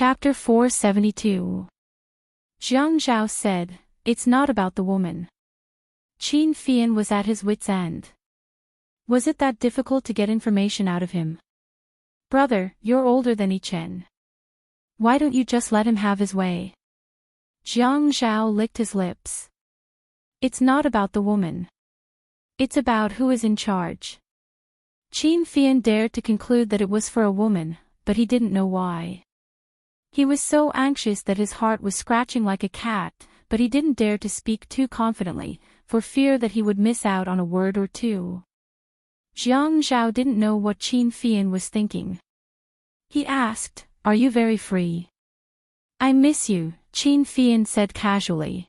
Chapter 472. Jiang Zhao said, "It's not about the woman." Qin Fian was at his wit's end. Was it that difficult to get information out of him? "Brother, you're older than Yi Chen. Why don't you just let him have his way?" Jiang Zhao licked his lips. "It's not about the woman. It's about who is in charge." Qin Fian dared to conclude that it was for a woman, but he didn't know why. He was so anxious that his heart was scratching like a cat, but he didn't dare to speak too confidently, for fear that he would miss out on a word or two. Jiang Zhao didn't know what Qin Fian was thinking. He asked, "Are you very free?" "I miss you," Qin Fian said casually.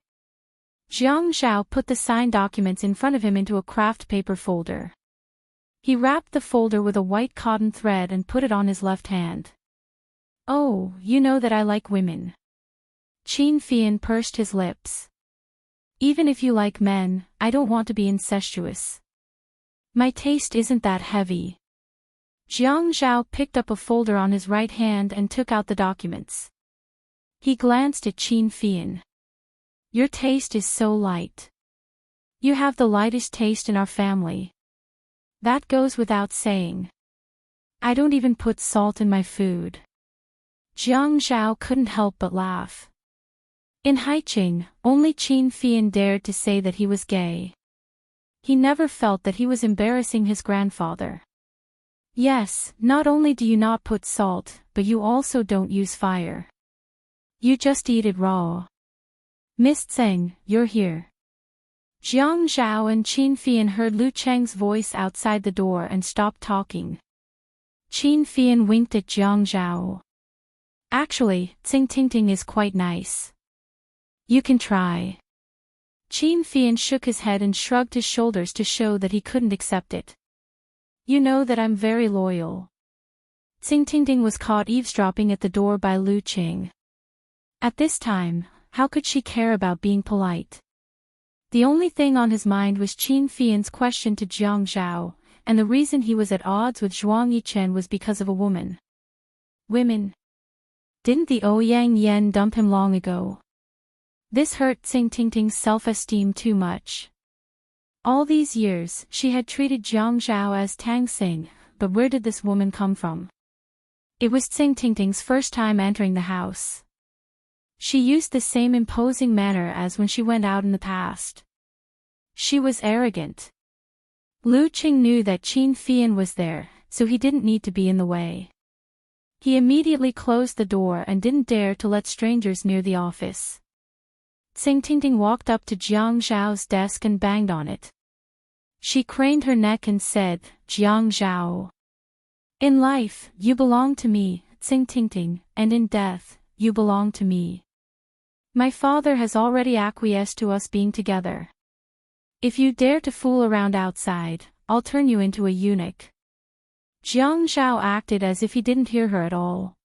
Jiang Zhao put the signed documents in front of him into a craft paper folder. He wrapped the folder with a white cotton thread and put it on his left hand. "Oh, you know that I like women." Qin Fian pursed his lips. "Even if you like men, I don't want to be incestuous. My taste isn't that heavy." Jiang Zhao picked up a folder on his right hand and took out the documents. He glanced at Qin Fian. "Your taste is so light. You have the lightest taste in our family. That goes without saying. I don't even put salt in my food." Jiang Zhao couldn't help but laugh. In Haiqing, only Qin Fian dared to say that he was gay. He never felt that he was embarrassing his grandfather. "Yes, not only do you not put salt, but you also don't use fire. You just eat it raw. Miss Tseng, you're here." Jiang Zhao and Qin Fian heard Lu Cheng's voice outside the door and stopped talking. Qin Fian winked at Jiang Zhao. "Actually, Enchanting is quite nice. You can try." Qin Fian shook his head and shrugged his shoulders to show that he couldn't accept it. "You know that I'm very loyal." Enchanting was caught eavesdropping at the door by Lu Cheng. At this time, how could she care about being polite? The only thing on his mind was Qin Fian's question to Jiang Zhao, and the reason he was at odds with Zhuang Yichen was because of a woman. Women. Didn't the Ouyang Yen dump him long ago? This hurt Enchanting's self-esteem too much. All these years, she had treated Jiang Zhao as Tang Xing, but where did this woman come from? It was Enchanting's first time entering the house. She used the same imposing manner as when she went out in the past. She was arrogant. Lu Qing knew that Qin Fian was there, so he didn't need to be in the way. He immediately closed the door and didn't dare to let strangers near the office. Enchanting walked up to Jiang Zhao's desk and banged on it. She craned her neck and said, "Jiang Zhao. In life, you belong to me, Enchanting, and in death, you belong to me. My father has already acquiesced to us being together. If you dare to fool around outside, I'll turn you into a eunuch." Jiang Zhao acted as if he didn't hear her at all.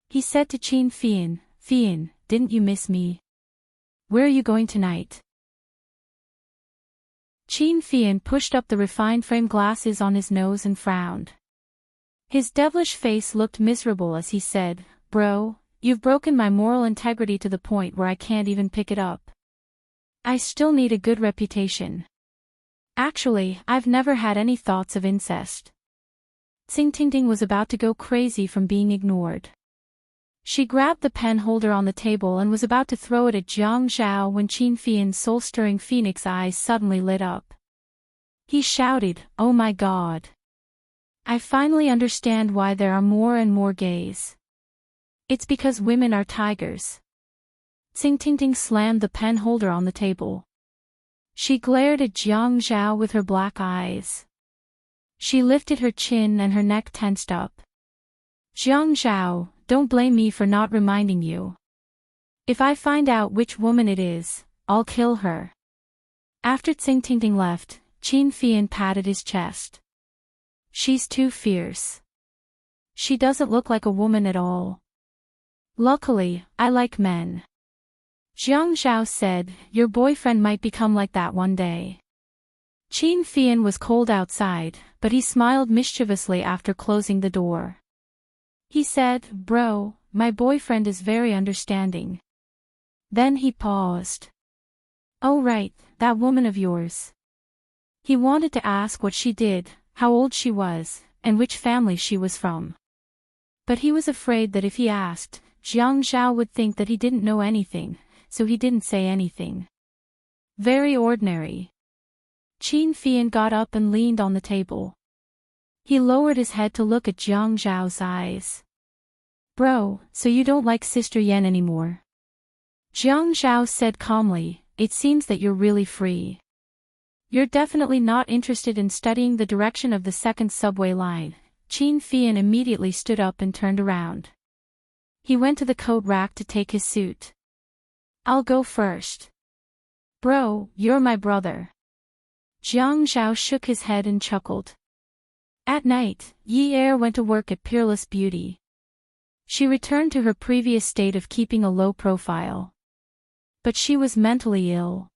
He said to Qin Fian, "Fian, didn't you miss me? Where are you going tonight?" Qin Fian pushed up the refined frame glasses on his nose and frowned. His devilish face looked miserable as he said, "Bro, you've broken my moral integrity to the point where I can't even pick it up. I still need a good reputation. Actually, I've never had any thoughts of incest." Enchanting was about to go crazy from being ignored. She grabbed the pen holder on the table and was about to throw it at Jiang Zhao when Qin Fian's soul-stirring phoenix eyes suddenly lit up. He shouted, "Oh my God! I finally understand why there are more and more gays. It's because women are tigers." Enchanting slammed the pen holder on the table. She glared at Jiang Zhao with her black eyes. She lifted her chin and her neck tensed up. "Jiang Zhao, don't blame me for not reminding you. If I find out which woman it is, I'll kill her." After Enchanting left, Qin Fian patted his chest. "She's too fierce. She doesn't look like a woman at all. Luckily, I like men." Jiang Zhao said, "Your boyfriend might become like that one day." Qin Fian was cold outside, but he smiled mischievously after closing the door. He said, "Bro, my boyfriend is very understanding. Then he paused. Oh right, that woman of yours. He wanted to ask what she did, how old she was, and which family she was from. But he was afraid that if he asked, Jiang Zhao would think that he didn't know anything, so he didn't say anything. Very ordinary. Qin Fian got up and leaned on the table. He lowered his head to look at Jiang Zhao's eyes. Bro, so you don't like Sister Yan anymore? Jiang Zhao said calmly, it seems that you're really free. You're definitely not interested in studying the direction of the second subway line. Qin Fian immediately stood up and turned around. He went to the coat rack to take his suit. I'll go first. Bro, you're my brother. Jiang Zhao shook his head and chuckled. At night, Yi Er went to work at Peerless Beauty. She returned to her previous state of keeping a low profile. But she was mentally ill.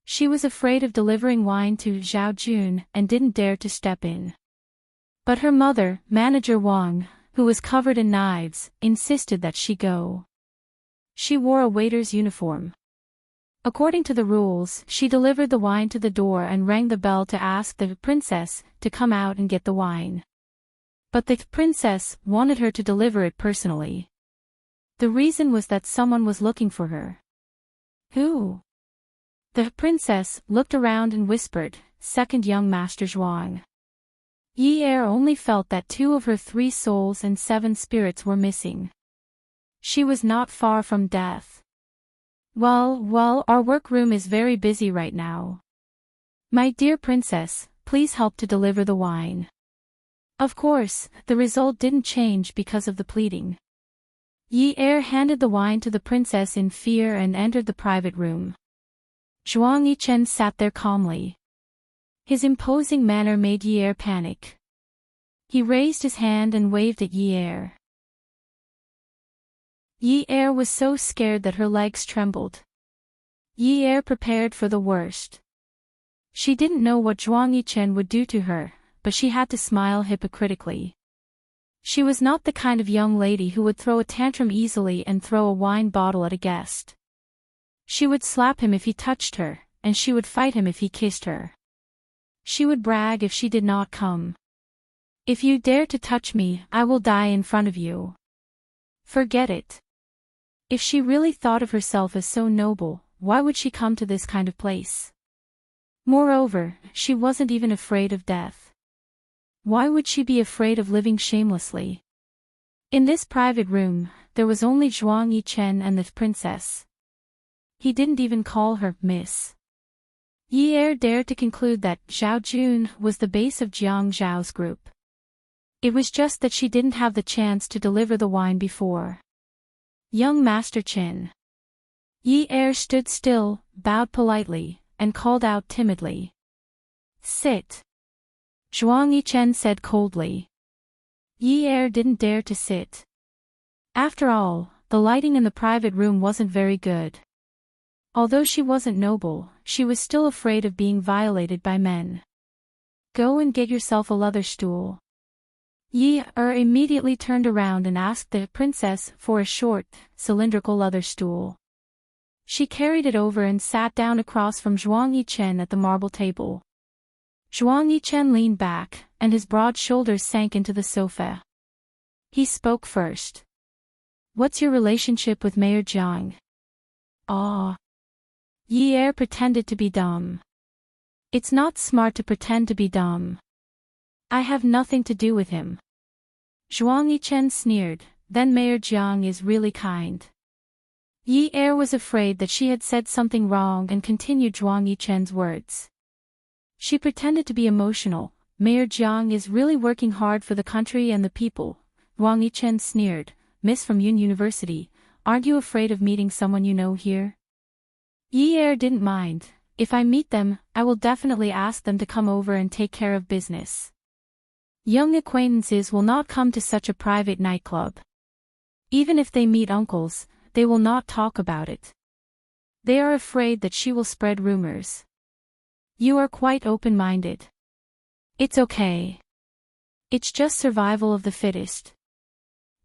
She was afraid of delivering wine to Zhao Jun and didn't dare to step in. But her mother, Manager Wang, who was covered in knives, insisted that she go. She wore a waiter's uniform. According to the rules, she delivered the wine to the door and rang the bell to ask the princess to come out and get the wine. But the princess wanted her to deliver it personally. The reason was that someone was looking for her. Who? The princess looked around and whispered, Second young Master Zhuang. Yi Er only felt that 2 of her 3 souls and 7 spirits were missing. She was not far from death. Well, our workroom is very busy right now. My dear princess, please help to deliver the wine. Of course, the result didn't change because of the pleading. Yi Er handed the wine to the princess in fear and entered the private room. Zhuang Yichen sat there calmly. His imposing manner made Yi Er panic. He raised his hand and waved at Yi Er. Yi Er was so scared that her legs trembled. Yi Er prepared for the worst. She didn't know what Zhuang Yichen would do to her, but she had to smile hypocritically. She was not the kind of young lady who would throw a tantrum easily and throw a wine bottle at a guest. She would slap him if he touched her, and she would fight him if he kissed her. She would brag if she did not come. If you dare to touch me, I will die in front of you. Forget it. If she really thought of herself as so noble, why would she come to this kind of place? Moreover, she wasn't even afraid of death. Why would she be afraid of living shamelessly? In this private room, there was only Zhuang Yichen and the princess. He didn't even call her Miss. Yi Er dared to conclude that Zhao Jun was the base of Jiang Zhao's group. It was just that she didn't have the chance to deliver the wine before. Young Master Qin. Yi Er stood still, bowed politely, and called out timidly. Sit. Zhuang Yichen said coldly. Yi Er didn't dare to sit. After all, the lighting in the private room wasn't very good. Although she wasn't noble, she was still afraid of being violated by men. Go and get yourself a leather stool. Yi Er immediately turned around and asked the princess for a short, cylindrical leather stool. She carried it over and sat down across from Zhuang Yichen at the marble table. Zhuang Yichen leaned back, and his broad shoulders sank into the sofa. He spoke first. What's your relationship with Mayor Jiang? Ah. Yi Er pretended to be dumb. It's not smart to pretend to be dumb. I have nothing to do with him. Zhuang Yichen sneered, then Mayor Jiang is really kind. Yi Er was afraid that she had said something wrong and continued Zhuang Yichen's words. She pretended to be emotional. Mayor Jiang is really working hard for the country and the people. Zhuang Yichen sneered, Miss from Yun University, aren't you afraid of meeting someone you know here? Yi Er didn't mind. If I meet them, I will definitely ask them to come over and take care of business. Young acquaintances will not come to such a private nightclub. Even if they meet uncles, they will not talk about it. They are afraid that she will spread rumors. You are quite open-minded. It's okay. It's just survival of the fittest.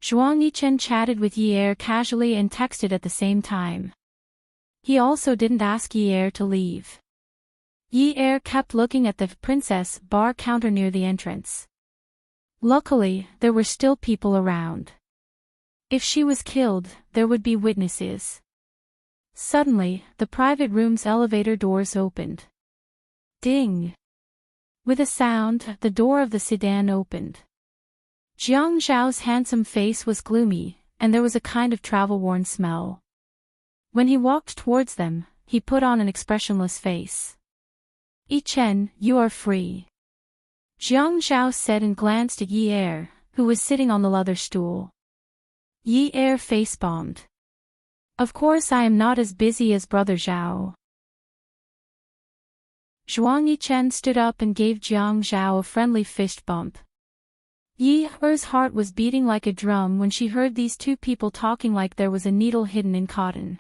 Zhuang Yichen chatted with Yi Er casually and texted at the same time. He also didn't ask Yi Er to leave. Yi Er kept looking at the princess bar counter near the entrance. Luckily, there were still people around. If she was killed, there would be witnesses. Suddenly, the private room's elevator doors opened. Ding! With a sound, the door of the sedan opened. Jiang Zhao's handsome face was gloomy, and there was a kind of travel-worn smell. When he walked towards them, he put on an expressionless face. "Yi Chen, you are free," Jiang Zhao said and glanced at Yi Er, who was sitting on the leather stool. Yi Er face-bombed. "Of course I am not as busy as Brother Zhao." Zhuang Yichen stood up and gave Jiang Zhao a friendly fist bump. Yi Er's heart was beating like a drum when she heard these two people talking like there was a needle hidden in cotton.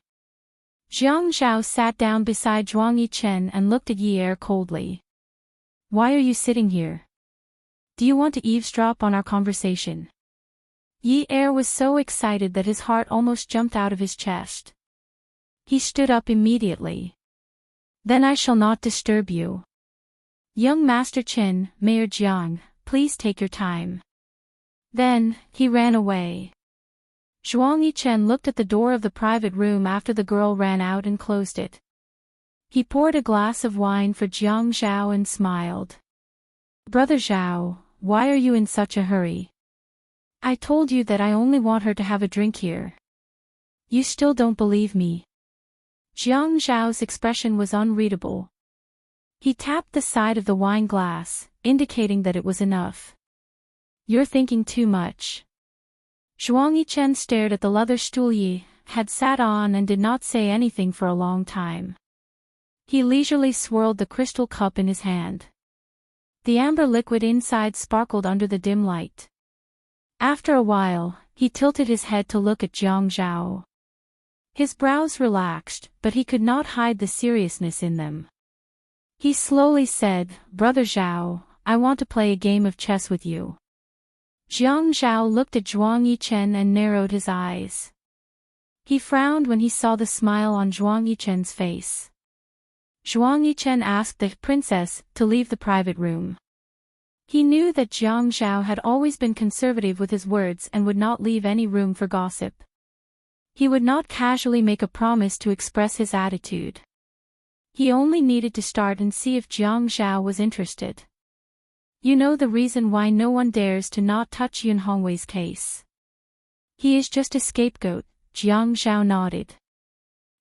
Jiang Zhao sat down beside Zhuang Yichen and looked at Yi Er coldly. "Why are you sitting here? Do you want to eavesdrop on our conversation?" Yi Er was so excited that his heart almost jumped out of his chest. He stood up immediately. "Then I shall not disturb you. Young Master Qin, Mayor Jiang, please take your time." Then, he ran away. Zhuang Yichen looked at the door of the private room after the girl ran out and closed it. He poured a glass of wine for Jiang Zhao and smiled. "Brother Zhao, why are you in such a hurry? I told you that I only want her to have a drink here. You still don't believe me." Jiang Zhao's expression was unreadable. He tapped the side of the wine glass, indicating that it was enough. "You're thinking too much." Zhuang Yichen stared at the leather stool Yi had sat on and did not say anything for a long time. He leisurely swirled the crystal cup in his hand. The amber liquid inside sparkled under the dim light. After a while, he tilted his head to look at Jiang Zhao. His brows relaxed, but he could not hide the seriousness in them. He slowly said, "Brother Zhao, I want to play a game of chess with you." Jiang Zhao looked at Zhuang Yichen and narrowed his eyes. He frowned when he saw the smile on Zhuang Yichen's face. Zhuang Yichen asked the princess to leave the private room. He knew that Jiang Zhao had always been conservative with his words and would not leave any room for gossip. He would not casually make a promise to express his attitude. He only needed to start and see if Jiang Zhao was interested. "You know the reason why no one dares to not touch Yun Hongwei's case. He is just a scapegoat," Jiang Zhao nodded.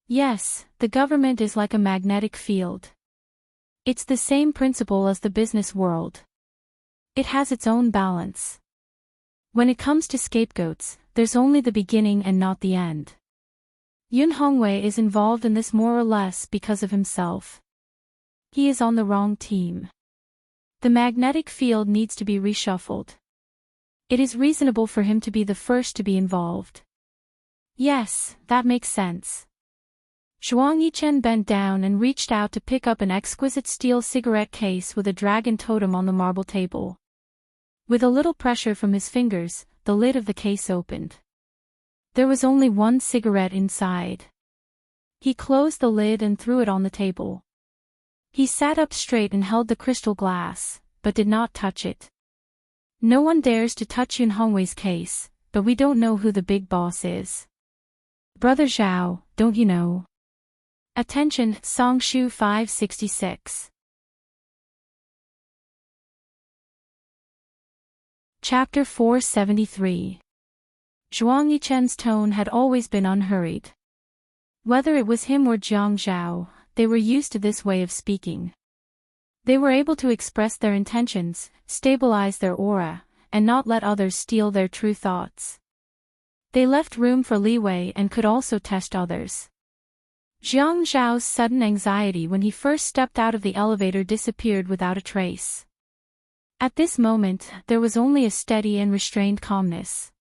"Yes, the government is like a magnetic field. It's the same principle as the business world. It has its own balance. When it comes to scapegoats, there's only the beginning and not the end. Yun Hongwei is involved in this more or less because of himself. He is on the wrong team. The magnetic field needs to be reshuffled. It is reasonable for him to be the first to be involved." "Yes, that makes sense." Zhuang Yichen bent down and reached out to pick up an exquisite steel cigarette case with a dragon totem on the marble table. With a little pressure from his fingers, the lid of the case opened. There was only one cigarette inside. He closed the lid and threw it on the table. He sat up straight and held the crystal glass, but did not touch it. "No one dares to touch Yun Hongwei's case, but we don't know who the big boss is. Brother Zhao, don't you know?" Attention, Songshu 566. Chapter 473. Zhuang Yichen's tone had always been unhurried. Whether it was him or Jiang Zhao, they were used to this way of speaking. They were able to express their intentions, stabilize their aura, and not let others steal their true thoughts. They left room for leeway and could also test others. Jiang Zhao's sudden anxiety when he first stepped out of the elevator disappeared without a trace. At this moment, there was only a steady and restrained calmness.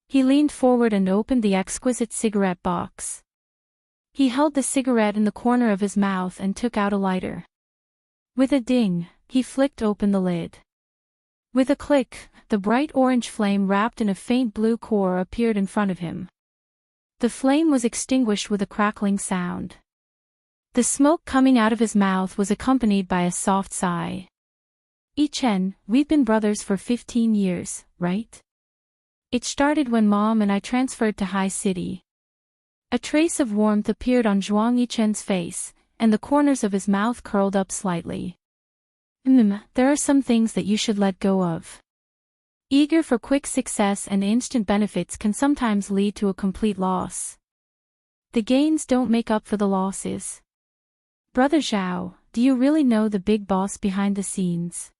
He leaned forward and opened the exquisite cigarette box. He held the cigarette in the corner of his mouth and took out a lighter. With a ding, he flicked open the lid. With a click, the bright orange flame wrapped in a faint blue core appeared in front of him. The flame was extinguished with a crackling sound. The smoke coming out of his mouth was accompanied by a soft sigh. "Chen, we've been brothers for 15 years, right? It started when Mom and I transferred to High City." A trace of warmth appeared on Zhuang Yichen's face, and the corners of his mouth curled up slightly. There are some things that you should let go of. Eager for quick success and instant benefits can sometimes lead to a complete loss. The gains don't make up for the losses. Brother Zhao, do you really know the big boss behind the scenes?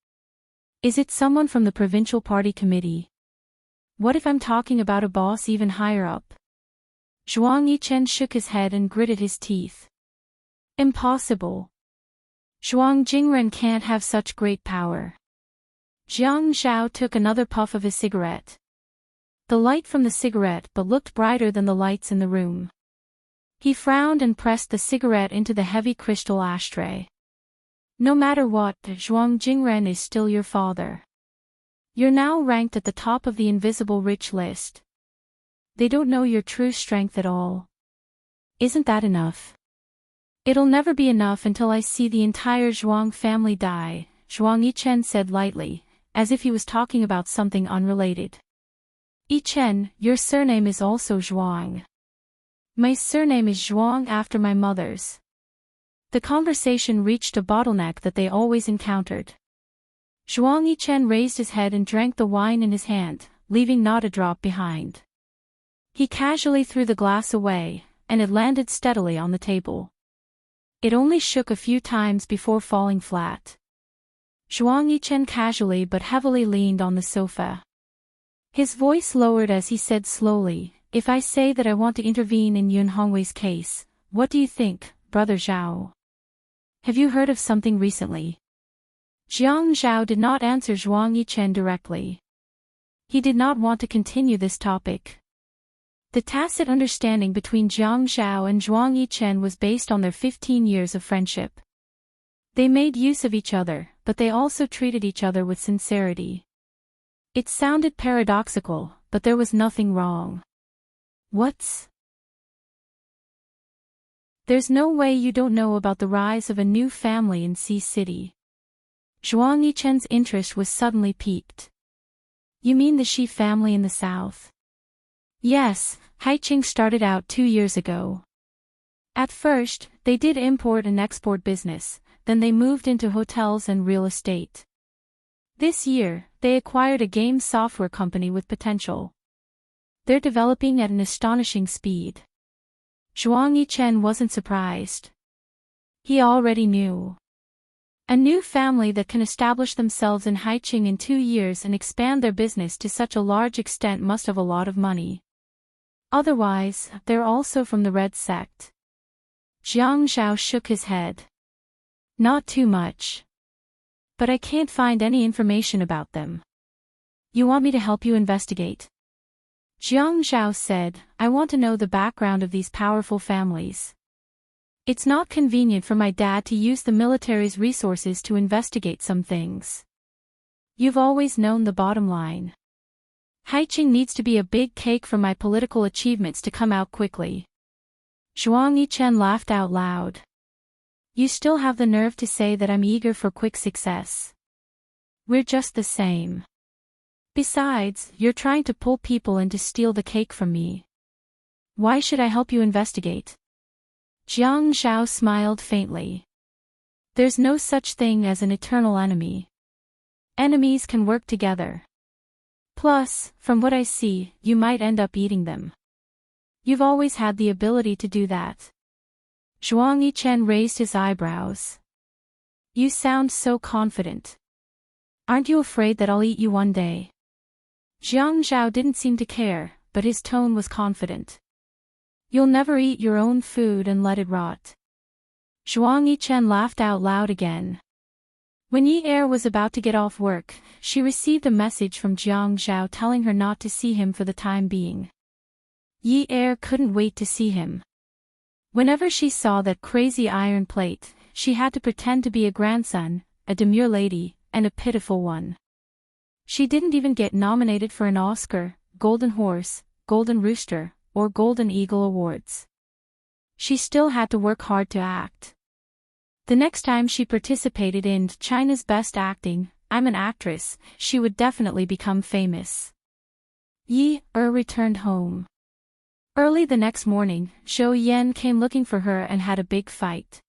Is it someone from the provincial party committee? What if I'm talking about a boss even higher up? Zhuang Yichen shook his head and gritted his teeth. Impossible. Zhuang Jingren can't have such great power. Jiang Zhao took another puff of his cigarette. The light from the cigarette but looked brighter than the lights in the room. He frowned and pressed the cigarette into the heavy crystal ashtray. No matter what, Zhuang Jingren is still your father. You're now ranked at the top of the invisible rich list. They don't know your true strength at all. Isn't that enough? It'll never be enough until I see the entire Zhuang family die, Zhuang Yichen said lightly, as if he was talking about something unrelated. Yichen, your surname is also Zhuang. My surname is Zhuang after my mother's. The conversation reached a bottleneck that they always encountered. Zhuang Yichen raised his head and drank the wine in his hand, leaving not a drop behind. He casually threw the glass away, and it landed steadily on the table. It only shook a few times before falling flat. Zhuang Yichen casually but heavily leaned on the sofa. His voice lowered as he said slowly, "If I say that I want to intervene in Yun Hongwei's case, what do you think, Brother Zhao? Have you heard of something recently?" Jiang Zhao did not answer Zhuang Yichen directly. He did not want to continue this topic. The tacit understanding between Jiang Zhao and Zhuang Yichen was based on their 15 years of friendship. They made use of each other, but they also treated each other with sincerity. It sounded paradoxical, but there was nothing wrong. There's no way you don't know about the rise of a new family in Sea City. Zhuang Yichen's interest was suddenly piqued. You mean the Shi family in the south? Yes, Haiqing started out 2 years ago. At first, they did import and export business, then they moved into hotels and real estate. This year, they acquired a game software company with potential. They're developing at an astonishing speed. Zhuang Yichen wasn't surprised. He already knew. A new family that can establish themselves in Haiqing in 2 years and expand their business to such a large extent must have a lot of money. Otherwise, they're also from the Red Sect. Jiang Zhao shook his head. Not too much. But I can't find any information about them. You want me to help you investigate? Jiang Zhao said, I want to know the background of these powerful families. It's not convenient for my dad to use the military's resources to investigate some things. You've always known the bottom line. Haiqing needs to be a big cake for my political achievements to come out quickly. Zhuang Yichen laughed out loud. You still have the nerve to say that I'm eager for quick success. We're just the same. Besides, you're trying to pull people in to steal the cake from me. Why should I help you investigate? Jiang Zhao smiled faintly. There's no such thing as an eternal enemy. Enemies can work together. Plus, from what I see, you might end up eating them. You've always had the ability to do that. Zhuang Yichen raised his eyebrows. You sound so confident. Aren't you afraid that I'll eat you one day? Jiang Zhao didn't seem to care, but his tone was confident. You'll never eat your own food and let it rot. Zhuang Yichen laughed out loud again. When Yi Er was about to get off work, she received a message from Jiang Zhao telling her not to see him for the time being. Yi Er couldn't wait to see him. Whenever she saw that crazy iron plate, she had to pretend to be a grandson, a demure lady, and a pitiful one. She didn't even get nominated for an Oscar, Golden Horse, Golden Rooster, or Golden Eagle awards. She still had to work hard to act. The next time she participated in China's Best Acting, I'm an Actress, she would definitely become famous. Yi returned home. Early the next morning, Zhou Yan came looking for her and had a big fight.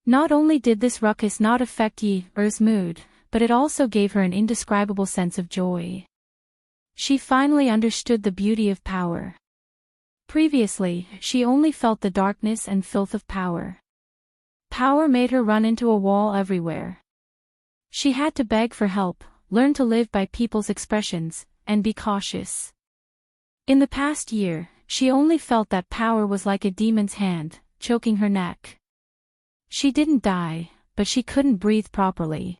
Not only did this ruckus not affect Yi's mood, but it also gave her an indescribable sense of joy. She finally understood the beauty of power. Previously, she only felt the darkness and filth of power. Power made her run into a wall everywhere. She had to beg for help, learn to live by people's expressions, and be cautious. In the past year, she only felt that power was like a demon's hand, choking her neck. She didn't die, but she couldn't breathe properly.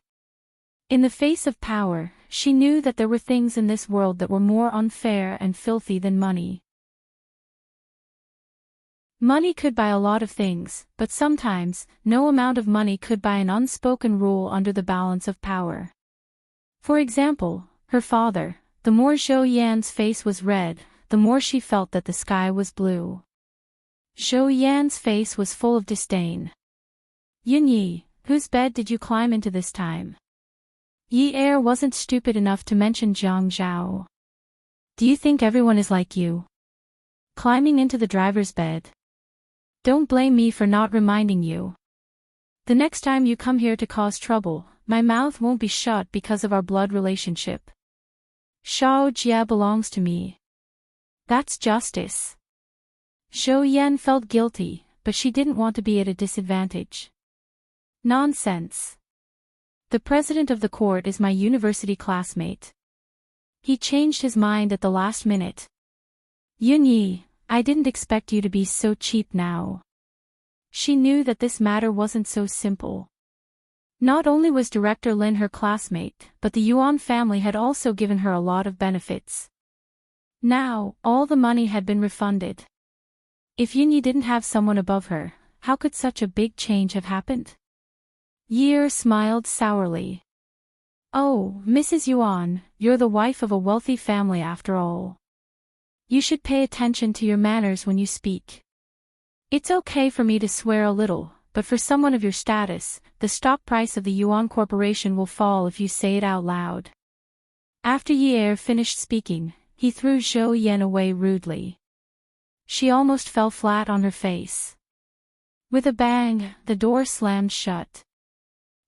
In the face of power, she knew that there were things in this world that were more unfair and filthy than money. Money could buy a lot of things, but sometimes, no amount of money could buy an unspoken rule under the balance of power. For example, her father, the more Zhou Yan's face was red, the more she felt that the sky was blue. Zhou Yan's face was full of disdain. Yi, whose bed did you climb into this time? Yi wasn't stupid enough to mention Jiang Zhao. Do you think everyone is like you? Climbing into the driver's bed. Don't blame me for not reminding you. The next time you come here to cause trouble, my mouth won't be shut because of our blood relationship. Shao Jia belongs to me. That's justice. Zhou Yan felt guilty, but she didn't want to be at a disadvantage. Nonsense. The president of the court is my university classmate. He changed his mind at the last minute. Yi, I didn't expect you to be so cheap now. She knew that this matter wasn't so simple. Not only was Director Lin her classmate, but the Yuan family had also given her a lot of benefits. Now, all the money had been refunded. If Yi didn't have someone above her, how could such a big change have happened? Yi smiled sourly. Oh, Mrs. Yuan, you're the wife of a wealthy family after all. You should pay attention to your manners when you speak. It's okay for me to swear a little, but for someone of your status, the stock price of the Yuan Corporation will fall if you say it out loud. After Yi finished speaking, he threw Zhou Yan away rudely. She almost fell flat on her face. With a bang, the door slammed shut.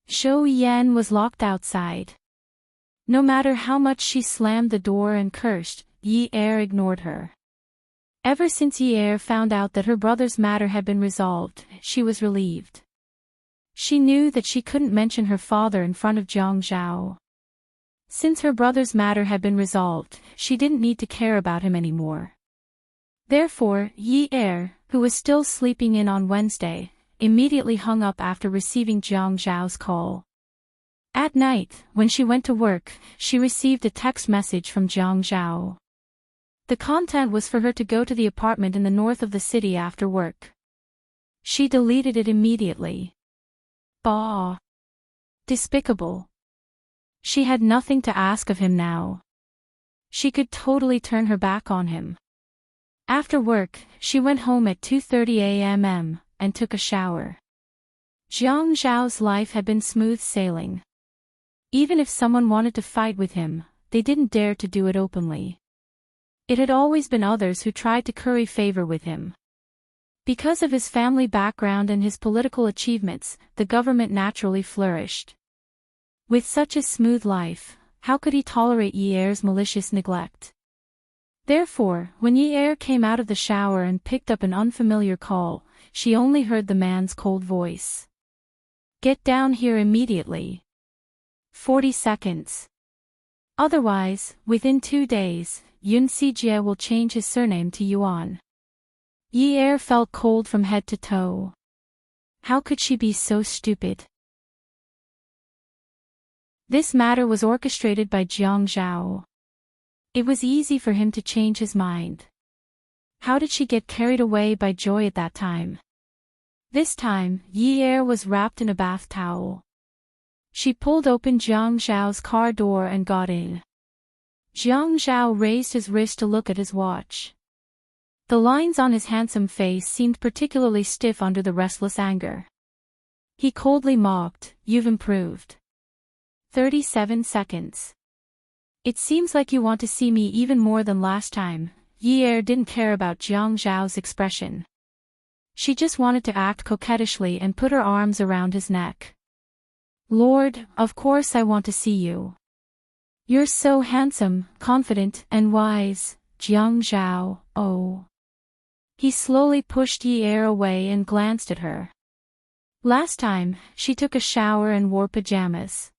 Zhou Yan was locked outside. No matter how much she slammed the door and cursed, Yi ignored her. Ever since Yi found out that her brother's matter had been resolved, she was relieved. She knew that she couldn't mention her father in front of Jiang Zhao. Since her brother's matter had been resolved, she didn't need to care about him anymore. Therefore, Yi, who was still sleeping in on Wednesday, immediately hung up after receiving Jiang Zhao's call. At night, when she went to work, she received a text message from Jiang Zhao. The content was for her to go to the apartment in the north of the city after work. She deleted it immediately. Bah! Despicable. She had nothing to ask of him now. She could totally turn her back on him. After work, she went home at 2:30 a.m. and took a shower. Jiang Zhao's life had been smooth sailing. Even if someone wanted to fight with him, they didn't dare to do it openly. It had always been others who tried to curry favor with him. Because of his family background and his political achievements, the government naturally flourished. With such a smooth life, how could he tolerate Yi's malicious neglect? Therefore, when Yi came out of the shower and picked up an unfamiliar call, she only heard the man's cold voice. Get down here immediately. 40 seconds. Otherwise, within 2 days, Yun Sijie will change his surname to Yuan. Yi felt cold from head to toe. How could she be so stupid? This matter was orchestrated by Jiang Zhao. It was easy for him to change his mind. How did she get carried away by joy at that time? This time, Yi was wrapped in a bath towel. She pulled open Jiang Zhao's car door and got in. Jiang Zhao raised his wrist to look at his watch. The lines on his handsome face seemed particularly stiff under the restless anger. He coldly mocked, "You've improved. 37 seconds. It seems like you want to see me even more than last time." Yi Er didn't care about Jiang Zhao's expression. She just wanted to act coquettishly and put her arms around his neck. "Lord, of course I want to see you. You're so handsome, confident, and wise, Jiang Zhao, oh." He slowly pushed Yi Er away and glanced at her. Last time, she took a shower and wore pajamas.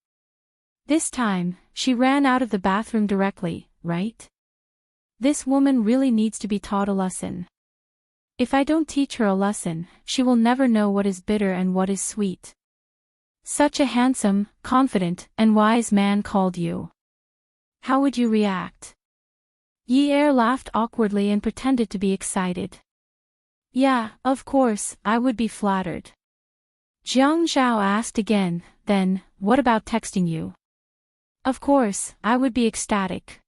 This time, she ran out of the bathroom directly, right? This woman really needs to be taught a lesson. If I don't teach her a lesson, she will never know what is bitter and what is sweet. Such a handsome, confident, and wise man called you. How would you react? Yi Er laughed awkwardly and pretended to be excited. "Yeah, of course, I would be flattered." Jiang Zhao asked again, "Then, what about texting you?" "Of course, I would be ecstatic."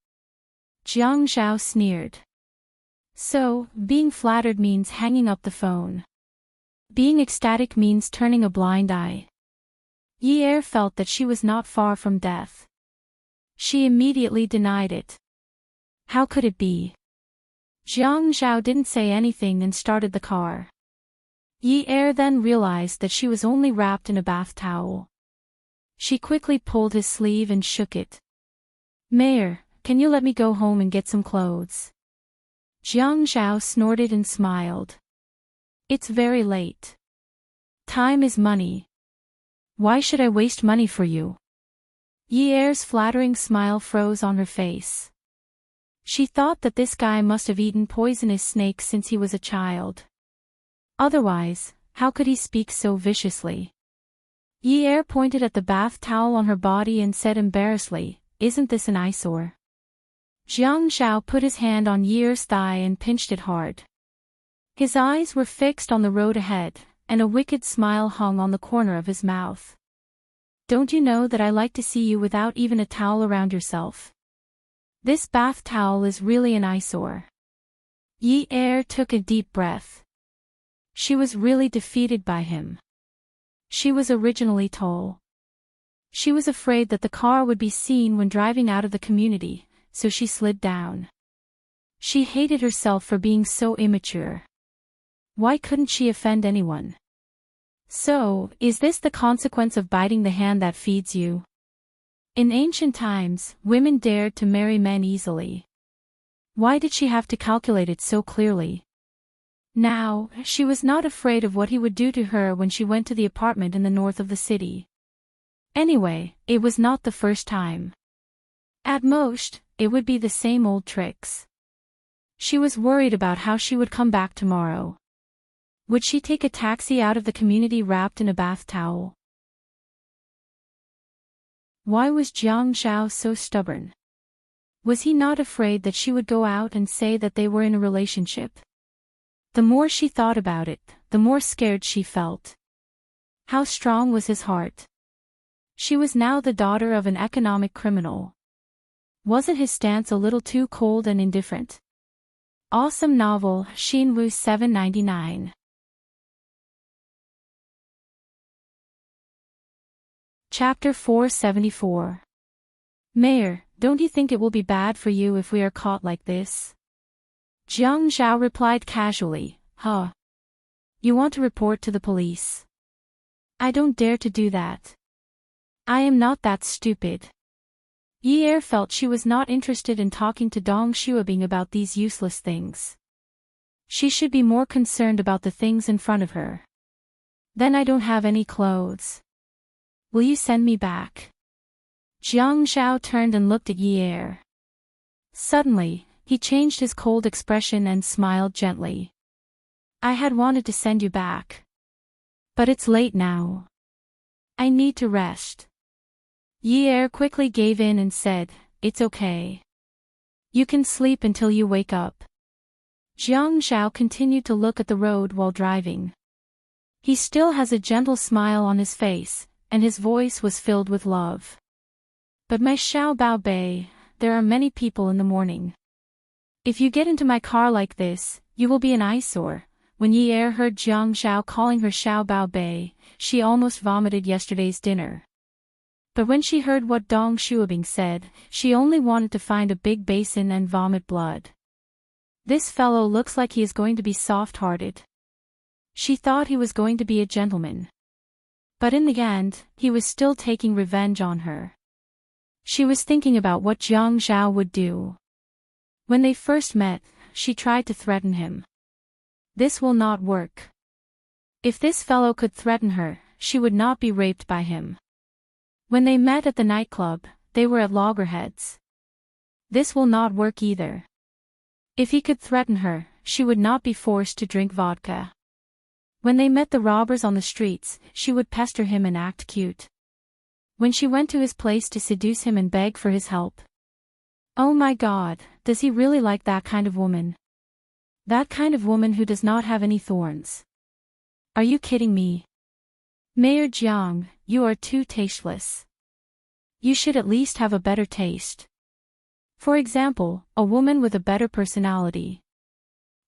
Jiang Zhao sneered. So, being flattered means hanging up the phone. Being ecstatic means turning a blind eye. Yi Er felt that she was not far from death. She immediately denied it. How could it be? Jiang Zhao didn't say anything and started the car. Yi Er then realized that she was only wrapped in a bath towel. She quickly pulled his sleeve and shook it. "Mayor, can you let me go home and get some clothes?" Jiang Zhao snorted and smiled. "It's very late. Time is money. Why should I waste money for you?" Yi Er's flattering smile froze on her face. She thought that this guy must have eaten poisonous snakes since he was a child. Otherwise, how could he speak so viciously? Yi Er pointed at the bath towel on her body and said embarrassedly, "Isn't this an eyesore?" Jiang Zhao put his hand on Yi Er's thigh and pinched it hard. His eyes were fixed on the road ahead, and a wicked smile hung on the corner of his mouth. "Don't you know that I like to see you without even a towel around yourself? This bath towel is really an eyesore." Yi Er took a deep breath. She was really defeated by him. She was originally tall. She was afraid that the car would be seen when driving out of the community, so she slid down. She hated herself for being so immature. Why couldn't she offend anyone? So, is this the consequence of biting the hand that feeds you? In ancient times, women dared to marry men easily. Why did she have to calculate it so clearly? Now, she was not afraid of what he would do to her when she went to the apartment in the north of the city. Anyway, it was not the first time. At most, it would be the same old tricks. She was worried about how she would come back tomorrow. Would she take a taxi out of the community wrapped in a bath towel? Why was Jiang Zhao so stubborn? Was he not afraid that she would go out and say that they were in a relationship? The more she thought about it, the more scared she felt. How strong was his heart? She was now the daughter of an economic criminal. Wasn't his stance a little too cold and indifferent? Awesome novel, Shinwu 799. Chapter 474. Mayor, don't you think it will be bad for you if we are caught like this? Jiang Zhao replied casually, "Huh. You want to report to the police? I don't dare to do that. I am not that stupid." Yi Er felt she was not interested in talking to Dong Xuebing about these useless things. She should be more concerned about the things in front of her. "Then I don't have any clothes. Will you send me back?" Jiang Zhao turned and looked at Yi Er. Suddenly, he changed his cold expression and smiled gently. "I had wanted to send you back. But it's late now. I need to rest." Yi Er quickly gave in and said, "It's okay. You can sleep until you wake up." Jiang Zhao continued to look at the road while driving. He still has a gentle smile on his face, and his voice was filled with love. "But my Xiao Bao Bei, there are many people in the morning. If you get into my car like this, you will be an eyesore. When Yi Er heard Jiang Zhao calling her Xiao Bao Bei, she almost vomited yesterday's dinner. But when she heard what Dong Shuabing said, she only wanted to find a big basin and vomit blood. This fellow looks like he is going to be soft-hearted. She thought he was going to be a gentleman. But in the end, he was still taking revenge on her. She was thinking about what Jiang Zhao would do. When they first met, she tried to threaten him. This will not work. If this fellow could threaten her, she would not be raped by him. When they met at the nightclub, they were at loggerheads. This will not work either. If he could threaten her, she would not be forced to drink vodka. When they met the robbers on the streets, she would pester him and act cute. When she went to his place to seduce him and beg for his help. Oh my God, does he really like that kind of woman? That kind of woman who does not have any thorns. Are you kidding me? Mayor Jiang, you are too tasteless. You should at least have a better taste. For example, a woman with a better personality.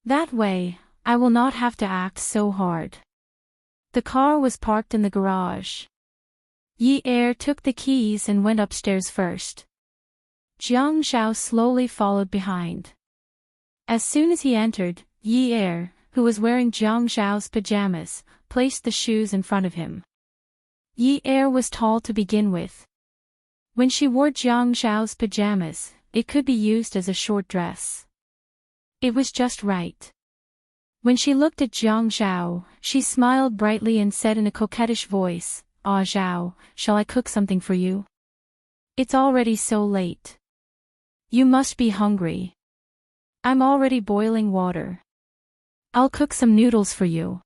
That way, I will not have to act so hard. The car was parked in the garage. Yi Er took the keys and went upstairs first. Jiang Zhao slowly followed behind. As soon as he entered, Yi Er, who was wearing Jiang Zhao's pajamas, placed the shoes in front of him. Yi Er was tall to begin with. When she wore Jiang Zhao's pajamas, it could be used as a short dress. It was just right. When she looked at Jiang Zhao, she smiled brightly and said in a coquettish voice, "Ah Zhao, shall I cook something for you? It's already so late. You must be hungry. I'm already boiling water. I'll cook some noodles for you."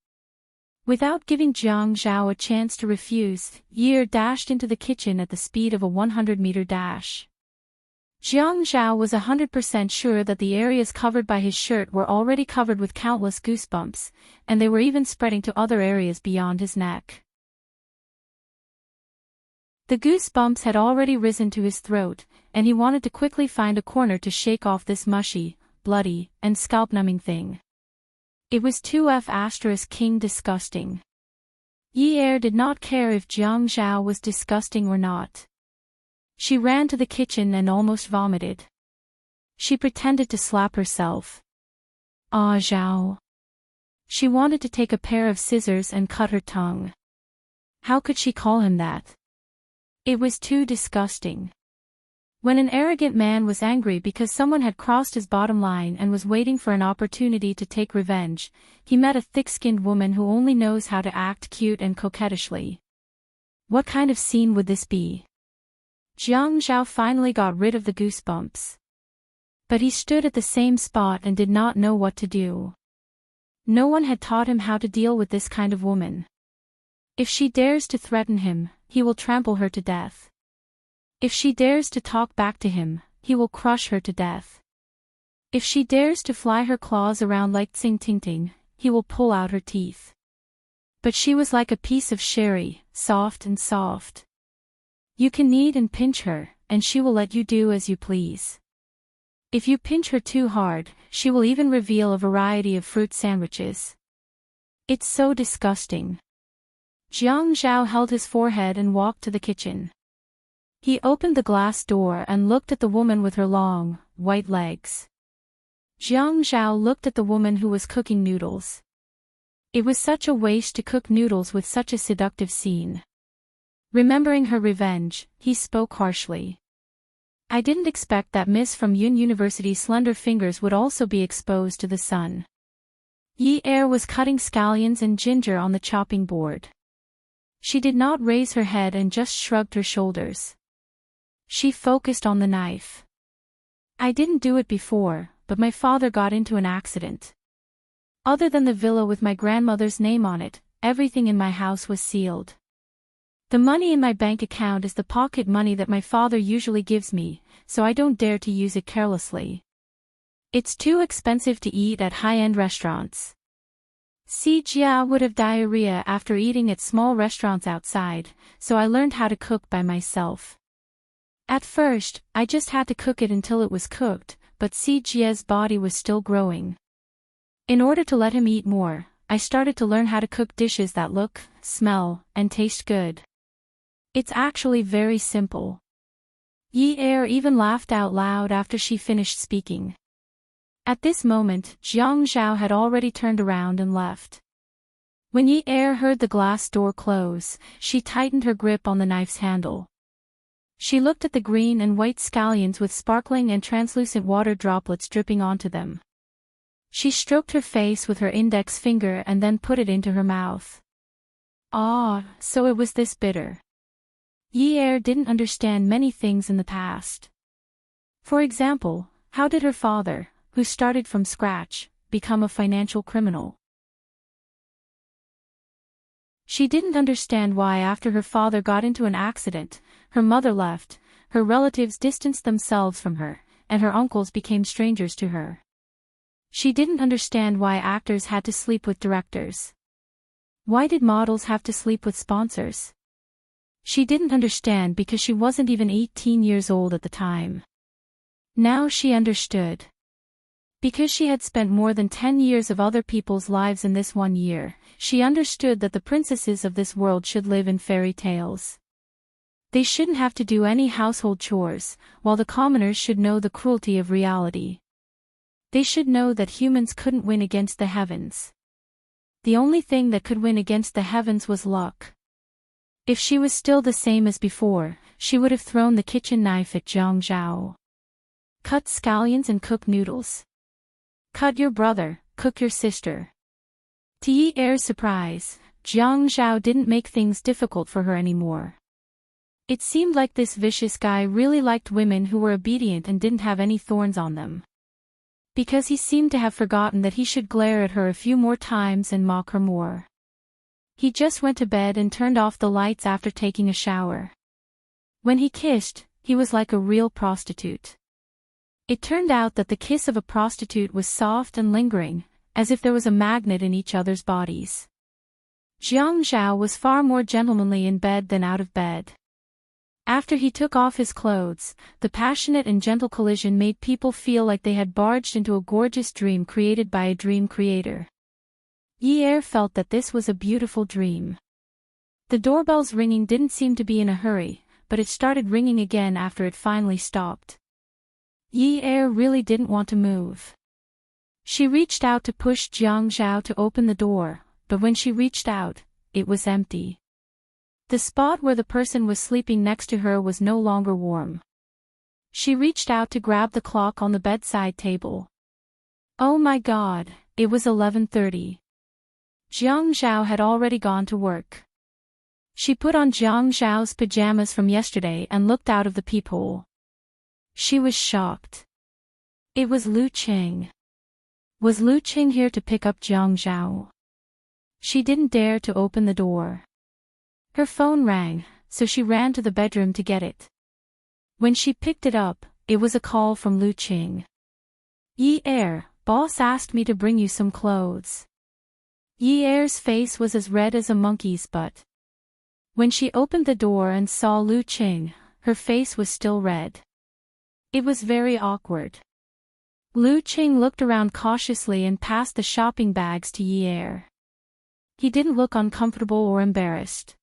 Without giving Jiang Zhao a chance to refuse, Yi Er dashed into the kitchen at the speed of a 100-meter dash. Jiang Zhao was 100% sure that the areas covered by his shirt were already covered with countless goosebumps, and they were even spreading to other areas beyond his neck. The goosebumps had already risen to his throat, and he wanted to quickly find a corner to shake off this mushy, bloody, and scalp-numbing thing. It was 2F*King disgusting. Yi Er did not care if Jiang Zhao was disgusting or not. She ran to the kitchen and almost vomited. She pretended to slap herself. Ah Zhao. She wanted to take a pair of scissors and cut her tongue. How could she call him that? It was too disgusting. When an arrogant man was angry because someone had crossed his bottom line and was waiting for an opportunity to take revenge, he met a thick-skinned woman who only knows how to act cute and coquettishly. What kind of scene would this be? Jiang Zhao finally got rid of the goosebumps. But he stood at the same spot and did not know what to do. No one had taught him how to deal with this kind of woman. If she dares to threaten him, he will trample her to death. If she dares to talk back to him, he will crush her to death. If she dares to fly her claws around like Tsing Ting Ting, he will pull out her teeth. But she was like a piece of sherry, soft and soft. You can knead and pinch her, and she will let you do as you please. If you pinch her too hard, she will even reveal a variety of fruit sandwiches. It's so disgusting. Jiang Zhao held his forehead and walked to the kitchen. He opened the glass door and looked at the woman with her long, white legs. Jiang Zhao looked at the woman who was cooking noodles. It was such a waste to cook noodles with such a seductive scene. Remembering her revenge, he spoke harshly. I didn't expect that Miss from Yun University's slender fingers would also be exposed to the sun. Yi Er was cutting scallions and ginger on the chopping board. She did not raise her head and just shrugged her shoulders. She focused on the knife. I didn't do it before, but my father got into an accident. Other than the villa with my grandmother's name on it, everything in my house was sealed. The money in my bank account is the pocket money that my father usually gives me, so I don't dare to use it carelessly. It's too expensive to eat at high-end restaurants. Si Jia would have diarrhea after eating at small restaurants outside, so I learned how to cook by myself. At first, I just had to cook it until it was cooked, but Jie's body was still growing. In order to let him eat more, I started to learn how to cook dishes that look, smell, and taste good. It's actually very simple. Yi Er even laughed out loud after she finished speaking. At this moment, Jiang Zhao had already turned around and left. When Yi Er heard the glass door close, she tightened her grip on the knife's handle. She looked at the green and white scallions with sparkling and translucent water droplets dripping onto them. She stroked her face with her index finger and then put it into her mouth. Ah, so it was this bitter. Yi Er didn't understand many things in the past. For example, how did her father, who started from scratch, become a financial criminal? She didn't understand why after her father got into an accident, her mother left, her relatives distanced themselves from her, and her uncles became strangers to her. She didn't understand why actors had to sleep with directors. Why did models have to sleep with sponsors? She didn't understand because she wasn't even 18 years old at the time. Now she understood. Because she had spent more than 10 years of other people's lives in this 1 year, she understood that the princesses of this world should live in fairy tales. They shouldn't have to do any household chores, while the commoners should know the cruelty of reality. They should know that humans couldn't win against the heavens. The only thing that could win against the heavens was luck. If she was still the same as before, she would have thrown the kitchen knife at Jiang Zhao. Cut scallions and cook noodles. Cut your brother, cook your sister. To Yi Er's surprise, Jiang Zhao didn't make things difficult for her anymore. It seemed like this vicious guy really liked women who were obedient and didn't have any thorns on them. Because he seemed to have forgotten that he should glare at her a few more times and mock her more. He just went to bed and turned off the lights after taking a shower. When he kissed, he was like a real prostitute. It turned out that the kiss of a prostitute was soft and lingering, as if there was a magnet in each other's bodies. Jiang Zhao was far more gentlemanly in bed than out of bed. After he took off his clothes, the passionate and gentle collision made people feel like they had barged into a gorgeous dream created by a dream creator. Yi Er felt that this was a beautiful dream. The doorbell's ringing didn't seem to be in a hurry, but it started ringing again after it finally stopped. Yi Er really didn't want to move. She reached out to push Jiang Zhao to open the door, but when she reached out, it was empty. The spot where the person was sleeping next to her was no longer warm. She reached out to grab the clock on the bedside table. Oh my God, it was 11:30. Jiang Zhao had already gone to work. She put on Jiang Zhao's pajamas from yesterday and looked out of the peephole. She was shocked. It was Lu Qing. Was Lu Qing here to pick up Jiang Zhao? She didn't dare to open the door. Her phone rang, so she ran to the bedroom to get it. When she picked it up, it was a call from Lu Qing. Yi Er, boss asked me to bring you some clothes. Yi Er's face was as red as a monkey's butt. When she opened the door and saw Lu Qing, her face was still red. It was very awkward. Lu Qing looked around cautiously and passed the shopping bags to Yi Er. He didn't look uncomfortable or embarrassed.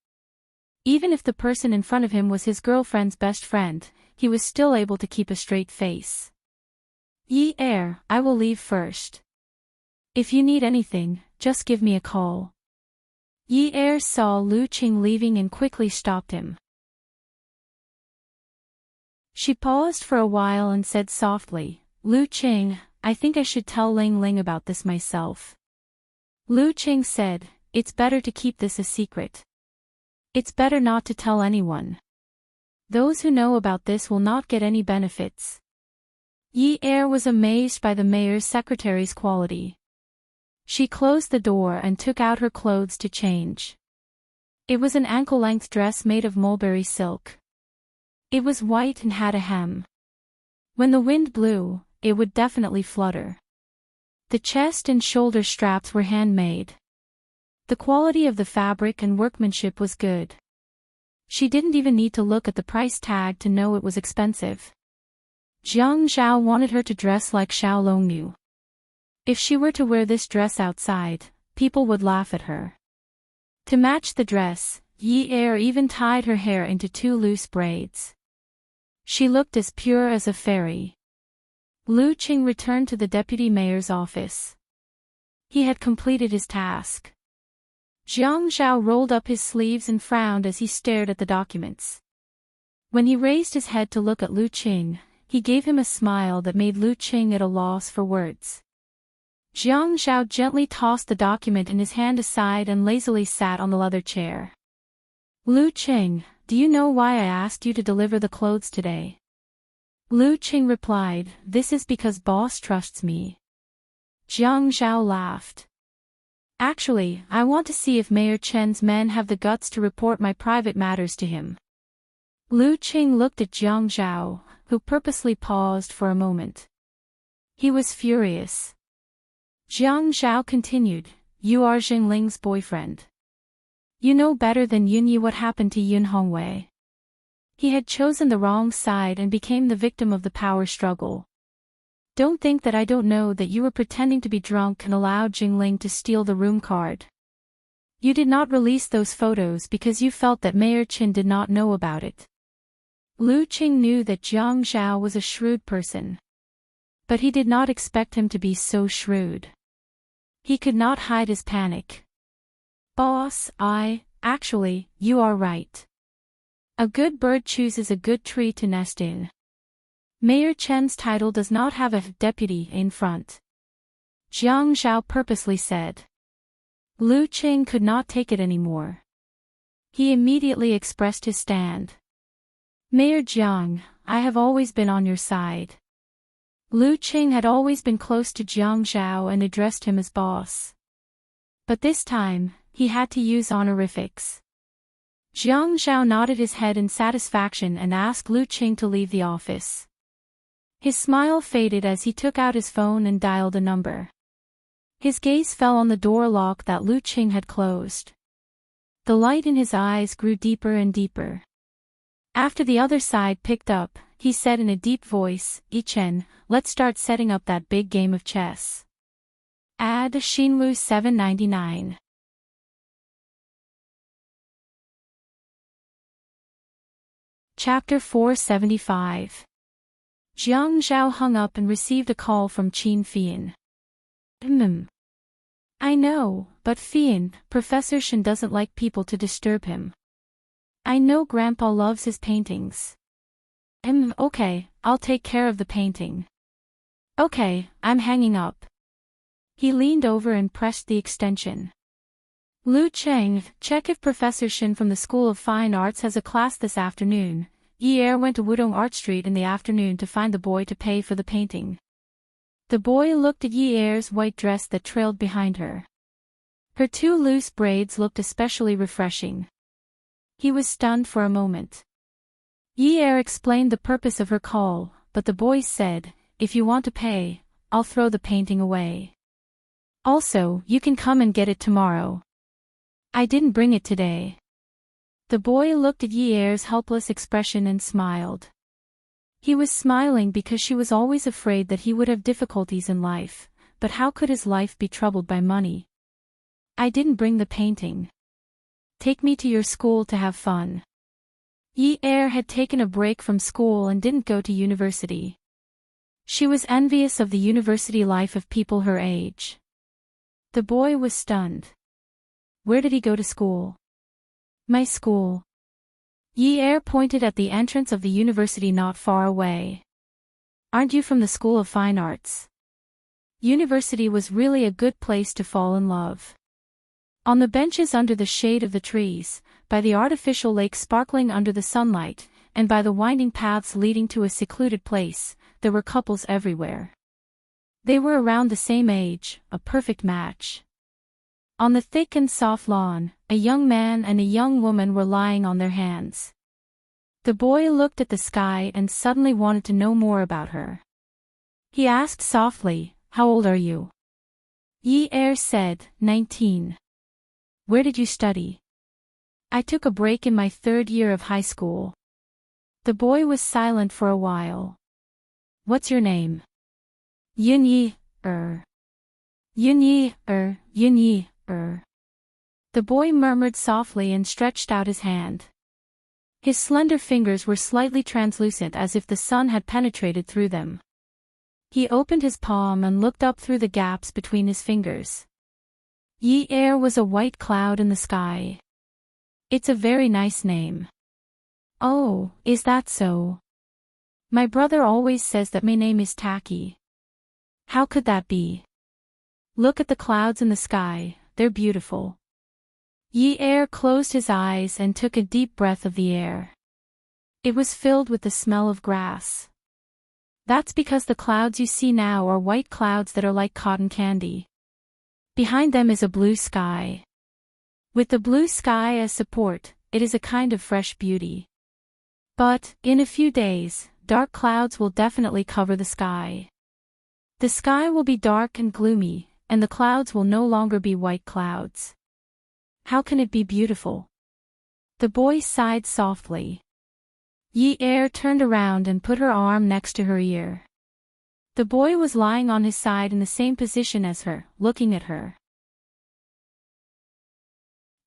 Even if the person in front of him was his girlfriend's best friend, he was still able to keep a straight face. Yi Er, I will leave first. If you need anything, just give me a call. Yi Er saw Lu Qing leaving and quickly stopped him. She paused for a while and said softly, Lu Qing, I think I should tell Ling Ling about this myself. Lu Qing said, it's better to keep this a secret. It's better not to tell anyone. Those who know about this will not get any benefits. Yi Er was amazed by the mayor's secretary's quality. She closed the door and took out her clothes to change. It was an ankle-length dress made of mulberry silk. It was white and had a hem. When the wind blew, it would definitely flutter. The chest and shoulder straps were handmade. The quality of the fabric and workmanship was good. She didn't even need to look at the price tag to know it was expensive. Jiang Zhao wanted her to dress like Xiao Longnu. If she were to wear this dress outside, people would laugh at her. To match the dress, Yi Er even tied her hair into 2 loose braids. She looked as pure as a fairy. Lu Qing returned to the deputy mayor's office. He had completed his task. Jiang Zhao rolled up his sleeves and frowned as he stared at the documents. When he raised his head to look at Lu Qing, he gave him a smile that made Lu Qing at a loss for words. Jiang Zhao gently tossed the document in his hand aside and lazily sat on the leather chair. Lu Qing, do you know why I asked you to deliver the clothes today? Lu Qing replied, this is because boss trusts me. Jiang Zhao laughed. Actually, I want to see if Mayor Chen's men have the guts to report my private matters to him. Lu Qing looked at Jiang Zhao, who purposely paused for a moment. He was furious. Jiang Zhao continued, you are Jingling's boyfriend. You know better than Yunyi what happened to Yun Hongwei. He had chosen the wrong side and became the victim of the power struggle. Don't think that I don't know that you were pretending to be drunk and allowed Jingling to steal the room card. You did not release those photos because you felt that Mayor Chen did not know about it. Lu Qing knew that Jiang Zhao was a shrewd person. But he did not expect him to be so shrewd. He could not hide his panic. Boss, actually, you are right. A good bird chooses a good tree to nest in. Mayor Chen's title does not have a deputy in front. Jiang Zhao purposely said. Lu Qing could not take it anymore. He immediately expressed his stand. Mayor Jiang, I have always been on your side. Lu Qing had always been close to Jiang Zhao and addressed him as boss. But this time, he had to use honorifics. Jiang Zhao nodded his head in satisfaction and asked Lu Qing to leave the office. His smile faded as he took out his phone and dialed a number. His gaze fell on the door lock that Lu Qing had closed. The light in his eyes grew deeper and deeper. After the other side picked up, he said in a deep voice, Yichen, let's start setting up that big game of chess. Add Xinlu 799. Chapter 475. Jiang Zhao hung up and received a call from Qin Fian. I know, but Fian, Professor Shen doesn't like people to disturb him. I know Grandpa loves his paintings. Okay, I'll take care of the painting. Okay, I'm hanging up. He leaned over and pressed the extension. Lu Qing, check if Professor Shen from the School of Fine Arts has a class this afternoon. Yi Er went to Wudong Art Street in the afternoon to find the boy to pay for the painting. The boy looked at Yi Er's white dress that trailed behind her. Her 2 loose braids looked especially refreshing. He was stunned for a moment. Yi Er explained the purpose of her call, but the boy said, if you want to pay, I'll throw the painting away. Also, you can come and get it tomorrow. I didn't bring it today. The boy looked at Yi Er's helpless expression and smiled. He was smiling because she was always afraid that he would have difficulties in life, but how could his life be troubled by money? I didn't bring the painting. Take me to your school to have fun. Yi Er had taken a break from school and didn't go to university. She was envious of the university life of people her age. The boy was stunned. Where did he go to school? My school. Yi Er pointed at the entrance of the university not far away. Aren't you from the School of Fine Arts? University was really a good place to fall in love. On the benches under the shade of the trees, by the artificial lake sparkling under the sunlight, and by the winding paths leading to a secluded place, there were couples everywhere. They were around the same age, a perfect match. On the thick and soft lawn, a young man and a young woman were lying on their hands. The boy looked at the sky and suddenly wanted to know more about her. He asked softly, how old are you? Yi Er said, 19. Where did you study? I took a break in my 3rd year of high school. The boy was silent for a while. What's your name? Yunyi, Yunyi, Yunyi, The boy murmured softly and stretched out his hand. His slender fingers were slightly translucent as if the sun had penetrated through them. He opened his palm and looked up through the gaps between his fingers. Yi Er was a white cloud in the sky. It's a very nice name. Oh, is that so? My brother always says that my name is tacky. How could that be? Look at the clouds in the sky, they're beautiful. Yi Er closed his eyes and took a deep breath of the air. It was filled with the smell of grass. That's because the clouds you see now are white clouds that are like cotton candy. Behind them is a blue sky. With the blue sky as support, it is a kind of fresh beauty. But, in a few days, dark clouds will definitely cover the sky. The sky will be dark and gloomy, and the clouds will no longer be white clouds. How can it be beautiful? The boy sighed softly. Yi Er turned around and put her arm next to her ear. The boy was lying on his side in the same position as her, looking at her.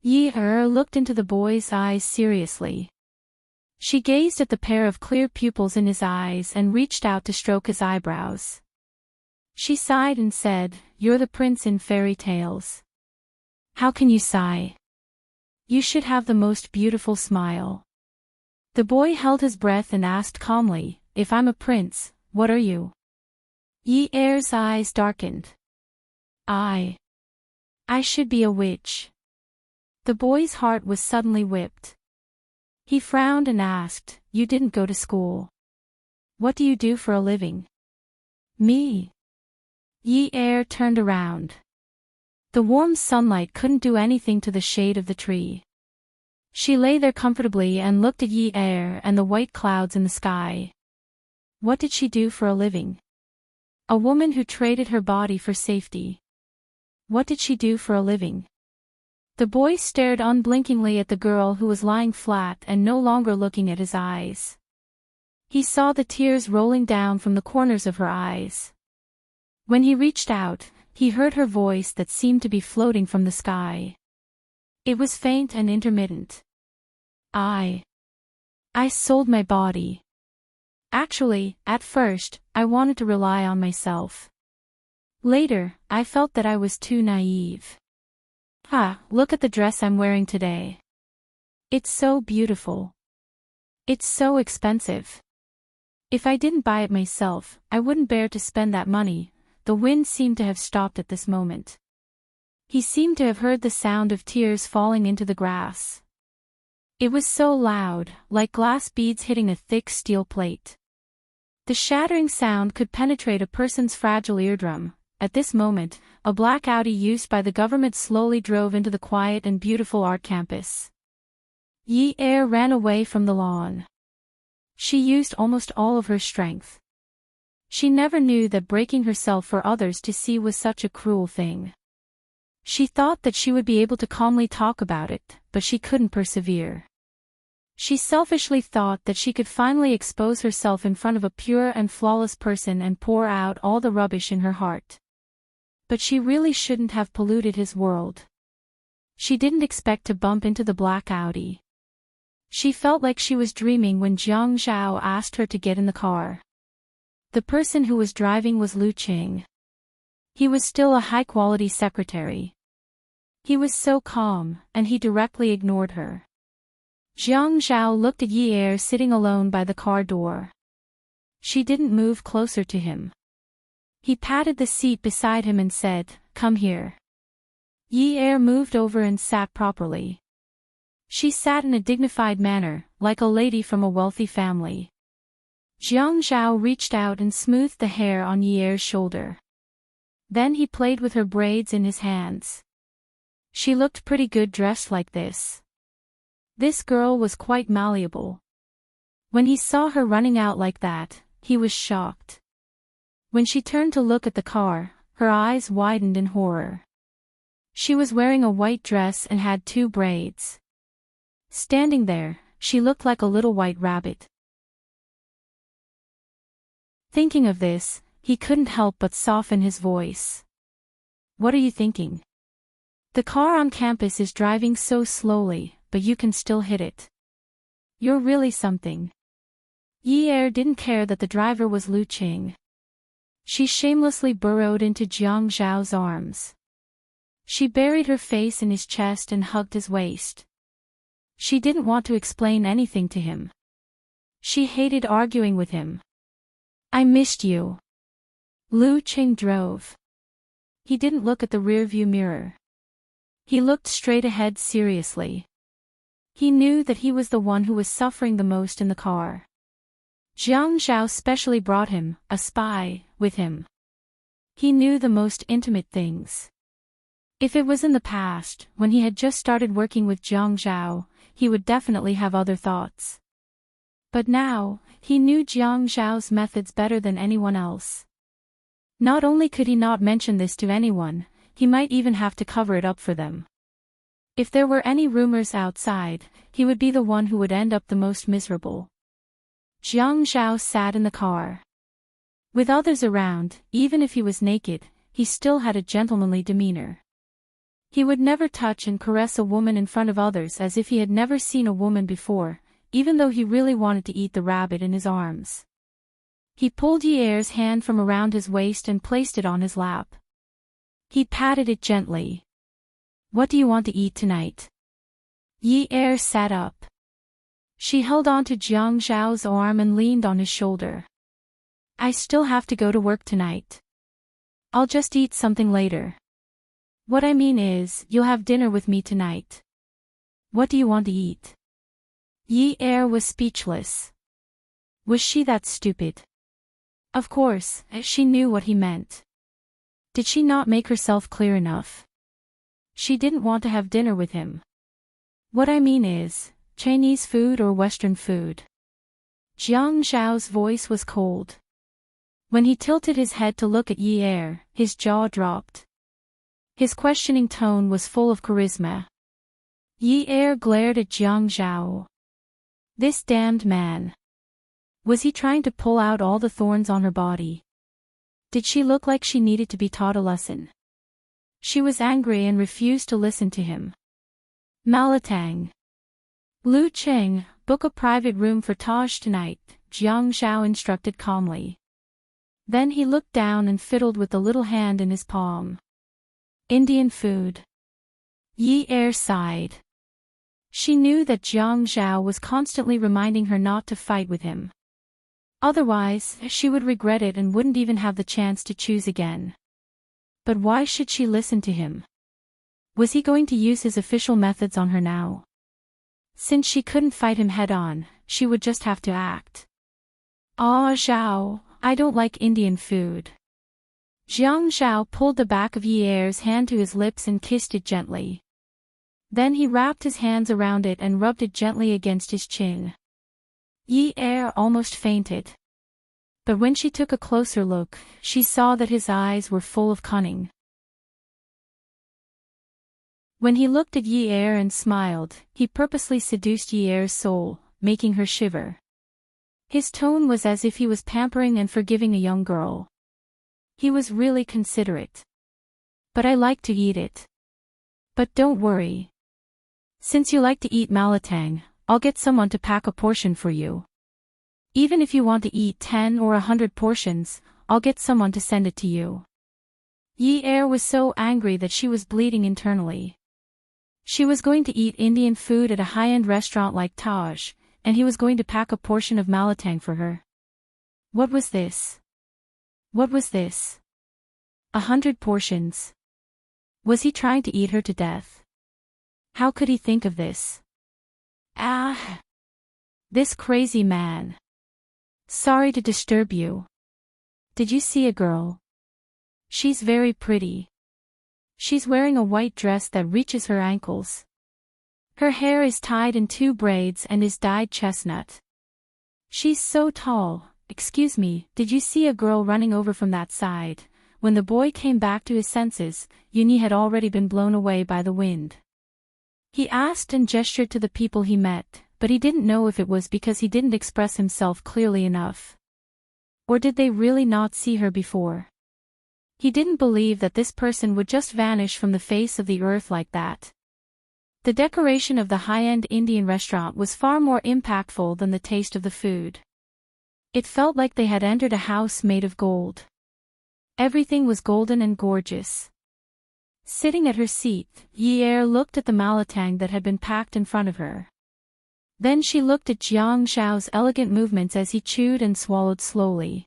Yi Er looked into the boy's eyes seriously. She gazed at the pair of clear pupils in his eyes and reached out to stroke his eyebrows. She sighed and said, "You're the prince in fairy tales. How can you sigh? You should have the most beautiful smile." The boy held his breath and asked calmly, "If I'm a prince, what are you?" Yi Er's eyes darkened. I should be a witch." The boy's heart was suddenly whipped. He frowned and asked, "You didn't go to school. What do you do for a living?" "Me?" Yi Er turned around. The warm sunlight couldn't do anything to the shade of the tree. She lay there comfortably and looked at Yi Er and the white clouds in the sky. What did she do for a living? A woman who traded her body for safety. What did she do for a living? The boy stared unblinkingly at the girl who was lying flat and no longer looking at his eyes. He saw the tears rolling down from the corners of her eyes. When he reached out, he heard her voice that seemed to be floating from the sky. It was faint and intermittent. I sold my body. Actually, at first, I wanted to rely on myself. Later, I felt that I was too naive. Look at the dress I'm wearing today. It's so beautiful. It's so expensive. If I didn't buy it myself, I wouldn't bear to spend that money." The wind seemed to have stopped at this moment. He seemed to have heard the sound of tears falling into the grass. It was so loud, like glass beads hitting a thick steel plate. The shattering sound could penetrate a person's fragile eardrum. At this moment, a black Audi used by the government slowly drove into the quiet and beautiful art campus. Yi Er ran away from the lawn. She used almost all of her strength. She never knew that breaking herself for others to see was such a cruel thing. She thought that she would be able to calmly talk about it, but she couldn't persevere. She selfishly thought that she could finally expose herself in front of a pure and flawless person and pour out all the rubbish in her heart. But she really shouldn't have polluted his world. She didn't expect to bump into the black Audi. She felt like she was dreaming when Jiang Zhao asked her to get in the car. The person who was driving was Lu Qing. He was still a high-quality secretary. He was so calm, and he directly ignored her. Jiang Zhao looked at Yi Er sitting alone by the car door. She didn't move closer to him. He patted the seat beside him and said, "Come here." Yi Er moved over and sat properly. She sat in a dignified manner, like a lady from a wealthy family. Jiang Zhao reached out and smoothed the hair on Yi Er's shoulder. Then he played with her braids in his hands. She looked pretty good dressed like this. This girl was quite malleable. When he saw her running out like that, he was shocked. When she turned to look at the car, her eyes widened in horror. She was wearing a white dress and had 2 braids. Standing there, she looked like a little white rabbit. Thinking of this, he couldn't help but soften his voice. What are you thinking? The car on campus is driving so slowly, but you can still hit it. You're really something. Yi-er didn't care that the driver was Lu Qing. She shamelessly burrowed into Jiang Zhao's arms. She buried her face in his chest and hugged his waist. She didn't want to explain anything to him. She hated arguing with him. I missed you. Lu Qing drove. He didn't look at the rearview mirror. He looked straight ahead seriously. He knew that he was the one who was suffering the most in the car. Jiang Zhao specially brought him, a spy, with him. He knew the most intimate things. If it was in the past, when he had just started working with Jiang Zhao, he would definitely have other thoughts. But now, he knew Jiang Zhao's methods better than anyone else. Not only could he not mention this to anyone, he might even have to cover it up for them. If there were any rumors outside, he would be the one who would end up the most miserable. Jiang Zhao sat in the car. With others around, even if he was naked, he still had a gentlemanly demeanor. He would never touch and caress a woman in front of others as if he had never seen a woman before, even though he really wanted to eat the rabbit in his arms. He pulled Yi-er's hand from around his waist and placed it on his lap. He patted it gently. What do you want to eat tonight? Yi-er sat up. She held on to Jiang Zhao's arm and leaned on his shoulder. I still have to go to work tonight. I'll just eat something later. What I mean is, you'll have dinner with me tonight. What do you want to eat? Yi-er was speechless. Was she that stupid? Of course, she knew what he meant. Did she not make herself clear enough? She didn't want to have dinner with him. What I mean is, Chinese food or Western food? Jiang Zhao's voice was cold. When he tilted his head to look at Yi-er, his jaw dropped. His questioning tone was full of charisma. Yi-er glared at Jiang Zhao. This damned man. Was he trying to pull out all the thorns on her body? Did she look like she needed to be taught a lesson? She was angry and refused to listen to him. Malatang. Lu Qing, book a private room for Taj tonight, Jiang Zhao instructed calmly. Then he looked down and fiddled with the little hand in his palm. Indian food. Yi-er sighed. She knew that Jiang Zhao was constantly reminding her not to fight with him. Otherwise, she would regret it and wouldn't even have the chance to choose again. But why should she listen to him? Was he going to use his official methods on her now? Since she couldn't fight him head-on, she would just have to act. Ah, Zhao, I don't like Indian food. Jiang Zhao pulled the back of Yi-er's hand to his lips and kissed it gently. Then he wrapped his hands around it and rubbed it gently against his chin. Yi-er almost fainted. But when she took a closer look, she saw that his eyes were full of cunning. When he looked at Yi-er and smiled, he purposely seduced Yi-er's soul, making her shiver. His tone was as if he was pampering and forgiving a young girl. He was really considerate. But I like to eat it. But don't worry. Since you like to eat malatang, I'll get someone to pack a portion for you. Even if you want to eat 10 or 100 portions, I'll get someone to send it to you. Yi-er was so angry that she was bleeding internally. She was going to eat Indian food at a high-end restaurant like Taj, and he was going to pack a portion of malatang for her. What was this? What was this? 100 portions. Was he trying to eat her to death? How could he think of this? Ah! This crazy man. Sorry to disturb you. Did you see a girl? She's very pretty. She's wearing a white dress that reaches her ankles. Her hair is tied in 2 braids and is dyed chestnut. She's so tall. Excuse me, did you see a girl running over from that side? When the boy came back to his senses, Yunyi had already been blown away by the wind. He asked and gestured to the people he met, but he didn't know if it was because he didn't express himself clearly enough. Or did they really not see her before? He didn't believe that this person would just vanish from the face of the earth like that. The decoration of the high-end Indian restaurant was far more impactful than the taste of the food. It felt like they had entered a house made of gold. Everything was golden and gorgeous. Sitting at her seat, Yi looked at the malatang that had been packed in front of her. Then she looked at Jiang Zhao's elegant movements as he chewed and swallowed slowly.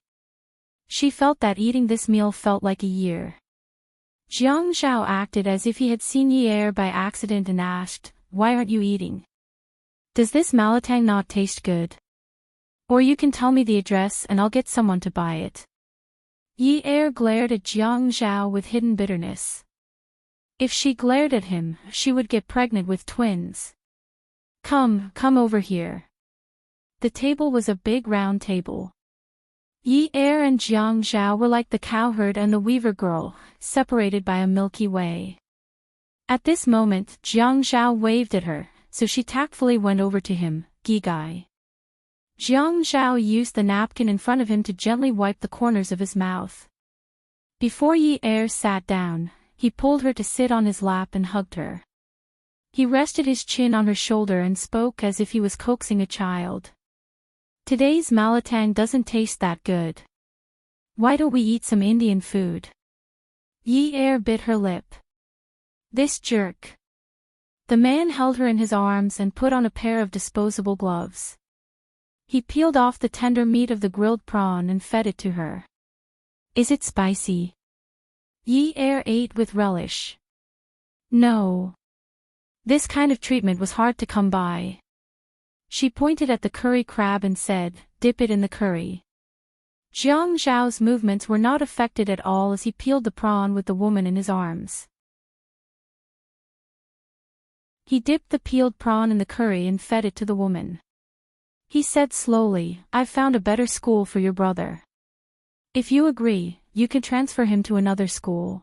She felt that eating this meal felt like a year. Jiang Zhao acted as if he had seen Yi by accident and asked, "Why aren't you eating? Does this malatang not taste good? Or you can tell me the address and I'll get someone to buy it." Yi glared at Jiang Zhao with hidden bitterness. If she glared at him, she would get pregnant with twins. Come over here." The table was a big round table. Yi and Jiang Zhao were like the cowherd and the weaver girl, separated by a Milky Way. At this moment, Jiang Zhao waved at her, so she tactfully went over to him. "Gigai." Jiang Zhao used the napkin in front of him to gently wipe the corners of his mouth. Before Yi sat down, he pulled her to sit on his lap and hugged her. He rested his chin on her shoulder and spoke as if he was coaxing a child. "Today's malatang doesn't taste that good. Why don't we eat some Indian food?" Yi bit her lip. "This jerk." The man held her in his arms and put on a pair of disposable gloves. He peeled off the tender meat of the grilled prawn and fed it to her. "Is it spicy?" Yi ate with relish. "No. This kind of treatment was hard to come by." She pointed at the curry crab and said, "Dip it in the curry." Jiang Zhao's movements were not affected at all as he peeled the prawn with the woman in his arms. He dipped the peeled prawn in the curry and fed it to the woman. He said slowly, "I've found a better school for your brother. If you agree, you can transfer him to another school.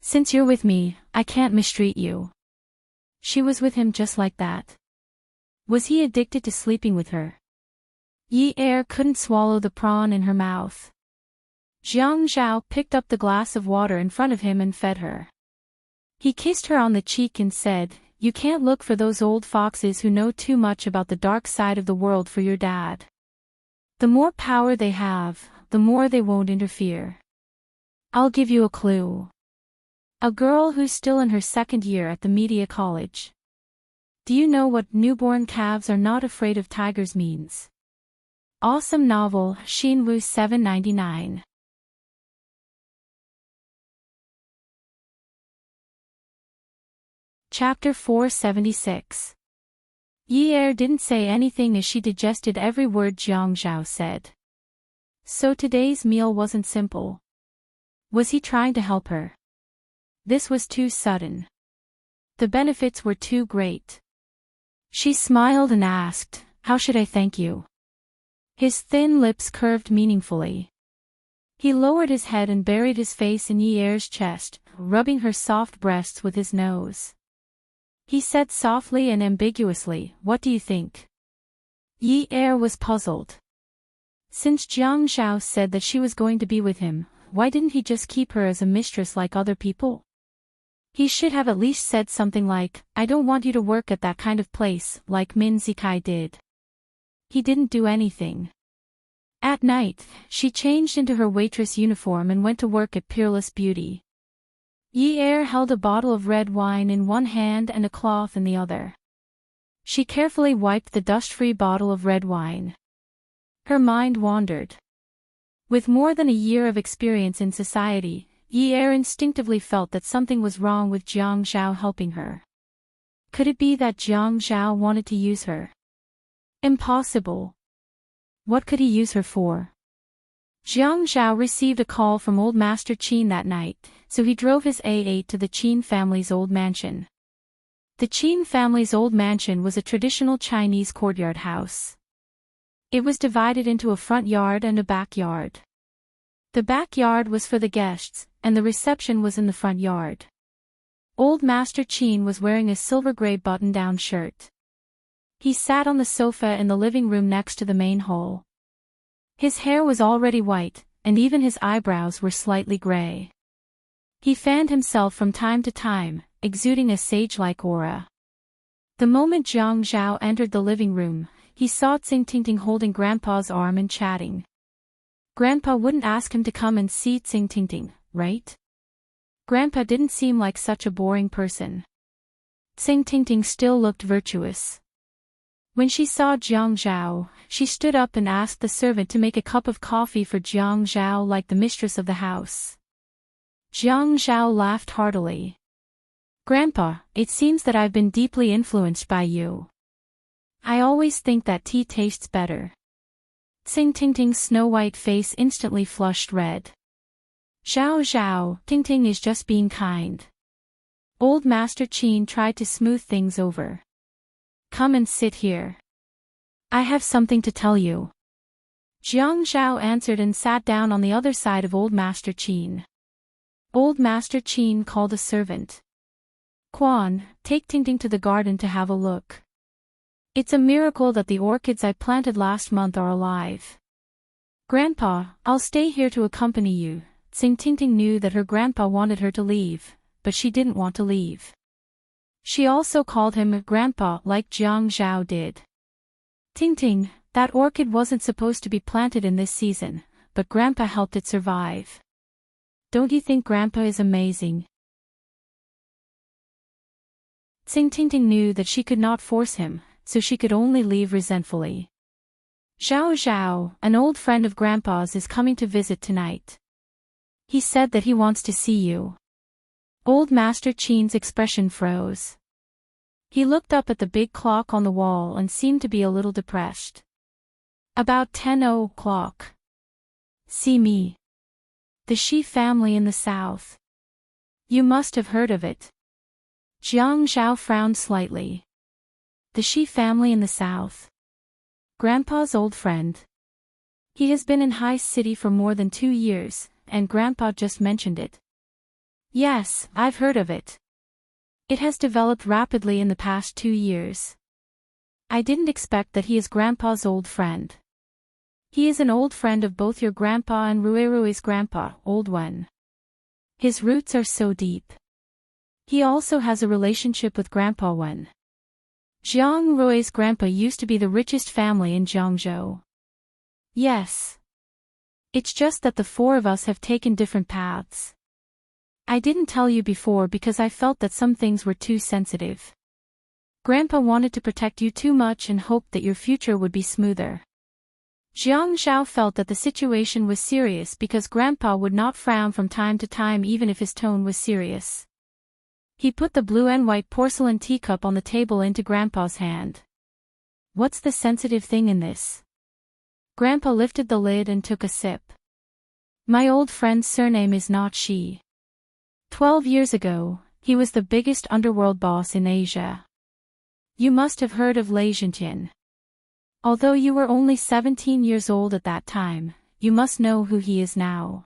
Since you're with me, I can't mistreat you." She was with him just like that. Was he addicted to sleeping with her? Yi couldn't swallow the prawn in her mouth. Jiang Zhao picked up the glass of water in front of him and fed her. He kissed her on the cheek and said, "You can't look for those old foxes who know too much about the dark side of the world for your dad. The more power they have, the more they won't interfere. I'll give you a clue. A girl who's still in her second year at the media college. Do you know what newborn calves are not afraid of tigers means?" Awesome novel, Xinwu 799. Chapter 476. Yi didn't say anything as she digested every word Jiang Zhao said. So today's meal wasn't simple. Was he trying to help her? This was too sudden. The benefits were too great. She smiled and asked, "How should I thank you?" His thin lips curved meaningfully. He lowered his head and buried his face in Yi's chest, rubbing her soft breasts with his nose. He said softly and ambiguously, "What do you think?" Yi was puzzled. Since Jiang Zhao said that she was going to be with him, why didn't he just keep her as a mistress like other people? He should have at least said something like, "I don't want you to work at that kind of place," like Min Zikai did. He didn't do anything. At night, she changed into her waitress uniform and went to work at Peerless Beauty. Yi held a bottle of red wine in one hand and a cloth in the other. She carefully wiped the dust-free bottle of red wine. Her mind wandered. With more than a year of experience in society, Yi instinctively felt that something was wrong with Jiang Zhao helping her. Could it be that Jiang Zhao wanted to use her? Impossible. What could he use her for? Jiang Zhao received a call from old Master Qin that night, so he drove his A8 to the Qin family's old mansion. The Qin family's old mansion was a traditional Chinese courtyard house. It was divided into a front yard and a backyard. The backyard was for the guests, and the reception was in the front yard. Old Master Qin was wearing a silver-gray button-down shirt. He sat on the sofa in the living room next to the main hall. His hair was already white, and even his eyebrows were slightly gray. He fanned himself from time to time, exuding a sage-like aura. The moment Jiang Zhao entered the living room, he saw Enchanting holding Grandpa's arm and chatting. Grandpa wouldn't ask him to come and see Enchanting, right? Grandpa didn't seem like such a boring person. Enchanting still looked virtuous. When she saw Jiang Zhao, she stood up and asked the servant to make a cup of coffee for Jiang Zhao like the mistress of the house. Jiang Zhao laughed heartily. Grandpa, it seems that I've been deeply influenced by you. I always think that tea tastes better. Enchanting's snow-white face instantly flushed red. Zhao Zhao, Ting is just being kind. Old Master Qin tried to smooth things over. Come and sit here. I have something to tell you. Jiang Zhao answered and sat down on the other side of Old Master Qin. Old Master Qin called a servant. Quan, take Ting to the garden to have a look. It's a miracle that the orchids I planted last month are alive. Grandpa, I'll stay here to accompany you. Ting knew that her grandpa wanted her to leave, but she didn't want to leave. She also called him Grandpa like Jiang Zhao did. Ting, that orchid wasn't supposed to be planted in this season, but Grandpa helped it survive. Don't you think Grandpa is amazing? Ting knew that she could not force him, so she could only leave resentfully. Zhao Zhao, an old friend of Grandpa's, is coming to visit tonight. He said that he wants to see you. Old Master Qin's expression froze. He looked up at the big clock on the wall and seemed to be a little depressed. About 10 o'clock. See me. The Shi family in the south. You must have heard of it. Jiang Zhao frowned slightly. The Shi family in the south. Grandpa's old friend. He has been in High City for more than 2 years, and Grandpa just mentioned it. Yes, I've heard of it. It has developed rapidly in the past 2 years. I didn't expect that he is Grandpa's old friend. He is an old friend of both your grandpa and Rui's grandpa, Old Wen. His roots are so deep. He also has a relationship with Grandpa Wen. Jiang Rui's grandpa used to be the richest family in Jiangzhou. Yes. It's just that the 4 of us have taken different paths. I didn't tell you before because I felt that some things were too sensitive. Grandpa wanted to protect you too much and hoped that your future would be smoother. Jiang Zhao felt that the situation was serious because Grandpa would not frown from time to time even if his tone was serious. He put the blue and white porcelain teacup on the table into Grandpa's hand. What's the sensitive thing in this? Grandpa lifted the lid and took a sip. My old friend's surname is not Shi. 12 years ago, he was the biggest underworld boss in Asia. You must have heard of Lei Zhentian. Although you were only 17 years old at that time, you must know who he is now.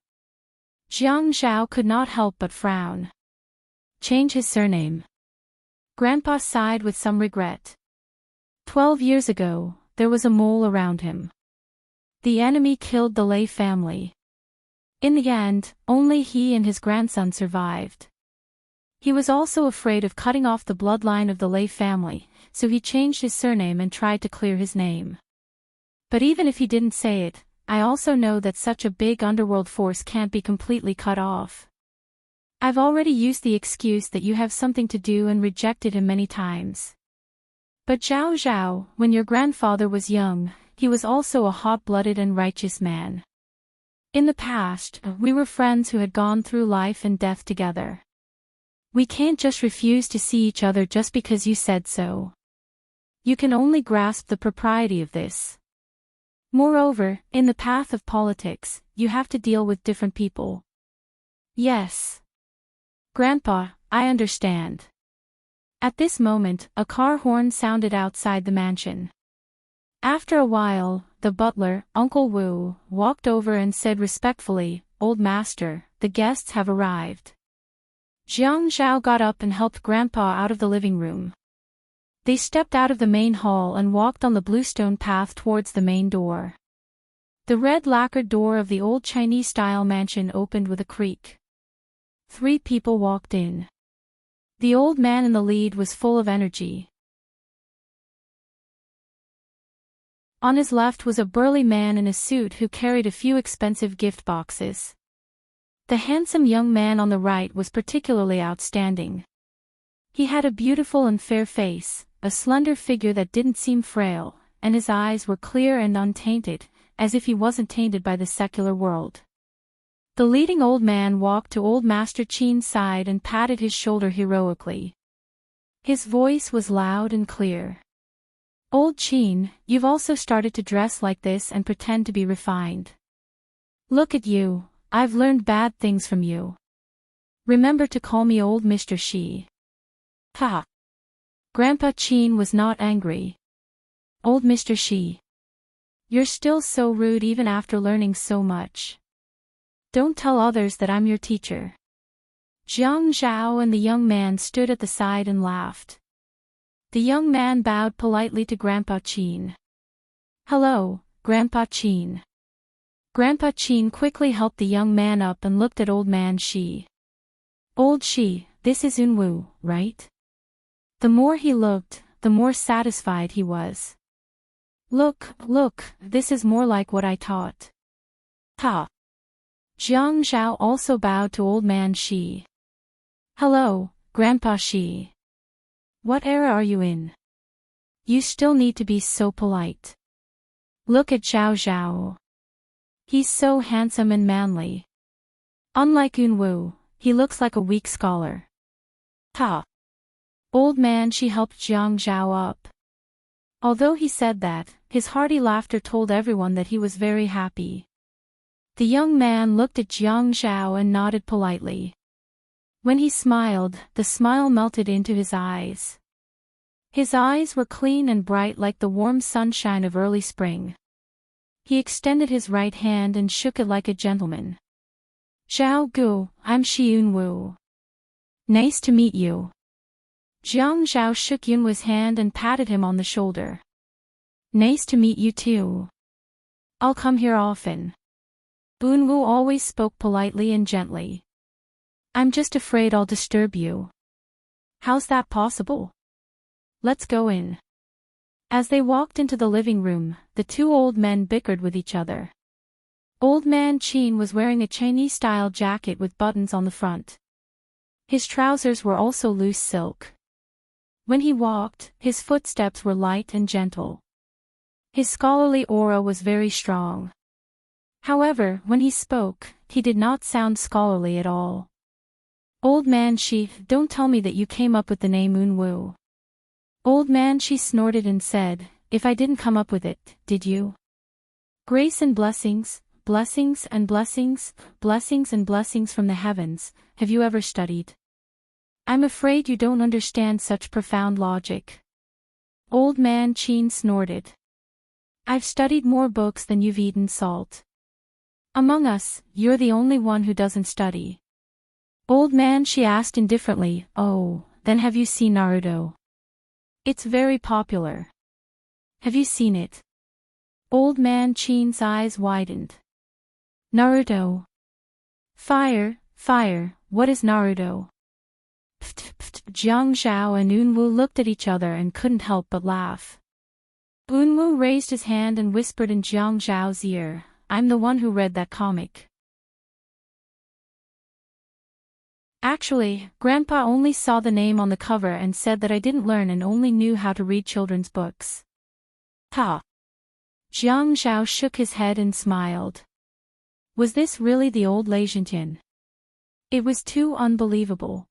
Jiang Zhao could not help but frown. Change his surname. Grandpa sighed with some regret. 12 years ago, there was a mole around him. The enemy killed the Lei family. In the end, only he and his grandson survived. He was also afraid of cutting off the bloodline of the Lei family, so he changed his surname and tried to clear his name. But even if he didn't say it, I also know that such a big underworld force can't be completely cut off. I've already used the excuse that you have something to do and rejected him many times. But Zhao Zhao, when your grandfather was young, he was also a hot-blooded and righteous man. In the past, we were friends who had gone through life and death together. We can't just refuse to see each other just because you said so. You can only grasp the propriety of this. Moreover, in the path of politics, you have to deal with different people. Yes. Grandpa, I understand. At this moment, a car horn sounded outside the mansion. After a while, the butler, Uncle Wu, walked over and said respectfully, "Old master, the guests have arrived." Jiang Zhao got up and helped Grandpa out of the living room. They stepped out of the main hall and walked on the bluestone path towards the main door. The red lacquered door of the old Chinese-style mansion opened with a creak. 3 people walked in. The old man in the lead was full of energy. On his left was a burly man in a suit who carried a few expensive gift boxes. The handsome young man on the right was particularly outstanding. He had a beautiful and fair face, a slender figure that didn't seem frail, and his eyes were clear and untainted, as if he wasn't tainted by the secular world. The leading old man walked to old Master Qin's side and patted his shoulder heroically. His voice was loud and clear. "Old Qin, you've also started to dress like this and pretend to be refined. Look at you, I've learned bad things from you. Remember to call me old Mr. Shi." Ha! Grandpa Qin was not angry. "Old Mr. Shi. You're still so rude even after learning so much. Don't tell others that I'm your teacher." Jiang Zhao and the young man stood at the side and laughed. The young man bowed politely to Grandpa Qin. "Hello, Grandpa Qin." Grandpa Qin quickly helped the young man up and looked at old man Shi. "Old Shi, this is Unwu, right?" The more he looked, the more satisfied he was. Look, this is more like what I taught." Ha! Jiang Zhao also bowed to old man Shi. "Hello, Grandpa Shi. What era are you in? You still need to be so polite. Look at Zhao Zhao. He's so handsome and manly. Unlike Unwu, he looks like a weak scholar." Ha! Old man Shi helped Jiang Zhao up. Although he said that, his hearty laughter told everyone that he was very happy. The young man looked at Jiang Zhao and nodded politely. When he smiled, the smile melted into his eyes. His eyes were clean and bright like the warm sunshine of early spring. He extended his right hand and shook it like a gentleman. "Zhao Gu, I'm Shi Yunwu. Nice to meet you." Jiang Zhao shook Yunwu's hand and patted him on the shoulder. "Nice to meet you too. I'll come here often." Yunwu always spoke politely and gently. "I'm just afraid I'll disturb you." "How's that possible? Let's go in." As they walked into the living room, the 2 old men bickered with each other. Old man Qin was wearing a Chinese-style jacket with buttons on the front. His trousers were also loose silk. When he walked, his footsteps were light and gentle. His scholarly aura was very strong. However, when he spoke, he did not sound scholarly at all. "Old man Shi, don't tell me that you came up with the name Unwu." Old man Shi snorted and said, "If I didn't come up with it, did you? Grace and blessings, blessings and blessings, blessings and blessings from the heavens, have you ever studied? I'm afraid you don't understand such profound logic." Old man Qin snorted. "I've studied more books than you've eaten salt. Among us, you're the only one who doesn't study." Old man Shi asked indifferently, "Oh, then have you seen Naruto? It's very popular. Have you seen it?" Old man Qin's eyes widened. "Naruto? Fire, what is Naruto?" Jiang Zhao and Unwu looked at each other and couldn't help but laugh. Unwu raised his hand and whispered in Jiang Zhao's ear, "I'm the one who read that comic." Actually, Grandpa only saw the name on the cover and said that I didn't learn and only knew how to read children's books. Ha! Jiang Zhao shook his head and smiled. Was this really the old Lei Zhentian? It was too unbelievable.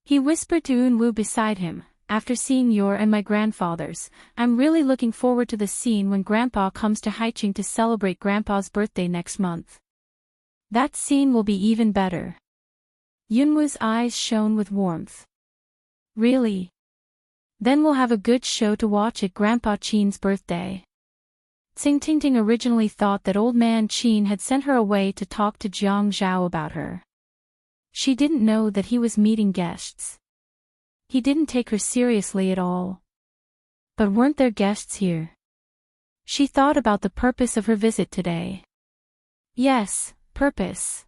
He whispered to Unwu beside him, "After seeing your and my grandfather's, I'm really looking forward to the scene when Grandpa comes to Haiqing to celebrate Grandpa's birthday next month. That scene will be even better." Yunwu's eyes shone with warmth. "Really? Then we'll have a good show to watch at Grandpa Qin's birthday." Ting originally thought that old man Qin had sent her away to talk to Jiang Zhao about her. She didn't know that he was meeting guests. He didn't take her seriously at all. But weren't there guests here? She thought about the purpose of her visit today. Yes, purpose.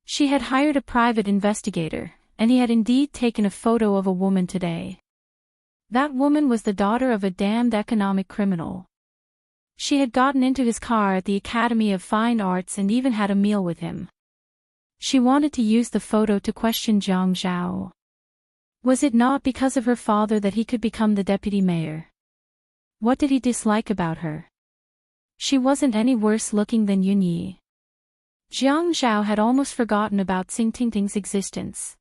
She had hired a private investigator, and he had indeed taken a photo of a woman today. That woman was the daughter of a damned economic criminal. She had gotten into his car at the Academy of Fine Arts and even had a meal with him. She wanted to use the photo to question Jiang Zhao. Was it not because of her father that he could become the deputy mayor? What did he dislike about her? She wasn't any worse looking than Yun Yi. Jiang Zhao had almost forgotten about Xingtingting's existence.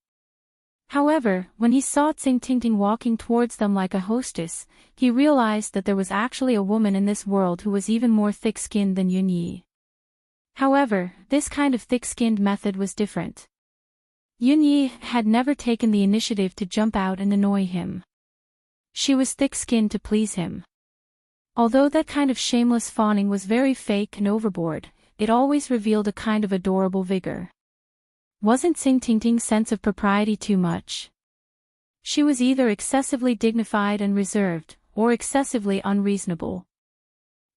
However, when he saw Xingtingting walking towards them like a hostess, he realized that there was actually a woman in this world who was even more thick-skinned than Yun Yi. However, this kind of thick-skinned method was different. Yun Yi had never taken the initiative to jump out and annoy him. She was thick-skinned to please him. Although that kind of shameless fawning was very fake and overboard, it always revealed a kind of adorable vigor. Wasn't Xingtingting's sense of propriety too much? She was either excessively dignified and reserved, or excessively unreasonable.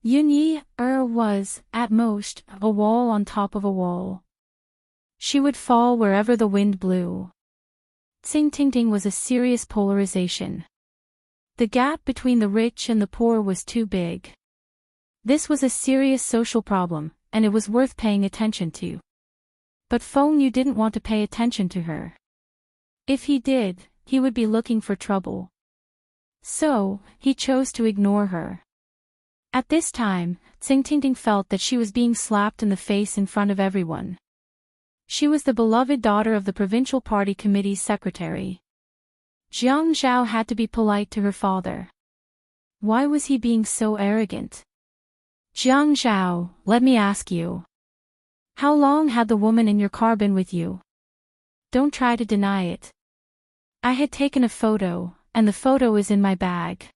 Yun Yi was, at most, a wall on top of a wall. She would fall wherever the wind blew. Xingtingting was a serious polarization. The gap between the rich and the poor was too big. This was a serious social problem, and it was worth paying attention to. But Feng Yu didn't want to pay attention to her. If he did, he would be looking for trouble. So, he chose to ignore her. At this time, Xingtingting felt that she was being slapped in the face in front of everyone. She was the beloved daughter of the provincial party committee's secretary. Jiang Zhao had to be polite to her father. Why was he being so arrogant? Jiang Zhao, let me ask you. How long had the woman in your car been with you? Don't try to deny it. I had taken a photo, and the photo is in my bag.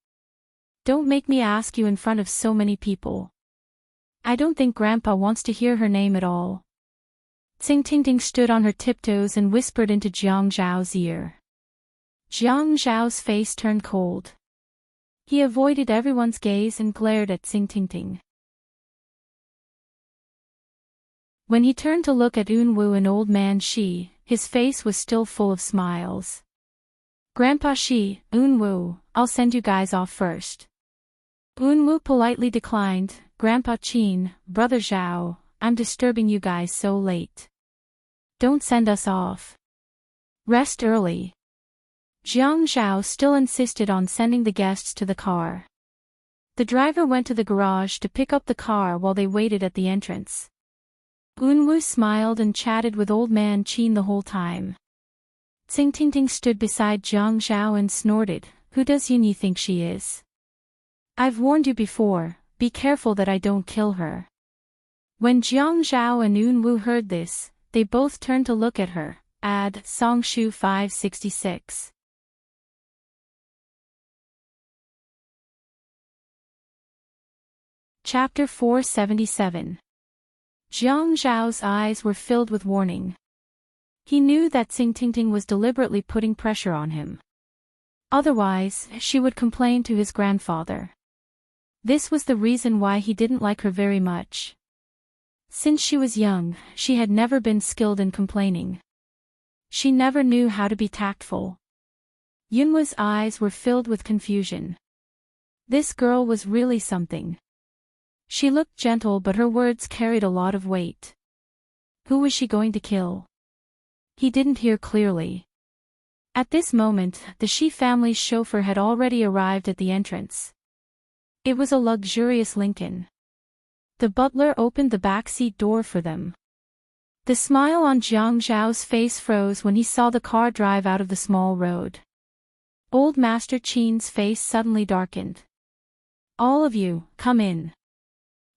Don't make me ask you in front of so many people. I don't think Grandpa wants to hear her name at all. Xingtingting stood on her tiptoes and whispered into Jiang Zhao's ear. Jiang Zhao's face turned cold. He avoided everyone's gaze and glared at Xingtingting. When he turned to look at Unwu and Old Man Shi, his face was still full of smiles. Grandpa Shi, Unwu, I'll send you guys off first. Unwu politely declined. Grandpa Qin, Brother Zhao, I'm disturbing you guys so late. Don't send us off. Rest early. Jiang Zhao still insisted on sending the guests to the car. The driver went to the garage to pick up the car while they waited at the entrance. Unwu smiled and chatted with Old Man Qin the whole time. Xingtingting stood beside Jiang Zhao and snorted, who does Yun Yi think she is? I've warned you before, be careful that I don't kill her. When Jiang Zhao and Unwu heard this, they both turned to look at her. Ad Songshu 566. Chapter 477. Jiang Zhao's eyes were filled with warning. He knew that Xingtingting was deliberately putting pressure on him. Otherwise, she would complain to his grandfather. This was the reason why he didn't like her very much. Since she was young, she had never been skilled in complaining. She never knew how to be tactful. Yunwa's eyes were filled with confusion. This girl was really something. She looked gentle, but her words carried a lot of weight. Who was she going to kill? He didn't hear clearly. At this moment, the Shi family's chauffeur had already arrived at the entrance. It was a luxurious Lincoln. The butler opened the backseat door for them. The smile on Jiang Zhao's face froze when he saw the car drive out of the small road. Old Master Qin's face suddenly darkened. All of you, come in.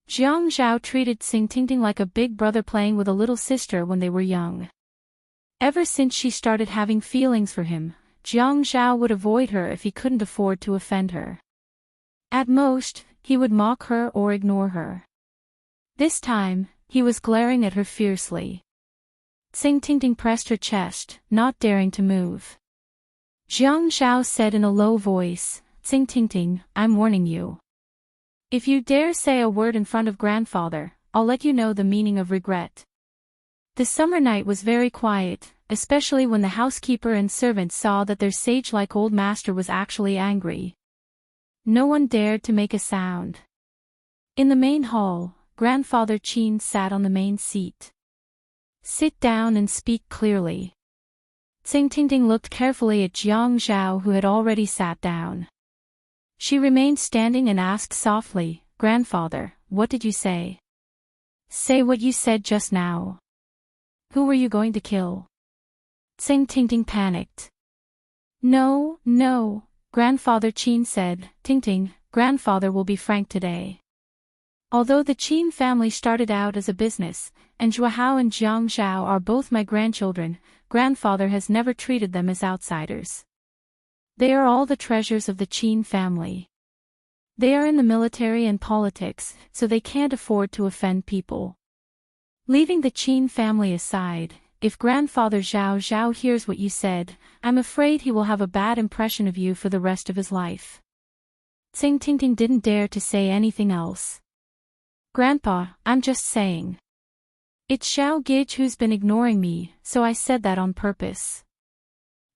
Jiang Zhao treated Xingtingting like a big brother playing with a little sister when they were young. Ever since she started having feelings for him, Jiang Zhao would avoid her if he couldn't afford to offend her. At most, he would mock her or ignore her. This time, he was glaring at her fiercely. Ting pressed her chest, not daring to move. Jiang Zhao said in a low voice, Ting, I'm warning you. If you dare say a word in front of grandfather, I'll let you know the meaning of regret. The summer night was very quiet, especially when the housekeeper and servants saw that their sage-like old master was actually angry. No one dared to make a sound. In the main hall, Grandfather Qin sat on the main seat. Sit down and speak clearly. Ting looked carefully at Jiang Zhao, who had already sat down. She remained standing and asked softly, Grandfather, what did you say? Say what you said just now. Who were you going to kill? Ting panicked. No, Grandfather Qin said, Ting, Grandfather will be frank today. Although the Qin family started out as a business, and Zhuahao and Jiang Zhao are both my grandchildren, Grandfather has never treated them as outsiders. They are all the treasures of the Qin family. They are in the military and politics, so they can't afford to offend people. Leaving the Qin family aside, if Grandfather Zhao hears what you said, I'm afraid he will have a bad impression of you for the rest of his life. Ting didn't dare to say anything else. Grandpa, I'm just saying. It's Xiao Gage who's been ignoring me, so I said that on purpose.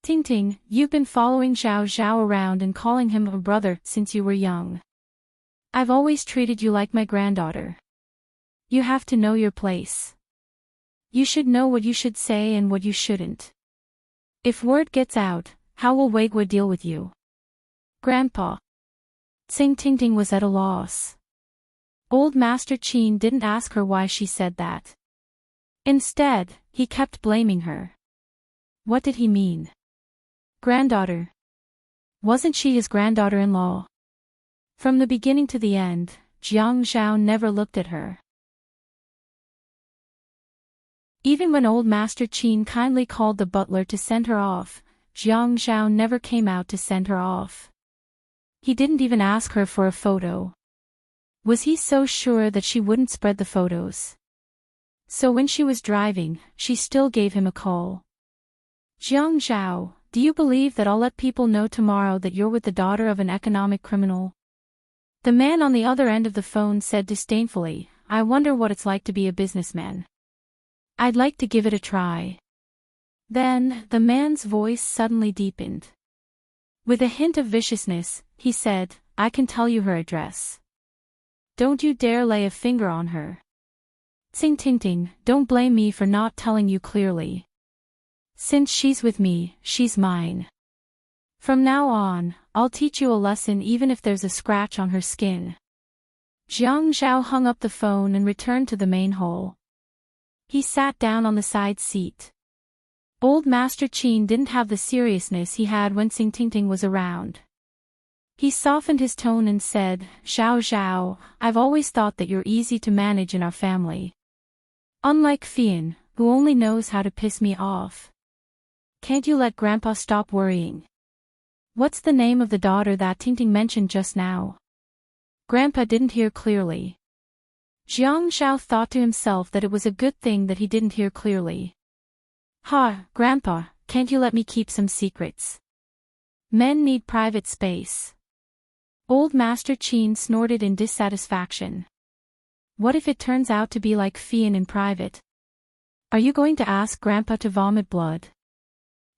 Ting, you've been following Zhao around and calling him a brother since you were young. I've always treated you like my granddaughter. You have to know your place. You should know what you should say and what you shouldn't. If word gets out, how will Weigua deal with you? Grandpa. Ting was at a loss. Old Master Qin didn't ask her why she said that. Instead, he kept blaming her. What did he mean? Granddaughter. Wasn't she his granddaughter-in-law? From the beginning to the end, Jiang Zhao never looked at her. Even when old Master Qin kindly called the butler to send her off, Jiang Zhao never came out to send her off. He didn't even ask her for a photo. Was he so sure that she wouldn't spread the photos? So when she was driving, she still gave him a call. Jiang Zhao, do you believe that I'll let people know tomorrow that you're with the daughter of an economic criminal? The man on the other end of the phone said disdainfully, I wonder what it's like to be a businessman. I'd like to give it a try. Then, the man's voice suddenly deepened. With a hint of viciousness, he said, I can tell you her address. Don't you dare lay a finger on her. Ting, don't blame me for not telling you clearly. Since she's with me, she's mine. From now on, I'll teach you a lesson even if there's a scratch on her skin. Jiang Zhao hung up the phone and returned to the main hall. He sat down on the side seat. Old Master Qin didn't have the seriousness he had when Ting was around. He softened his tone and said, Zhao, I've always thought that you're easy to manage in our family. Unlike Fian, who only knows how to piss me off. Can't you let Grandpa stop worrying? What's the name of the daughter that Ting mentioned just now? Grandpa didn't hear clearly. Jiang Zhao thought to himself that it was a good thing that he didn't hear clearly. Grandpa, can't you let me keep some secrets? Men need private space. Old Master Qin snorted in dissatisfaction. What if it turns out to be like Fian in private? Are you going to ask Grandpa to vomit blood?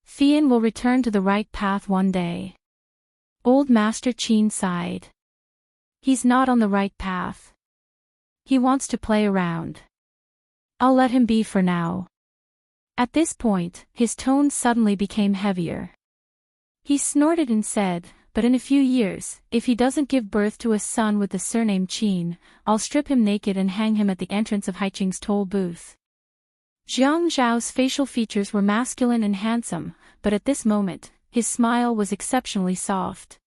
Fian will return to the right path one day. Old Master Qin sighed. He's not on the right path. He wants to play around. I'll let him be for now. At this point, his tone suddenly became heavier. He snorted and said, but in a few years, if he doesn't give birth to a son with the surname Qin, I'll strip him naked and hang him at the entrance of Haiqing's toll booth. Jiang Zhao's facial features were masculine and handsome, but at this moment, his smile was exceptionally soft.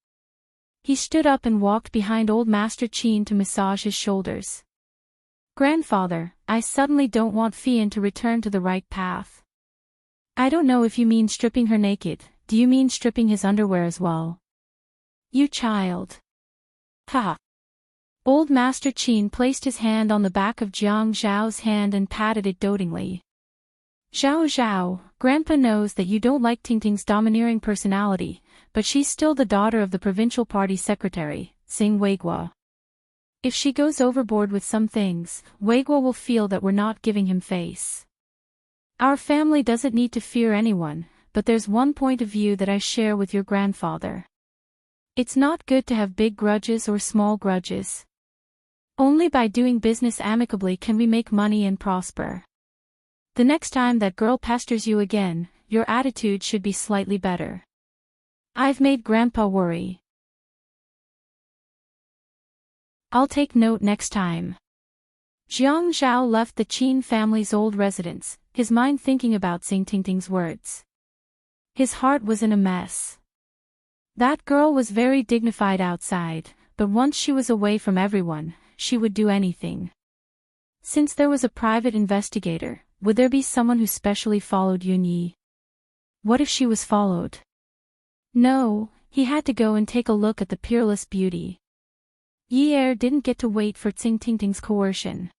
He stood up and walked behind old Master Qin to massage his shoulders. Grandfather, I suddenly don't want Fian to return to the right path. I don't know if you mean stripping her naked, do you mean stripping his underwear as well? You child. Ha! Old Master Qin placed his hand on the back of Jiang Zhao's hand and patted it dotingly. Zhao Zhao, Grandpa knows that you don't like Tingting's domineering personality, but she's still the daughter of the provincial party secretary, Xing Weiguo. If she goes overboard with some things, Weiguo will feel that we're not giving him face. Our family doesn't need to fear anyone, but there's one point of view that I share with your grandfather. It's not good to have big grudges or small grudges. Only by doing business amicably can we make money and prosper. The next time that girl pesters you again, your attitude should be slightly better. I've made Grandpa worry. I'll take note next time. Jiang Zhao left the Qin family's old residence, his mind thinking about Xing Tingting's words. His heart was in a mess. That girl was very dignified outside, but once she was away from everyone, she would do anything. Since there was a private investigator, would there be someone who specially followed Yunyi? What if she was followed? No, he had to go and take a look at the peerless beauty. Yi Er didn't get to wait for Xing Tingting's coercion.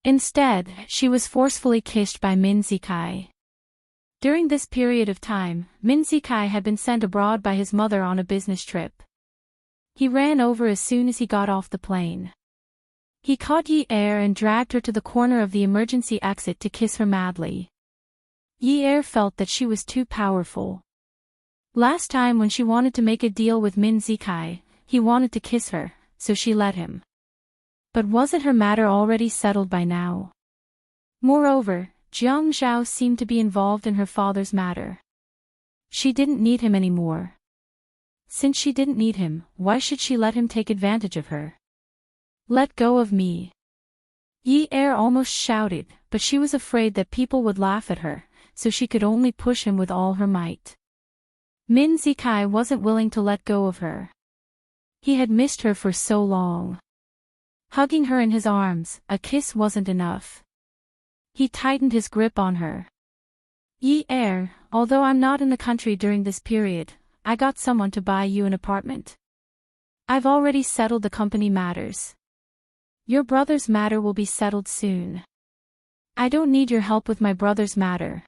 Instead, she was forcefully kissed by Min Zikai. During this period of time, Min Zikai had been sent abroad by his mother on a business trip. He ran over as soon as he got off the plane. He caught Yi Er and dragged her to the corner of the emergency exit to kiss her madly. Yi Er felt that she was too powerful. Last time when she wanted to make a deal with Min Zikai, he wanted to kiss her, so she let him. But wasn't her matter already settled by now? Moreover, Jiang Zhao seemed to be involved in her father's matter. She didn't need him anymore. Since she didn't need him, why should she let him take advantage of her? Let go of me. Yi Er almost shouted, but she was afraid that people would laugh at her, so she could only push him with all her might. Min Zikai wasn't willing to let go of her. He had missed her for so long. Hugging her in his arms, a kiss wasn't enough. He tightened his grip on her. Yi Er, although I'm not in the country during this period, I got someone to buy you an apartment. I've already settled the company matters. Your brother's matter will be settled soon. I don't need your help with my brother's matter.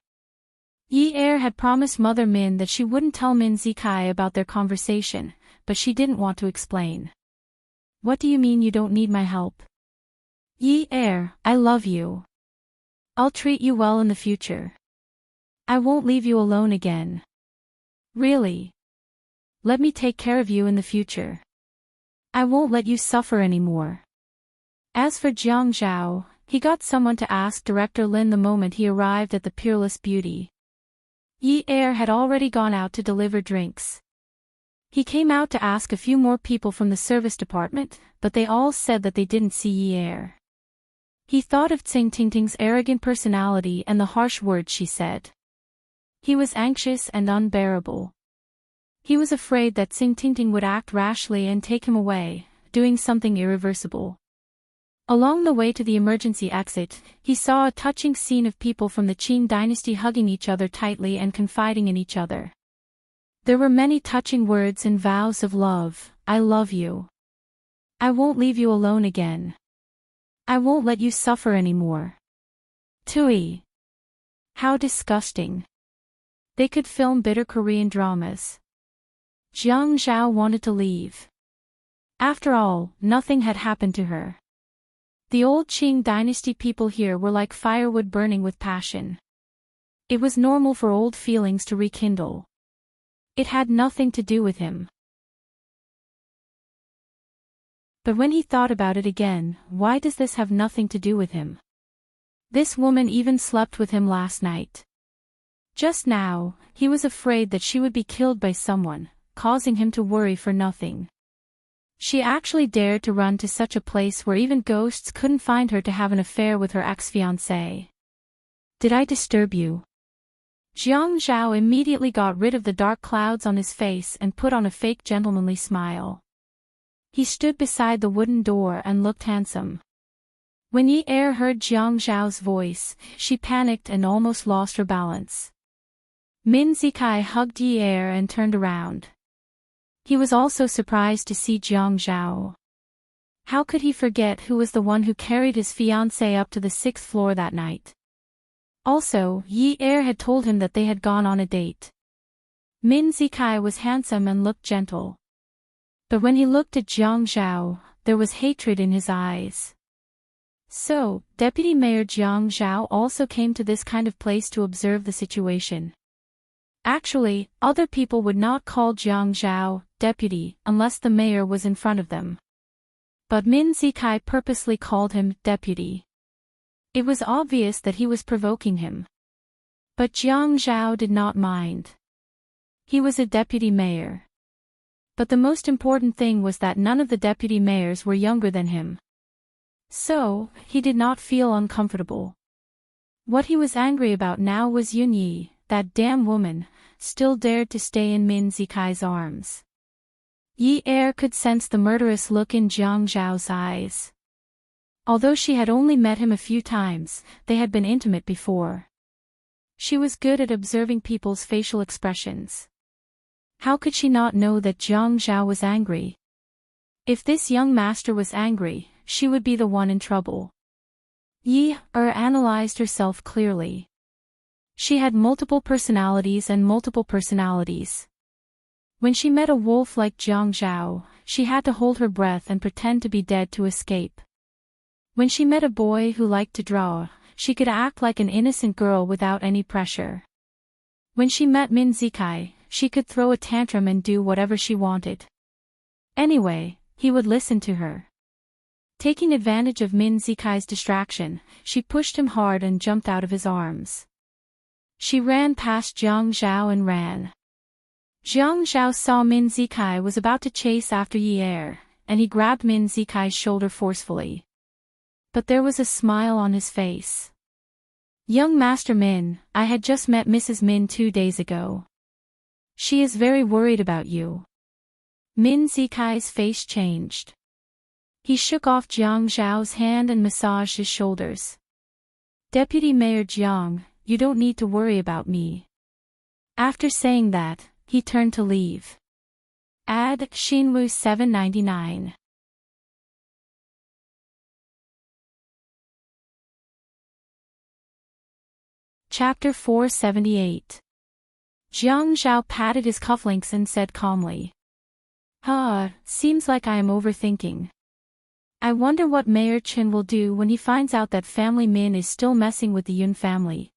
Yi Er had promised Mother Min that she wouldn't tell Min Zikai about their conversation, but she didn't want to explain. What do you mean you don't need my help? Yi Er, I love you. I'll treat you well in the future. I won't leave you alone again. Really? Let me take care of you in the future. I won't let you suffer anymore. As for Jiang Zhao, he got someone to ask Director Lin the moment he arrived at the Peerless Beauty. Yi Er had already gone out to deliver drinks. He came out to ask a few more people from the service department, but they all said that they didn't see Yi Er. He thought of Xing Tingting's arrogant personality and the harsh words she said. He was anxious and unbearable. He was afraid that Xing Tingting would act rashly and take him away, doing something irreversible. Along the way to the emergency exit, he saw a touching scene of people from the Qin dynasty hugging each other tightly and confiding in each other. There were many touching words and vows of love. I love you. I won't leave you alone again. I won't let you suffer anymore. Tui. How disgusting. They could film bitter Korean dramas. Jiang Zhao wanted to leave. After all, nothing had happened to her. The old Qing dynasty people here were like firewood burning with passion. It was normal for old feelings to rekindle. It had nothing to do with him. But when he thought about it again, why does this have nothing to do with him? This woman even slept with him last night. Just now, he was afraid that she would be killed by someone, causing him to worry for nothing. She actually dared to run to such a place where even ghosts couldn't find her to have an affair with her ex-fiancé. Did I disturb you? Jiang Zhao immediately got rid of the dark clouds on his face and put on a fake gentlemanly smile. He stood beside the wooden door and looked handsome. When Yi Er heard Jiang Zhao's voice, she panicked and almost lost her balance. Min Zikai hugged Yi Er and turned around. He was also surprised to see Jiang Zhao. How could he forget who was the one who carried his fiancée up to the 6th floor that night? Also, Yi Er had told him that they had gone on a date. Min Zikai was handsome and looked gentle. But when he looked at Jiang Zhao, there was hatred in his eyes. So, Deputy Mayor Jiang Zhao also came to this kind of place to observe the situation. Actually, other people would not call Jiang Zhao deputy unless the mayor was in front of them. But Min Zikai purposely called him deputy. It was obvious that he was provoking him. But Jiang Zhao did not mind. He was a deputy mayor. But the most important thing was that none of the deputy mayors were younger than him. So, he did not feel uncomfortable. What he was angry about now was Yun Yi, that damn woman, still dared to stay in Min Zikai's arms. Yi Er could sense the murderous look in Jiang Zhao's eyes. Although she had only met him a few times, they had been intimate before. She was good at observing people's facial expressions. How could she not know that Jiang Zhao was angry? If this young master was angry, she would be the one in trouble. Yi Er analyzed herself clearly. She had multiple personalities and multiple personalities. When she met a wolf like Jiang Zhao, she had to hold her breath and pretend to be dead to escape. When she met a boy who liked to draw, she could act like an innocent girl without any pressure. When she met Min Zikai, she could throw a tantrum and do whatever she wanted. Anyway, he would listen to her. Taking advantage of Min Zikai's distraction, she pushed him hard and jumped out of his arms. She ran past Jiang Zhao and ran. Jiang Zhao saw Min Zikai was about to chase after Yi Er, and he grabbed Min Zikai's shoulder forcefully. But there was a smile on his face. Young Master Min, I had just met Mrs. Min 2 days ago. She is very worried about you. Min Zikai's face changed. He shook off Jiang Zhao's hand and massaged his shoulders. Deputy Mayor Jiang, you don't need to worry about me. After saying that, he turned to leave. Ad Shinwu 799. Chapter 478. Jiang Zhao patted his cufflinks and said calmly. Seems like I am overthinking. I wonder what Mayor Chen will do when he finds out that family Min is still messing with the Yun family.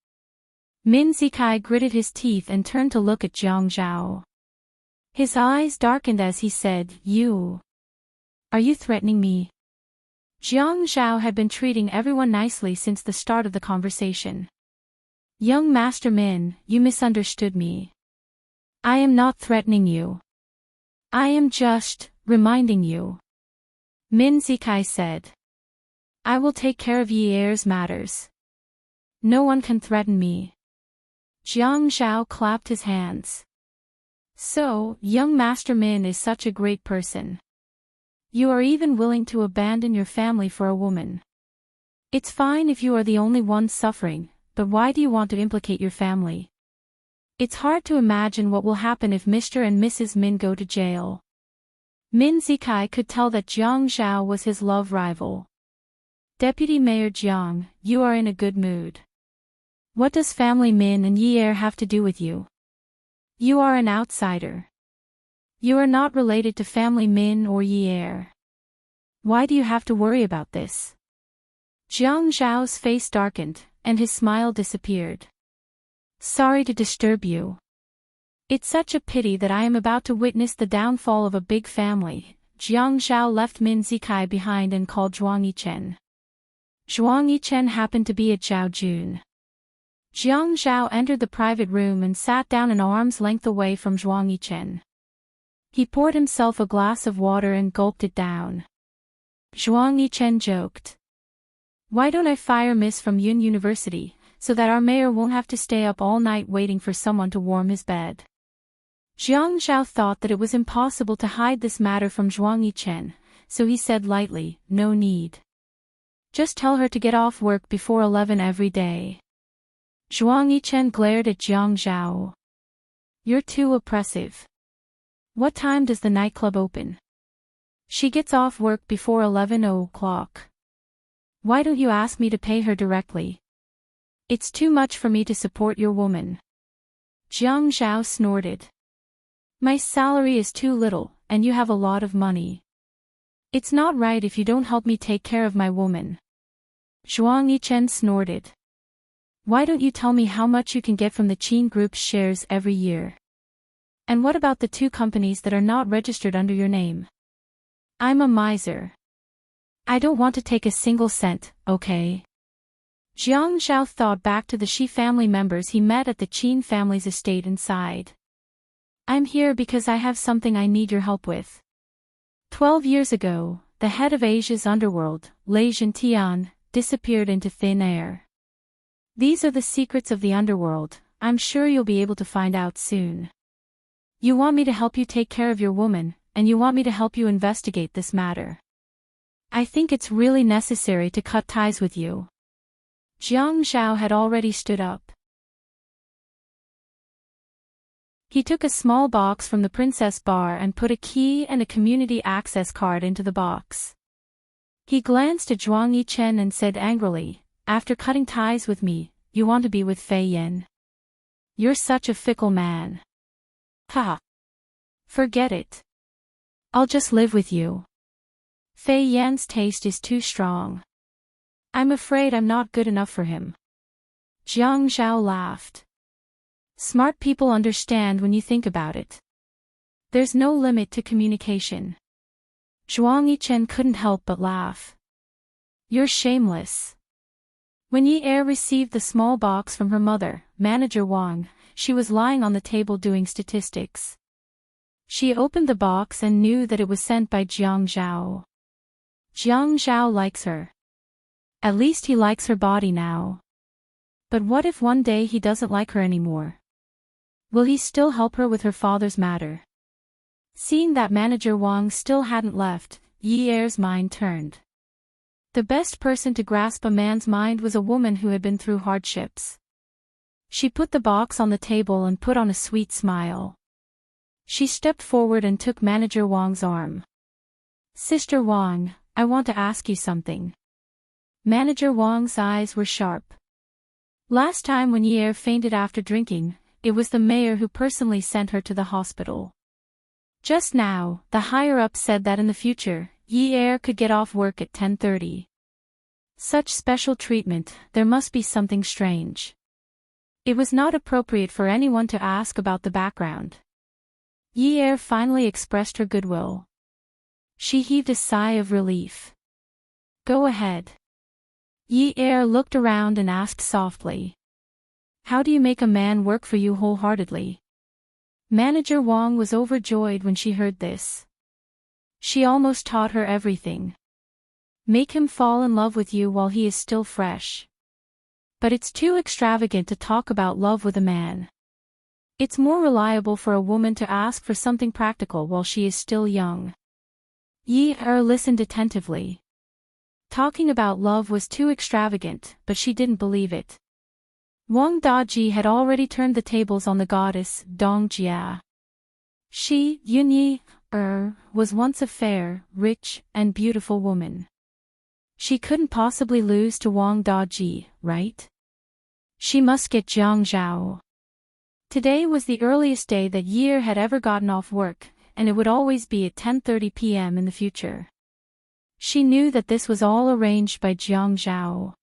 Min Zikai gritted his teeth and turned to look at Jiang Zhao. His eyes darkened as he said, You. Are you threatening me? Jiang Zhao had been treating everyone nicely since the start of the conversation. Young Master Min, you misunderstood me. I am not threatening you. I am just reminding you. Min Zikai said. I will take care of Yi Er's matters. No one can threaten me. Jiang Zhao clapped his hands. So, young Master Min is such a great person. You are even willing to abandon your family for a woman. It's fine if you are the only one suffering, but why do you want to implicate your family? It's hard to imagine what will happen if Mr. and Mrs. Min go to jail. Min Zikai could tell that Jiang Zhao was his love rival. Deputy Mayor Jiang, you are in a good mood. What does family Min and Yi Er have to do with you? You are an outsider. You are not related to family Min or Yi Er. Why do you have to worry about this? Jiang Zhao's face darkened, and his smile disappeared. Sorry to disturb you. It's such a pity that I am about to witness the downfall of a big family. Jiang Zhao left Min Zikai behind and called Zhuang Yichen. Zhuang Yichen happened to be at Zhao Jun. Jiang Zhao entered the private room and sat down an arm's length away from Zhuang Yichen. He poured himself a glass of water and gulped it down. Zhuang Yichen joked. Why don't I fire Miss from Yun University, so that our mayor won't have to stay up all night waiting for someone to warm his bed? Jiang Zhao thought that it was impossible to hide this matter from Zhuang Yichen, so he said lightly, no need. Just tell her to get off work before 11 every day. Zhuang Yichen glared at Jiang Zhao. You're too oppressive. What time does the nightclub open? She gets off work before 11 o'clock. Why don't you ask me to pay her directly? It's too much for me to support your woman. Jiang Zhao snorted. My salary is too little, and you have a lot of money. It's not right if you don't help me take care of my woman. Zhuang Yichen snorted. Why don't you tell me how much you can get from the Qin Group's shares every year? And what about the 2 companies that are not registered under your name? I'm a miser. I don't want to take a single cent, okay? Jiang Zhao thought back to the Shi family members he met at the Qin family's estate and sighed. I'm here because I have something I need your help with. 12 years ago, the head of Asia's underworld, Lei Zhentian, disappeared into thin air. These are the secrets of the underworld, I'm sure you'll be able to find out soon. You want me to help you take care of your woman, and you want me to help you investigate this matter. I think it's really necessary to cut ties with you. Jiang Zhao had already stood up. He took a small box from the princess bar and put a key and a community access card into the box. He glanced at Zhuang Yichen and said angrily, after cutting ties with me, you want to be with Fei Yan. You're such a fickle man. Ha! Forget it. I'll just live with you. Fei Yan's taste is too strong. I'm afraid I'm not good enough for him. Jiang Zhao laughed. Smart people understand when you think about it. There's no limit to communication. Zhuang Yichen couldn't help but laugh. You're shameless. When Yi Er received the small box from her mother, Manager Wang, she was lying on the table doing statistics. She opened the box and knew that it was sent by Jiang Zhao. Jiang Zhao likes her. At least he likes her body now. But what if one day he doesn't like her anymore? Will he still help her with her father's matter? Seeing that Manager Wang still hadn't left, Yi Er's mind turned. The best person to grasp a man's mind was a woman who had been through hardships. She put the box on the table and put on a sweet smile. She stepped forward and took Manager Wang's arm. Sister Wang, I want to ask you something. Manager Wang's eyes were sharp. Last time when Yi Er fainted after drinking, it was the mayor who personally sent her to the hospital. Just now, the higher-up said that in the future, Yi Er could get off work at 10:30. Such special treatment, there must be something strange. It was not appropriate for anyone to ask about the background. Yi Er finally expressed her goodwill. She heaved a sigh of relief. Go ahead. Yi Er looked around and asked softly. How do you make a man work for you wholeheartedly? Manager Wang was overjoyed when she heard this. She almost taught her everything. Make him fall in love with you while he is still fresh. But it's too extravagant to talk about love with a man. It's more reliable for a woman to ask for something practical while she is still young. Yi Er listened attentively. Talking about love was too extravagant, but she didn't believe it. Wang Daji had already turned the tables on the goddess, Dong Jia. She, Yunyi, was once a fair, rich, and beautiful woman. She couldn't possibly lose to Wang Daji, right? She must get Jiang Zhao. Today was the earliest day that Yi Er had ever gotten off work, and it would always be at 10:30 p.m. in the future. She knew that this was all arranged by Jiang Zhao.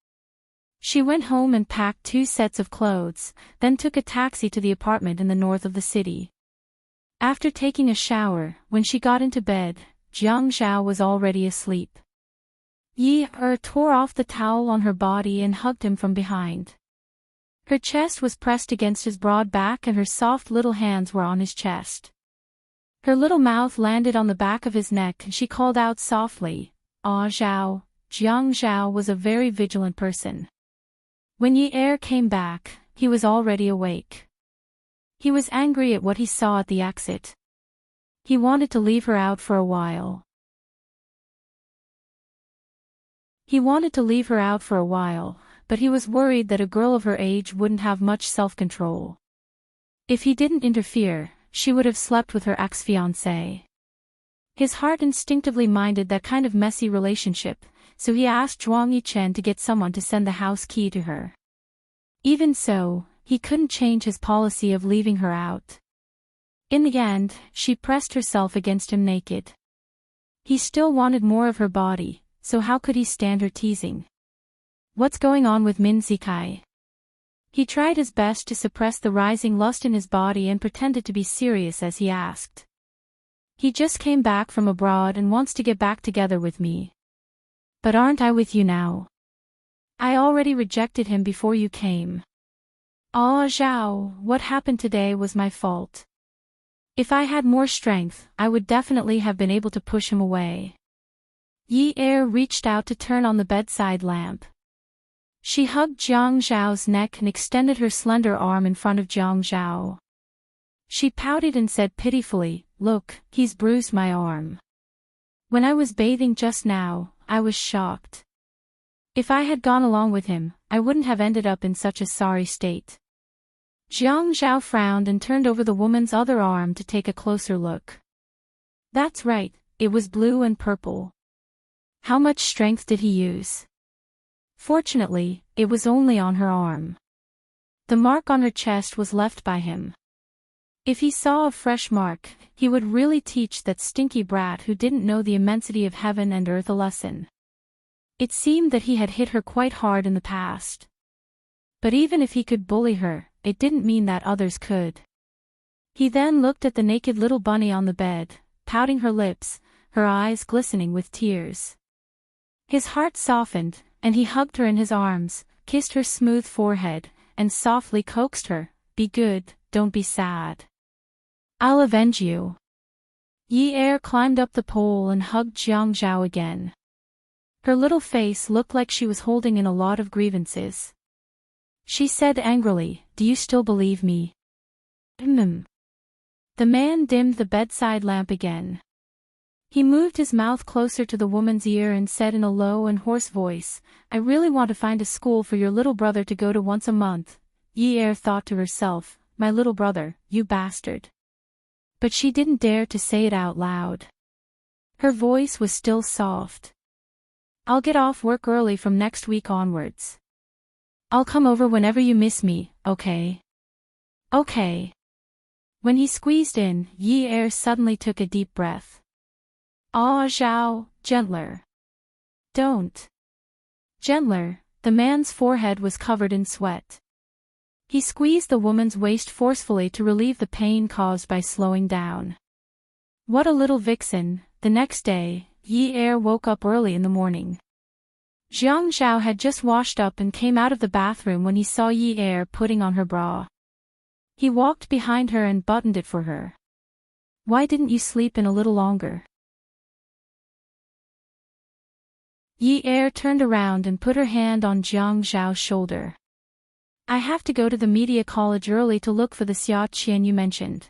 She went home and packed 2 sets of clothes, then took a taxi to the apartment in the north of the city. After taking a shower, when she got into bed, Jiang Zhao was already asleep. Yi Er tore off the towel on her body and hugged him from behind. Her chest was pressed against his broad back and her soft little hands were on his chest. Her little mouth landed on the back of his neck and she called out softly, "Ah Zhao." Jiang Zhao was a very vigilant person. When Yi Er came back, he was already awake. He was angry at what he saw at the exit. He wanted to leave her out for a while. But he was worried that a girl of her age wouldn't have much self-control. If he didn't interfere, she would have slept with her ex-fiancé. His heart instinctively minded that kind of messy relationship, so he asked Zhuang Yichen to get someone to send the house key to her. Even so, he couldn't change his policy of leaving her out. In the end, she pressed herself against him naked. He still wanted more of her body, so how could he stand her teasing? What's going on with Min Zikai? He tried his best to suppress the rising lust in his body and pretended to be serious as he asked. He just came back from abroad and wants to get back together with me. But aren't I with you now? I already rejected him before you came. Ah, Zhao, what happened today was my fault. If I had more strength, I would definitely have been able to push him away. Yi Er reached out to turn on the bedside lamp. She hugged Jiang Zhao's neck and extended her slender arm in front of Jiang Zhao. She pouted and said pitifully, "Look, he's bruised my arm. When I was bathing just now, I was shocked. If I had gone along with him, I wouldn't have ended up in such a sorry state." Jiang Zhao frowned and turned over the woman's other arm to take a closer look. That's right, it was blue and purple. How much strength did he use? Fortunately, it was only on her arm. The mark on her chest was left by him. If he saw a fresh mark, he would really teach that stinky brat who didn't know the immensity of heaven and earth a lesson. It seemed that he had hit her quite hard in the past. But even if he could bully her, it didn't mean that others could. He then looked at the naked little bunny on the bed, pouting her lips, her eyes glistening with tears. His heart softened, and he hugged her in his arms, kissed her smooth forehead, and softly coaxed her, "Be good, don't be sad. I'll avenge you." Yi Er climbed up the pole and hugged Jiang Zhao again. Her little face looked like she was holding in a lot of grievances. She said angrily, "Do you still believe me?" The man dimmed the bedside lamp again. He moved his mouth closer to the woman's ear and said in a low and hoarse voice, "I really want to find a school for your little brother to go to once a month." Yi Er thought to herself, "My little brother, you bastard." But she didn't dare to say it out loud. Her voice was still soft. "I'll get off work early from next week onwards. I'll come over whenever you miss me, okay?" "Okay." When he squeezed in, Yi Er suddenly took a deep breath. "Ah, Zhao, gentler. Don't." Gentler, the man's forehead was covered in sweat. He squeezed the woman's waist forcefully to relieve the pain caused by slowing down. What a little vixen. The next day, Yi Er woke up early in the morning. Jiang Zhao had just washed up and came out of the bathroom when he saw Yi Er putting on her bra. He walked behind her and buttoned it for her. "Why didn't you sleep in a little longer?" Yi Er turned around and put her hand on Jiang Zhao's shoulder. "I have to go to the media college early to look for the Xia Qian you mentioned.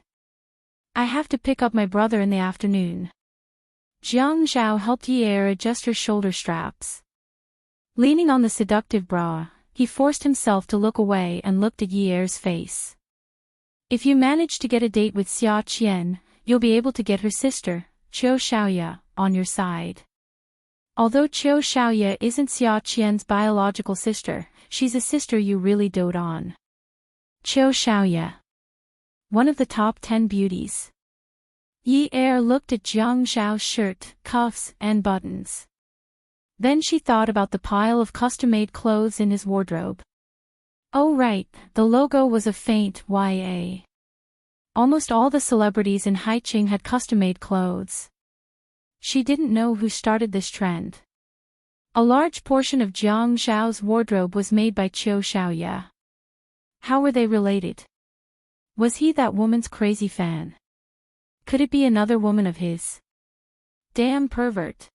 I have to pick up my brother in the afternoon." Jiang Zhao helped Yi Er adjust her shoulder straps. Leaning on the seductive bra, he forced himself to look away and looked at Yi Er's face. "If you manage to get a date with Xia Qian, you'll be able to get her sister, Qiu Xiaoya, on your side. Although Qiu Xiaoya isn't Xia Qian's biological sister, she's a sister you really dote on." Qiu Xiaoya. One of the top 10 beauties. Yi Er looked at Jiang Zhao's shirt, cuffs, and buttons. Then she thought about the pile of custom-made clothes in his wardrobe. Oh right, the logo was a faint YA. Almost all the celebrities in Haiqing had custom-made clothes. She didn't know who started this trend. A large portion of Jiang Zhao's wardrobe was made by Qiu Xiaoya. How were they related? Was he that woman's crazy fan? Could it be another woman of his? Damn pervert.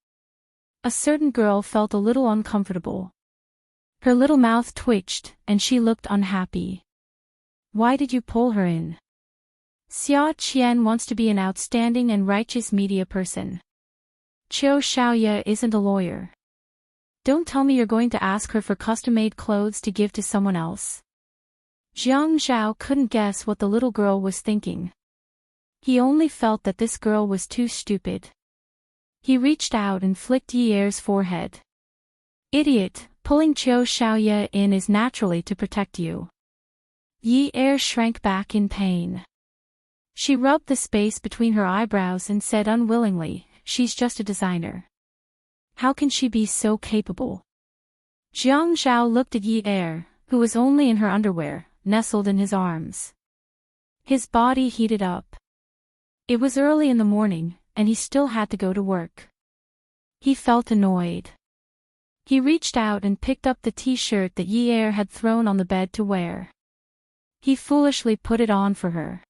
A certain girl felt a little uncomfortable. Her little mouth twitched, and she looked unhappy. "Why did you pull her in?" "Xia Qian wants to be an outstanding and righteous media person. Qiu Xiaoya isn't a lawyer. Don't tell me you're going to ask her for custom-made clothes to give to someone else." Jiang Zhao couldn't guess what the little girl was thinking. He only felt that this girl was too stupid. He reached out and flicked Yi Er's forehead. Idiot, pulling Qiu Xiaoye in is naturally to protect you. Yi Er shrank back in pain. She rubbed the space between her eyebrows and said unwillingly, she's just a designer. How can she be so capable? Jiang Zhao looked at Yi Er, who was only in her underwear, nestled in his arms. His body heated up. It was early in the morning, and he still had to go to work. He felt annoyed. He reached out and picked up the t-shirt that Yi Er had thrown on the bed to wear. He foolishly put it on for her.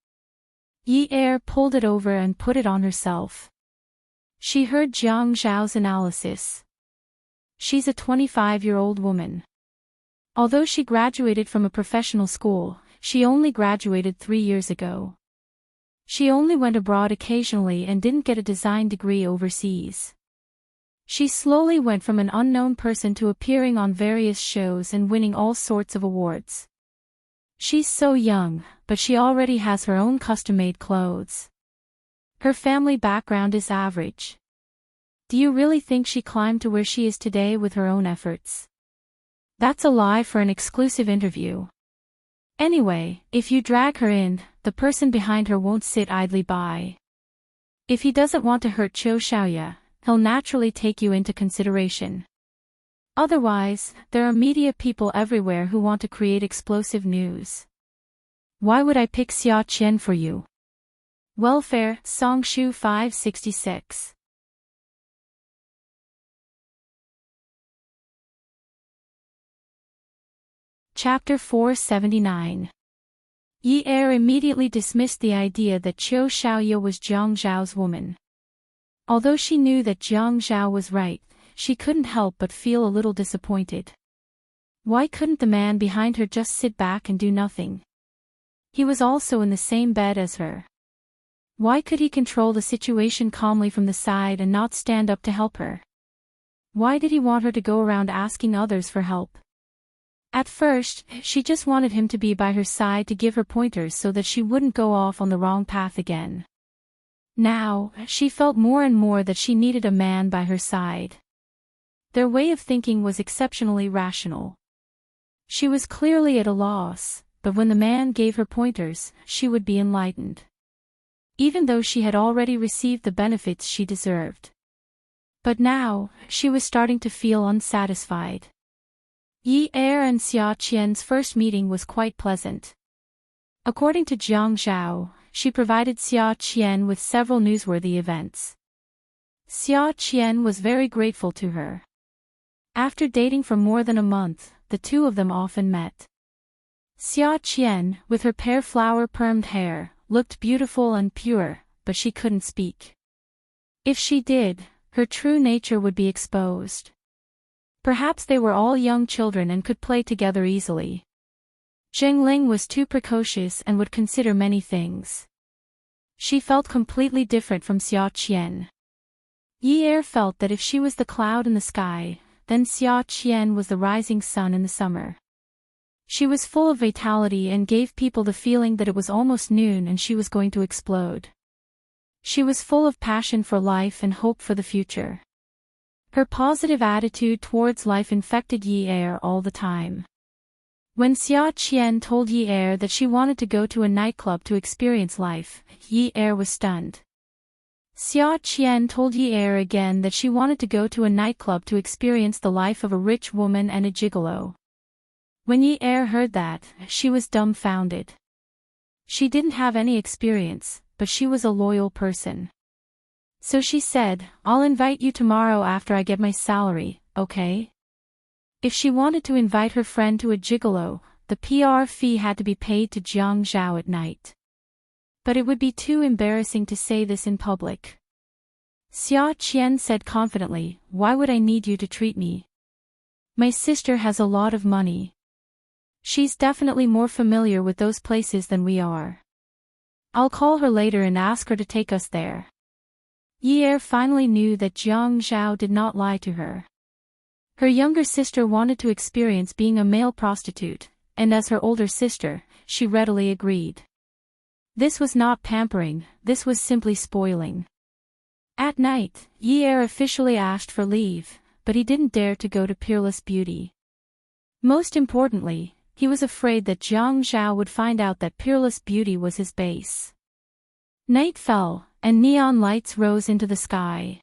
Yi Er pulled it over and put it on herself. She heard Jiang Zhao's analysis. She's a 25-year-old woman. Although she graduated from a professional school, she only graduated 3 years ago. She only went abroad occasionally and didn't get a design degree overseas. She slowly went from an unknown person to appearing on various shows and winning all sorts of awards. She's so young, but she already has her own custom-made clothes. Her family background is average. Do you really think she climbed to where she is today with her own efforts? That's a lie for an exclusive interview. Anyway, if you drag her in, the person behind her won't sit idly by. If he doesn't want to hurt Qiu Xiaoye, he'll naturally take you into consideration. Otherwise, there are media people everywhere who want to create explosive news. Why would I pick Xia Qian for you? Welfare, Songshu 566. Chapter 479. Yi Er immediately dismissed the idea that Qiu Xiaoye was Jiang Zhao's woman. Although she knew that Jiang Zhao was right, she couldn't help but feel a little disappointed. Why couldn't the man behind her just sit back and do nothing? He was also in the same bed as her. Why could he control the situation calmly from the side and not stand up to help her? Why did he want her to go around asking others for help? At first, she just wanted him to be by her side to give her pointers so that she wouldn't go off on the wrong path again. Now, she felt more and more that she needed a man by her side. Their way of thinking was exceptionally rational. She was clearly at a loss, but when the man gave her pointers, she would be enlightened. Even though she had already received the benefits she deserved. But now, she was starting to feel unsatisfied. Yi Er and Xia Qian's first meeting was quite pleasant. According to Jiang Zhao, she provided Xia Qian with several newsworthy events. Xia Qian was very grateful to her. After dating for more than a month, the two of them often met. Xia Qian, with her pear flower permed hair, looked beautiful and pure, but she couldn't speak. If she did, her true nature would be exposed. Perhaps they were all young children and could play together easily. Zheng Ling was too precocious and would consider many things. She felt completely different from Xia Qian. Yi Er felt that if she was the cloud in the sky, then Xia Qian was the rising sun in the summer. She was full of vitality and gave people the feeling that it was almost noon and she was going to explode. She was full of passion for life and hope for the future. Her positive attitude towards life infected Yi Er all the time. When Xia Qian told Yi Er that she wanted to go to a nightclub to experience life, Yi Er was stunned. Xia Qian told Yi Er again that she wanted to go to a nightclub to experience the life of a rich woman and a gigolo. When Yi Er heard that, she was dumbfounded. She didn't have any experience, but she was a loyal person. So she said, "I'll invite you tomorrow after I get my salary, okay?" If she wanted to invite her friend to a gigolo, the PR fee had to be paid to Jiang Zhao at night. But it would be too embarrassing to say this in public. Xia Qian said confidently, "Why would I need you to treat me? My sister has a lot of money. She's definitely more familiar with those places than we are. I'll call her later and ask her to take us there." Yi Er finally knew that Jiang Zhao did not lie to her. Her younger sister wanted to experience being a male prostitute, and as her older sister, she readily agreed. This was not pampering, this was simply spoiling. At night, Yi Er officially asked for leave, but he didn't dare to go to Peerless Beauty. Most importantly, he was afraid that Jiang Zhao would find out that Peerless Beauty was his base. Night fell, and neon lights rose into the sky.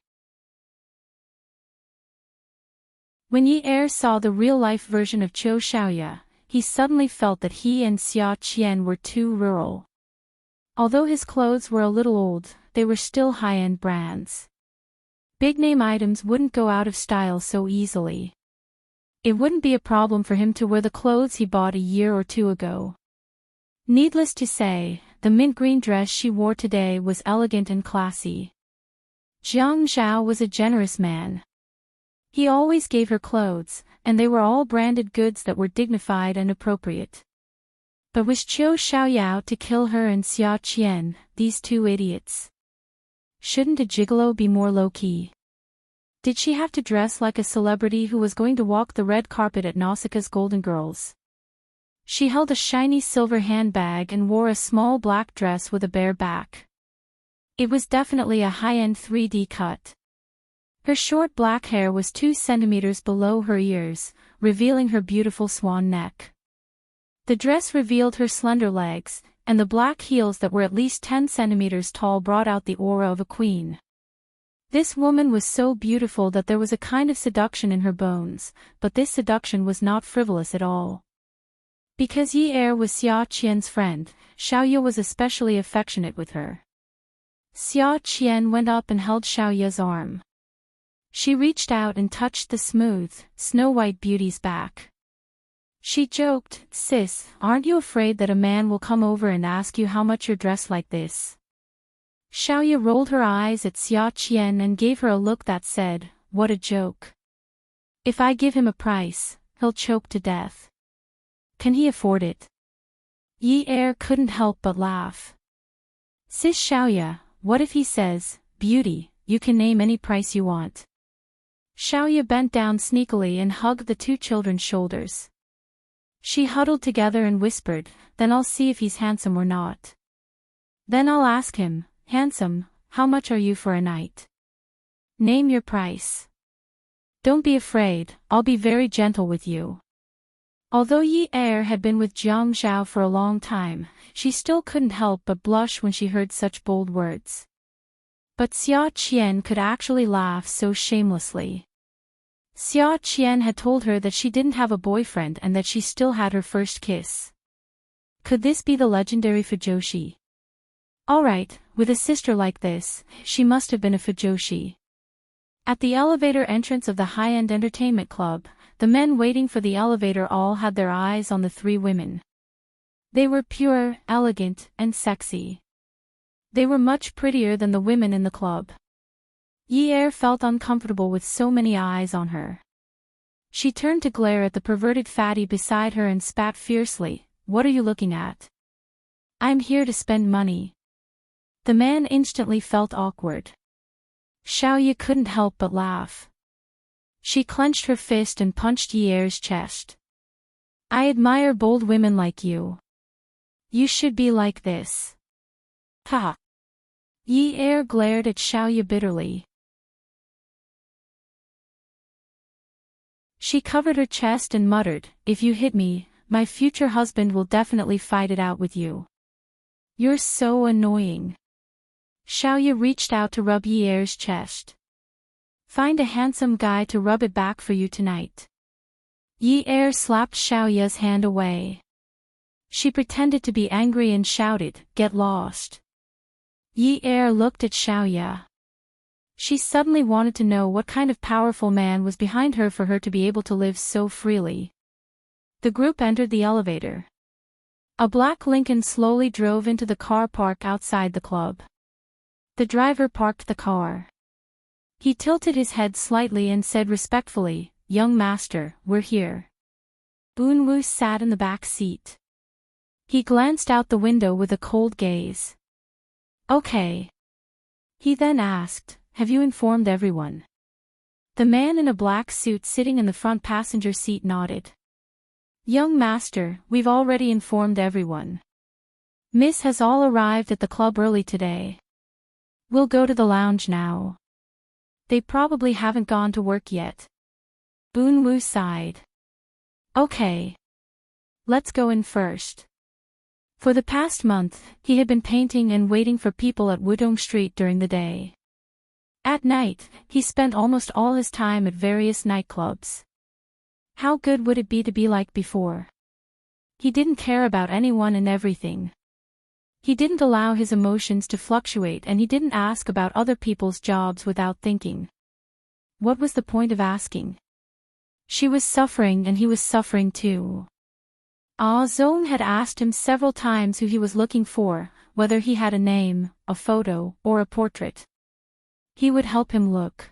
When Yi Er saw the real-life version of Qiu Xiaoya, he suddenly felt that he and Xia Qian were too rural. Although his clothes were a little old, they were still high-end brands. Big-name items wouldn't go out of style so easily. It wouldn't be a problem for him to wear the clothes he bought a year or two ago. Needless to say, the mint green dress she wore today was elegant and classy. Jiang Zhao was a generous man. He always gave her clothes, and they were all branded goods that were dignified and appropriate. But was Qiu Xiaoya out to kill her and Xia Qian, these two idiots? Shouldn't a gigolo be more low-key? Did she have to dress like a celebrity who was going to walk the red carpet at Nausicaa's Golden Girls? She held a shiny silver handbag and wore a small black dress with a bare back. It was definitely a high-end 3D cut. Her short black hair was 2 centimeters below her ears, revealing her beautiful swan neck. The dress revealed her slender legs, and the black heels that were at least 10 centimeters tall brought out the aura of a queen. This woman was so beautiful that there was a kind of seduction in her bones, but this seduction was not frivolous at all. Because Yi Er was Xia Qian's friend, Xiaoya was especially affectionate with her. Xia Qian went up and held Xiaoya's arm. She reached out and touched the smooth, snow-white beauty's back. She joked, "Sis, aren't you afraid that a man will come over and ask you how much you're dressed like this?" Xiaoya rolled her eyes at Xia Qian and gave her a look that said, "What a joke. If I give him a price, he'll choke to death. Can he afford it?" Yi Er couldn't help but laugh. "Sis Xiaoya, what if he says, 'Beauty, you can name any price you want'?" Xiaoya bent down sneakily and hugged the two children's shoulders. She huddled together and whispered, "Then I'll see if he's handsome or not. Then I'll ask him, 'Handsome, how much are you for a night? Name your price. Don't be afraid, I'll be very gentle with you.'" Although Yi Er had been with Jiang Zhao for a long time, she still couldn't help but blush when she heard such bold words. But Xia Qian could actually laugh so shamelessly. Xia Qian had told her that she didn't have a boyfriend and that she still had her first kiss. Could this be the legendary Fujoshi? Alright, with a sister like this, she must have been a Fujoshi. At the elevator entrance of the high-end entertainment club, the men waiting for the elevator all had their eyes on the 3 women. They were pure, elegant, and sexy. They were much prettier than the women in the club. Yi Er felt uncomfortable with so many eyes on her. She turned to glare at the perverted fatty beside her and spat fiercely, "What are you looking at? I'm here to spend money." The man instantly felt awkward. Xiaoya couldn't help but laugh. She clenched her fist and punched Yi Er's chest. "I admire bold women like you. You should be like this." Ha! Yi Er glared at Xiaoya bitterly. She covered her chest and muttered, "If you hit me, my future husband will definitely fight it out with you. You're so annoying." Xiaoya reached out to rub Yi Er's chest. "Find a handsome guy to rub it back for you tonight." Yi Er slapped Xiaoya's hand away. She pretended to be angry and shouted, "Get lost." Yi Er looked at Xiaoya. She suddenly wanted to know what kind of powerful man was behind her for her to be able to live so freely. The group entered the elevator. A black Lincoln slowly drove into the car park outside the club. The driver parked the car. He tilted his head slightly and said respectfully, "Young master, we're here." Boonwoo sat in the back seat. He glanced out the window with a cold gaze. "Okay." He then asked, "Have you informed everyone?" The man in a black suit sitting in the front passenger seat nodded. "Young master, we've already informed everyone. Miss has all arrived at the club early today. We'll go to the lounge now. They probably haven't gone to work yet." Boonwoo sighed. Okay. Let's go in first. For the past month, he had been painting and waiting for people at Wudong Street during the day. At night, he spent almost all his time at various nightclubs. How good would it be to be like before? He didn't care about anyone and everything. He didn't allow his emotions to fluctuate, and he didn't ask about other people's jobs without thinking. What was the point of asking? She was suffering and he was suffering too. Ah Zone had asked him several times who he was looking for, whether he had a name, a photo, or a portrait. He would help him look.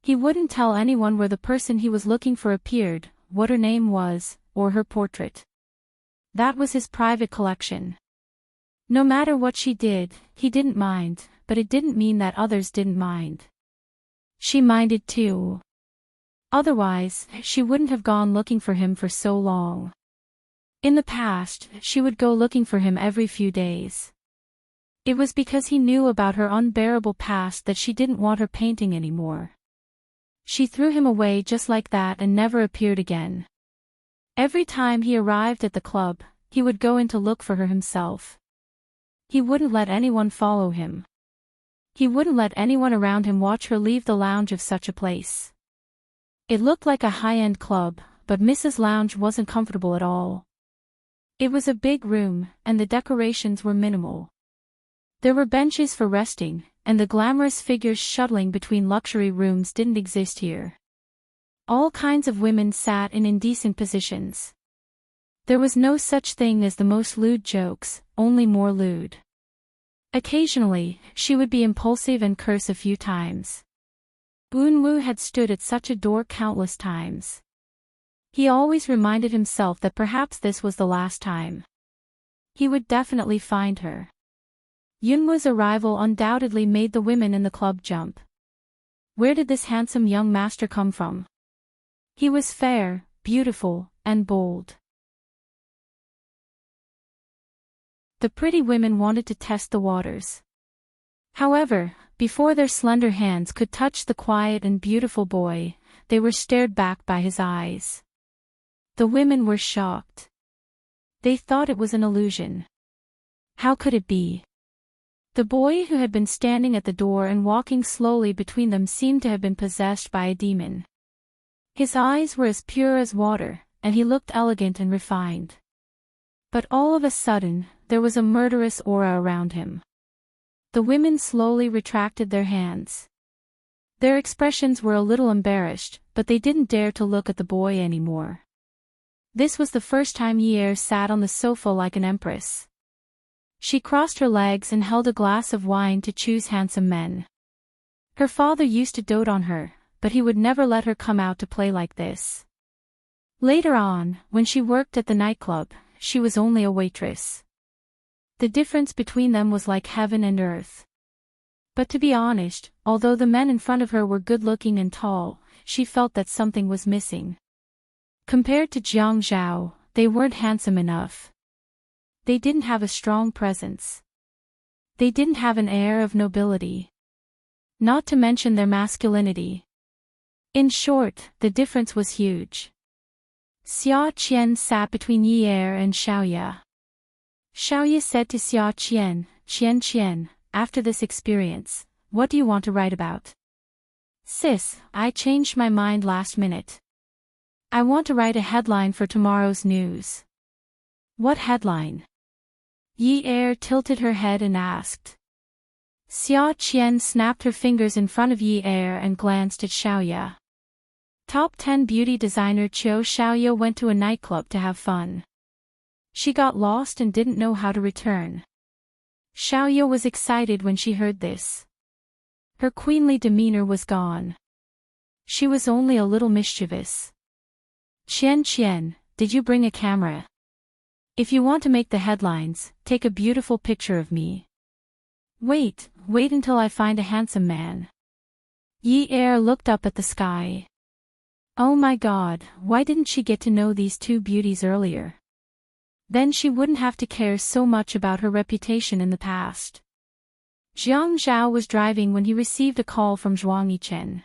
He wouldn't tell anyone where the person he was looking for appeared, what her name was, or her portrait. That was his private collection. No matter what she did, he didn't mind, but it didn't mean that others didn't mind. She minded too. Otherwise, she wouldn't have gone looking for him for so long. In the past, she would go looking for him every few days. It was because he knew about her unbearable past that she didn't want her painting anymore. She threw him away just like that and never appeared again. Every time he arrived at the club, he would go in to look for her himself. He wouldn't let anyone follow him. He wouldn't let anyone around him watch her leave the lounge of such a place. It looked like a high-end club, but Mrs. Lounge wasn't comfortable at all. It was a big room, and the decorations were minimal. There were benches for resting, and the glamorous figures shuttling between luxury rooms didn't exist here. All kinds of women sat in indecent positions. There was no such thing as the most lewd jokes, only more lewd. Occasionally, she would be impulsive and curse a few times. Boonwoo had stood at such a door countless times. He always reminded himself that perhaps this was the last time. He would definitely find her. Yunwoo's arrival undoubtedly made the women in the club jump. Where did this handsome young master come from? He was fair, beautiful, and bold. The pretty women wanted to test the waters. However, before their slender hands could touch the quiet and beautiful boy, they were stared back by his eyes. The women were shocked. They thought it was an illusion. How could it be? The boy who had been standing at the door and walking slowly between them seemed to have been possessed by a demon. His eyes were as pure as water, and he looked elegant and refined. But all of a sudden, there was a murderous aura around him. The women slowly retracted their hands. Their expressions were a little embarrassed, but they didn't dare to look at the boy anymore. This was the first time Yi sat on the sofa like an empress. She crossed her legs and held a glass of wine to choose handsome men. Her father used to dote on her, but he would never let her come out to play like this. Later on, when she worked at the nightclub, she was only a waitress. The difference between them was like heaven and earth. But to be honest, although the men in front of her were good-looking and tall, she felt that something was missing. Compared to Jiang Zhao, they weren't handsome enough. They didn't have a strong presence. They didn't have an air of nobility. Not to mention their masculinity. In short, the difference was huge. Xia Qian sat between Yi and Xiaoya. Xiaoya said to Xia Qian, Qian, after this experience, what do you want to write about? Sis, I changed my mind last minute. I want to write a headline for tomorrow's news. What headline? Yi tilted her head and asked. Xia Qian snapped her fingers in front of Yi and glanced at Xiaoya. Top 10 beauty designer Qiu Xiaoya went to a nightclub to have fun. She got lost and didn't know how to return. Xiaoya was excited when she heard this. Her queenly demeanor was gone. She was only a little mischievous. Qian, did you bring a camera? If you want to make the headlines, take a beautiful picture of me. Wait until I find a handsome man. Yi looked up at the sky. Oh my God, why didn't she get to know these two beauties earlier? Then she wouldn't have to care so much about her reputation in the past. Jiang Zhao was driving when he received a call from Zhuang Yichen.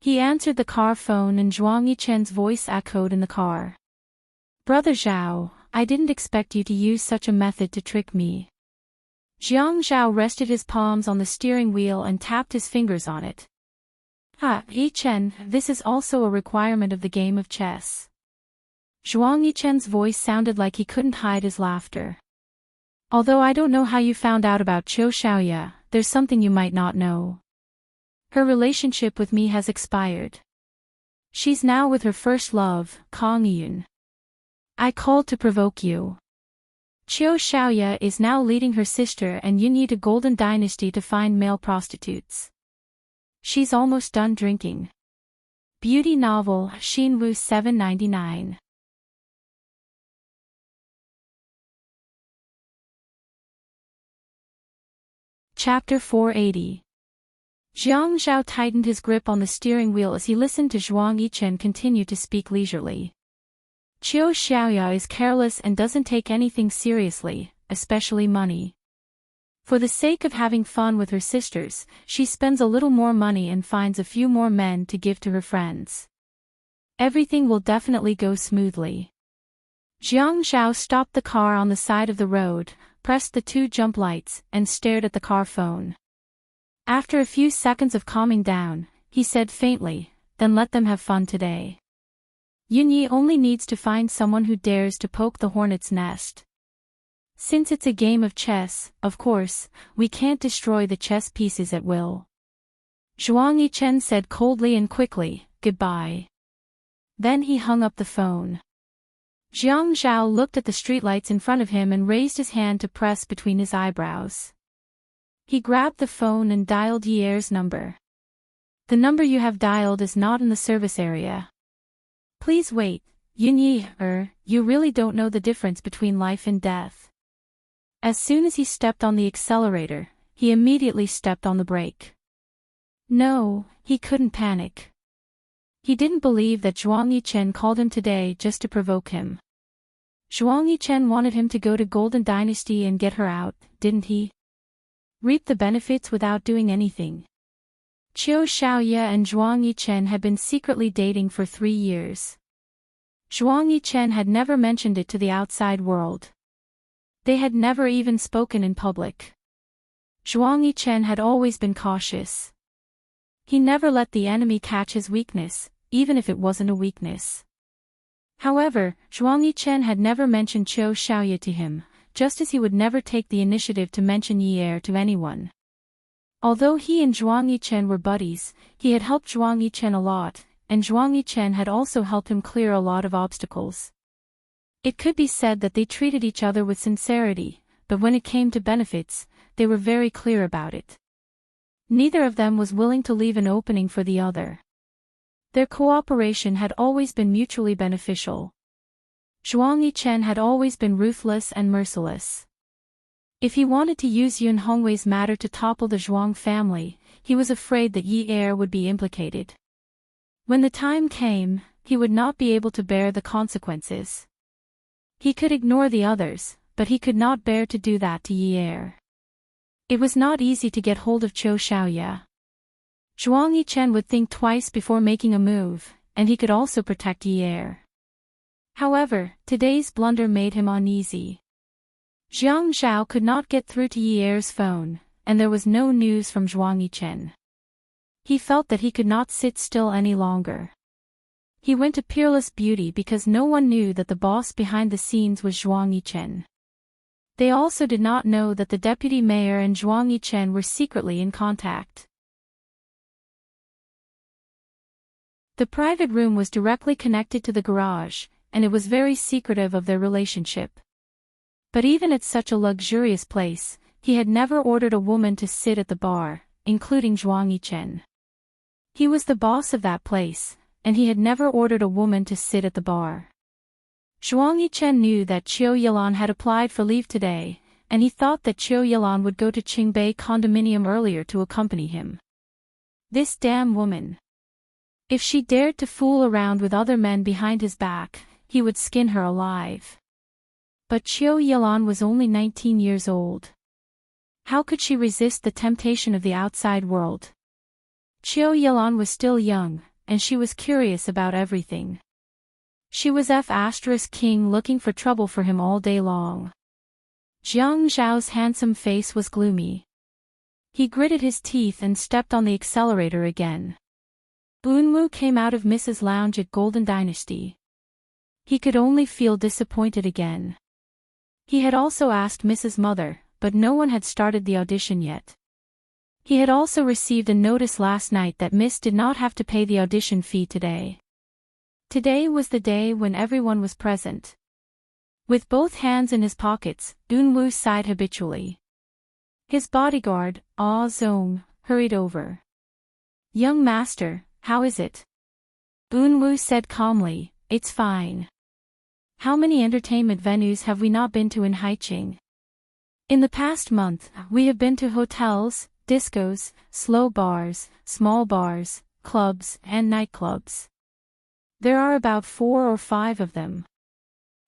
He answered the car phone and Zhuang Yichen's voice echoed in the car. Brother Zhao, I didn't expect you to use such a method to trick me. Jiang Zhao rested his palms on the steering wheel and tapped his fingers on it. Yichen, this is also a requirement of the game of chess. Zhuang Yichen's voice sounded like he couldn't hide his laughter. Although I don't know how you found out about Qiu Xiaoya, there's something you might not know. Her relationship with me has expired. She's now with her first love, Kang Yun. I called to provoke you. Qiu Xiaoya is now leading her sister and Yunyi to Golden Dynasty to find male prostitutes. She's almost done drinking. Beauty novel, Xinwu 799. Chapter 480. Jiang Zhao tightened his grip on the steering wheel as he listened to Zhuang Yichen continue to speak leisurely. Qiu Xiaoya is careless and doesn't take anything seriously, especially money. For the sake of having fun with her sisters, she spends a little more money and finds a few more men to give to her friends. Everything will definitely go smoothly. Jiang Zhao stopped the car on the side of the road, pressed the 2 jump lights, and stared at the car phone. After a few seconds of calming down, he said faintly, then let them have fun today. Yunyi only needs to find someone who dares to poke the hornet's nest. Since it's a game of chess, of course, we can't destroy the chess pieces at will. Zhuang Yichen said coldly and quickly, goodbye. Then he hung up the phone. Jiang Zhao looked at the streetlights in front of him and raised his hand to press between his eyebrows. He grabbed the phone and dialed Yier's number. The number you have dialed is not in the service area. Please wait, Yunyi, you really don't know the difference between life and death. As soon as he stepped on the accelerator, he immediately stepped on the brake. No, he couldn't panic. He didn't believe that Zhuang Yichen called him today just to provoke him. Zhuang Yichen wanted him to go to Golden Dynasty and get her out, didn't he? Reap the benefits without doing anything. Qiu Xiaoya and Zhuang Yichen had been secretly dating for 3 years. Zhuang Yichen had never mentioned it to the outside world. They had never even spoken in public. Zhuang Yichen had always been cautious. He never let the enemy catch his weakness, even if it wasn't a weakness. However, Zhuang Yichen had never mentioned Qiu Xiaoya to him, just as he would never take the initiative to mention Yi'er to anyone. Although he and Zhuang Yichen were buddies, he had helped Zhuang Yichen a lot, and Zhuang Yichen had also helped him clear a lot of obstacles. It could be said that they treated each other with sincerity, but when it came to benefits, they were very clear about it. Neither of them was willing to leave an opening for the other. Their cooperation had always been mutually beneficial. Zhuang Yichen had always been ruthless and merciless. If he wanted to use Yun Hongwei's matter to topple the Zhuang family, he was afraid that Yi'er would be implicated. When the time came, he would not be able to bear the consequences. He could ignore the others, but he could not bear to do that to Yi'er. It was not easy to get hold of Qiu Xiaoya. Zhuang Yichen would think twice before making a move, and he could also protect Yi'er. However, today's blunder made him uneasy. Jiang Zhao could not get through to Yi'er's phone, and there was no news from Zhuang Yichen. He felt that he could not sit still any longer. He went to Peerless Beauty because no one knew that the boss behind the scenes was Zhuang Yichen. They also did not know that the deputy mayor and Zhuang Yichen were secretly in contact. The private room was directly connected to the garage, and it was very secretive of their relationship. But even at such a luxurious place, he had never ordered a woman to sit at the bar, including Zhuang Yichen. He was the boss of that place, and he had never ordered a woman to sit at the bar. Zhuang Yichen knew that Qiu Yilan had applied for leave today, and he thought that Qiu Yilan would go to Qingbei condominium earlier to accompany him. This damn woman. If she dared to fool around with other men behind his back, he would skin her alive. But Qiu Yilan was only 19 years old. How could she resist the temptation of the outside world? Qiu Yilan was still young, and she was curious about everything. She was F*king looking for trouble for him all day long. Jiang Zhao's handsome face was gloomy. He gritted his teeth and stepped on the accelerator again. Unwoo came out of Mrs. Lounge at Golden Dynasty. He could only feel disappointed again. He had also asked Mrs. Mother, but no one had started the audition yet. He had also received a notice last night that Miss did not have to pay the audition fee today. Today was the day when everyone was present. With both hands in his pockets, Unwoo sighed habitually. His bodyguard, Ah Zong, hurried over. "Young master, how is it?" Unwoo said calmly, "It's fine. How many entertainment venues have we not been to in Haiqing? In the past month, we have been to hotels, discos, slow bars, small bars, clubs, and nightclubs. There are about 4 or 5 of them.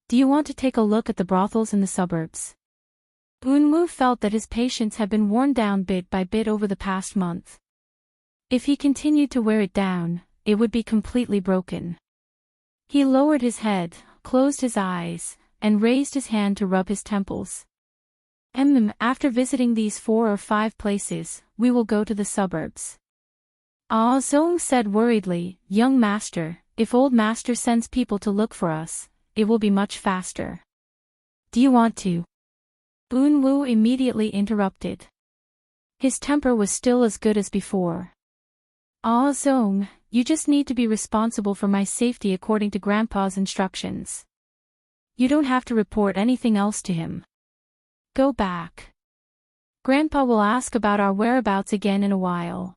Do you want to take a look at the brothels in the suburbs?" Unwoo felt that his patience had been worn down bit by bit over the past month. If he continued to wear it down, it would be completely broken. He lowered his head, closed his eyes, and raised his hand to rub his temples. After visiting these 4 or 5 places, we will go to the suburbs." Ah Zong said worriedly, "Young master, if old master sends people to look for us, it will be much faster. Do you want to?" Unwoo immediately interrupted. His temper was still as good as before. "Ah Zong, you just need to be responsible for my safety according to Grandpa's instructions. You don't have to report anything else to him. Go back. Grandpa will ask about our whereabouts again in a while."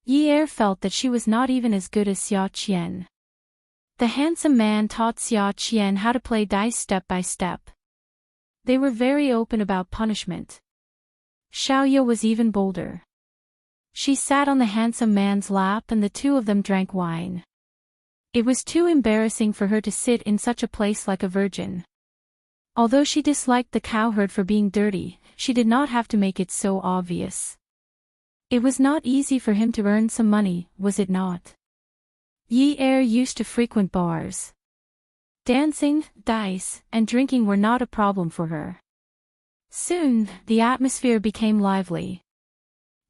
Yi Er felt that she was not even as good as Xia Qian. The handsome man taught Xia Qian how to play dice step by step. They were very open about punishment. Xiaoye was even bolder. She sat on the handsome man's lap and the two of them drank wine. It was too embarrassing for her to sit in such a place like a virgin. Although she disliked the cowherd for being dirty, she did not have to make it so obvious. It was not easy for him to earn some money, was it not? Yi Er used to frequent bars. Dancing, dice, and drinking were not a problem for her. Soon, the atmosphere became lively.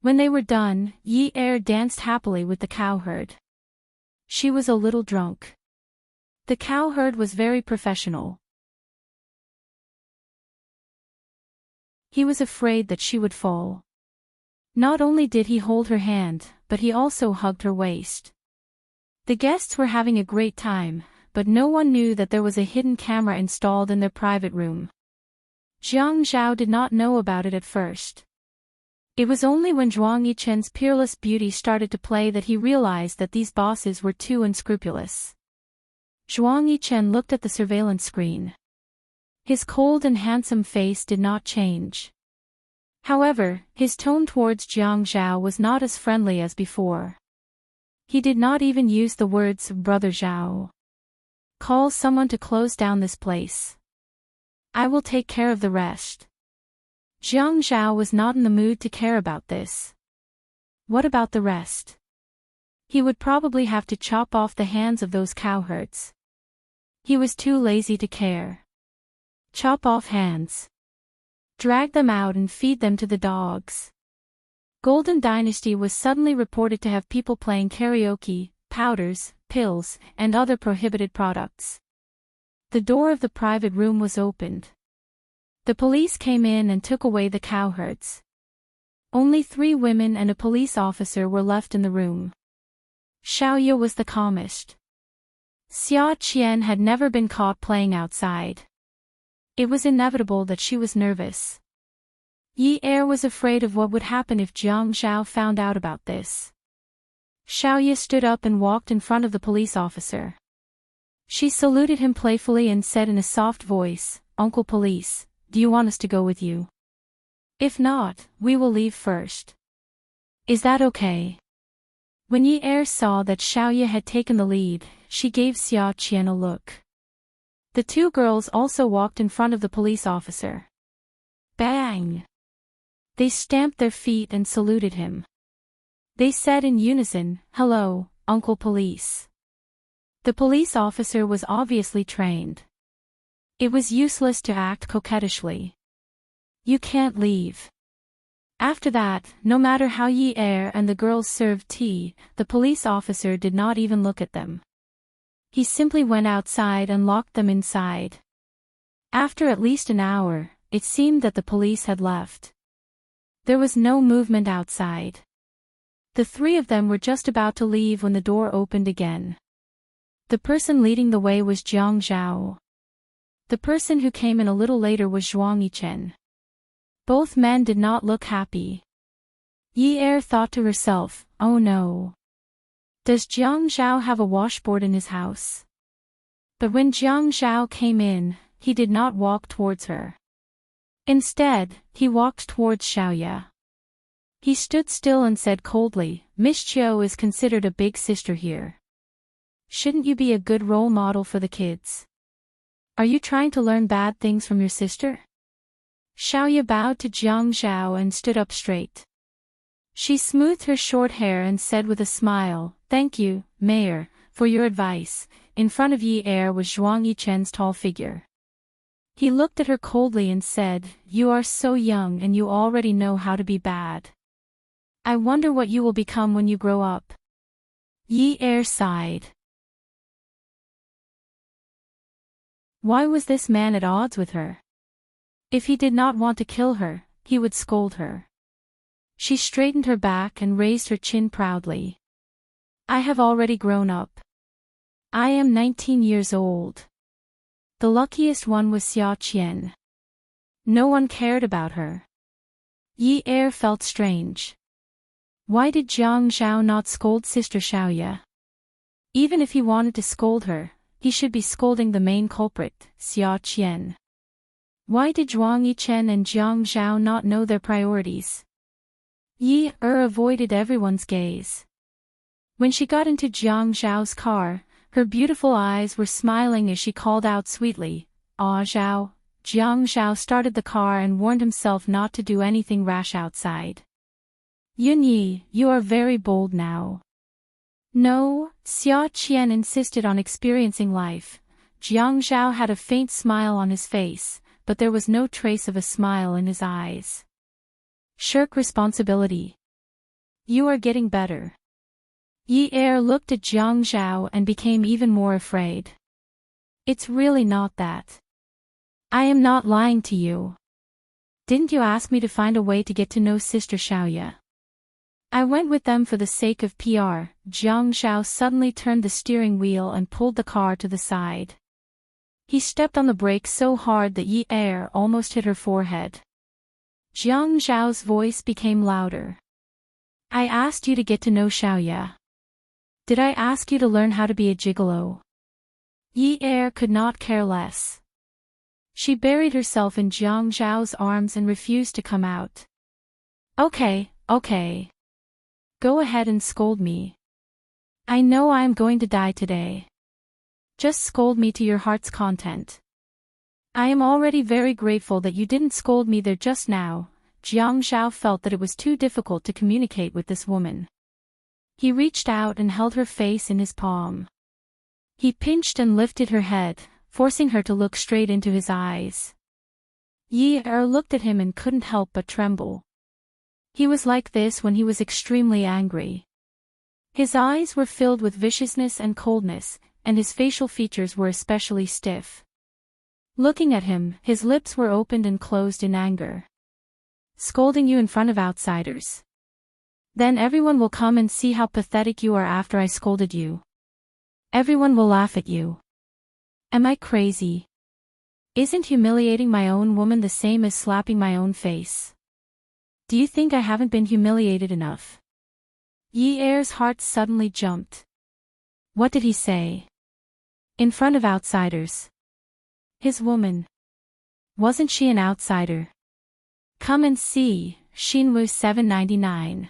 When they were done, Yi Er danced happily with the cowherd. She was a little drunk. The cowherd was very professional. He was afraid that she would fall. Not only did he hold her hand, but he also hugged her waist. The guests were having a great time, but no one knew that there was a hidden camera installed in their private room. Jiang Zhao did not know about it at first. It was only when Zhuang Yichen's peerless beauty started to play that he realized that these bosses were too unscrupulous. Zhuang Yichen looked at the surveillance screen. His cold and handsome face did not change. However, his tone towards Jiang Zhao was not as friendly as before. He did not even use the words, "Brother Zhao. Call someone to close down this place. I will take care of the rest." Jiang Zhao was not in the mood to care about this. What about the rest? He would probably have to chop off the hands of those cowherds. He was too lazy to care. Chop off hands. Drag them out and feed them to the dogs. Golden Dynasty was suddenly reported to have people playing karaoke, powders, pills, and other prohibited products. The door of the private room was opened. The police came in and took away the cowherds. Only 3 women and a police officer were left in the room. Xiaoye was the calmest. Xia Qian had never been caught playing outside. It was inevitable that she was nervous. Yi Er was afraid of what would happen if Jiang Zhao found out about this. Xiaoye stood up and walked in front of the police officer. She saluted him playfully and said in a soft voice, "Uncle Police, do you want us to go with you? If not, we will leave first. Is that okay?" When Yi Er saw that Xiaoye had taken the lead, she gave Xia Qian a look. The 2 girls also walked in front of the police officer. Bang! They stamped their feet and saluted him. They said in unison, "Hello, Uncle Police. The police officer was obviously trained. It was useless to act coquettishly. You can't leave. After that, no matter how Yi Er and the girls served tea, the police officer did not even look at them. He simply went outside and locked them inside. After at least an hour, it seemed that the police had left. There was no movement outside. The three of them were just about to leave when the door opened again. The person leading the way was Jiang Zhao. The person who came in a little later was Zhuang Yichen. Both men did not look happy. Yi Er thought to herself, oh no. Does Jiang Zhao have a washboard in his house? But when Jiang Zhao came in, he did not walk towards her. Instead, he walked towards Xiaoya. He stood still and said coldly, Miss Chiu is considered a big sister here. Shouldn't you be a good role model for the kids? Are you trying to learn bad things from your sister? Xiaoya bowed to Jiang Zhao and stood up straight. She smoothed her short hair and said with a smile, thank you, Mayor, for your advice. In front of Yi Er was Zhuang Yichen's tall figure. He looked at her coldly and said, you are so young and you already know how to be bad. I wonder what you will become when you grow up. Yi Er sighed. Why was this man at odds with her? If he did not want to kill her, he would scold her. She straightened her back and raised her chin proudly. I have already grown up. I am 19 years old. The luckiest one was Xia Qian. No one cared about her. Yi Er felt strange. Why did Jiang Zhao not scold Sister Xiaoya? Even if he wanted to scold her, he should be scolding the main culprit, Xia Qian. Why did Zhuang Yichen and Jiang Zhao not know their priorities? Yi Er avoided everyone's gaze. When she got into Jiang Zhao's car, her beautiful eyes were smiling as she called out sweetly, Ah Zhao. Jiang Zhao started the car and warned himself not to do anything rash outside. Yun Yi, you are very bold now. No, Xia Qian insisted on experiencing life. Jiang Zhao had a faint smile on his face, but there was no trace of a smile in his eyes. Shirk responsibility. You are getting better. Yi Er looked at Jiang Zhao and became even more afraid. It's really not that. I am not lying to you. Didn't you ask me to find a way to get to know Sister Xiaoya? I went with them for the sake of PR. Jiang Zhao suddenly turned the steering wheel and pulled the car to the side. He stepped on the brake so hard that Yi Er almost hit her forehead. Jiang Zhao's voice became louder. I asked you to get to know Xiaoya. Did I ask you to learn how to be a gigolo? Yi Er could not care less. She buried herself in Jiang Zhao's arms and refused to come out. Okay. Go ahead and scold me. I know I am going to die today. Just scold me to your heart's content. I am already very grateful that you didn't scold me there just now. Jiang Zhao felt that it was too difficult to communicate with this woman. He reached out and held her face in his palm. He pinched and lifted her head, forcing her to look straight into his eyes. Yi Er looked at him and couldn't help but tremble. He was like this when he was extremely angry. His eyes were filled with viciousness and coldness, and his facial features were especially stiff. Looking at him, his lips were opened and closed in anger. Scolding you in front of outsiders. Then everyone will come and see how pathetic you are after I scolded you. Everyone will laugh at you. Am I crazy? Isn't humiliating my own woman the same as slapping my own face? Do you think I haven't been humiliated enough? Yi Er's heart suddenly jumped. What did he say? In front of outsiders. His woman. Wasn't she an outsider? Come and see, Xinwu 799.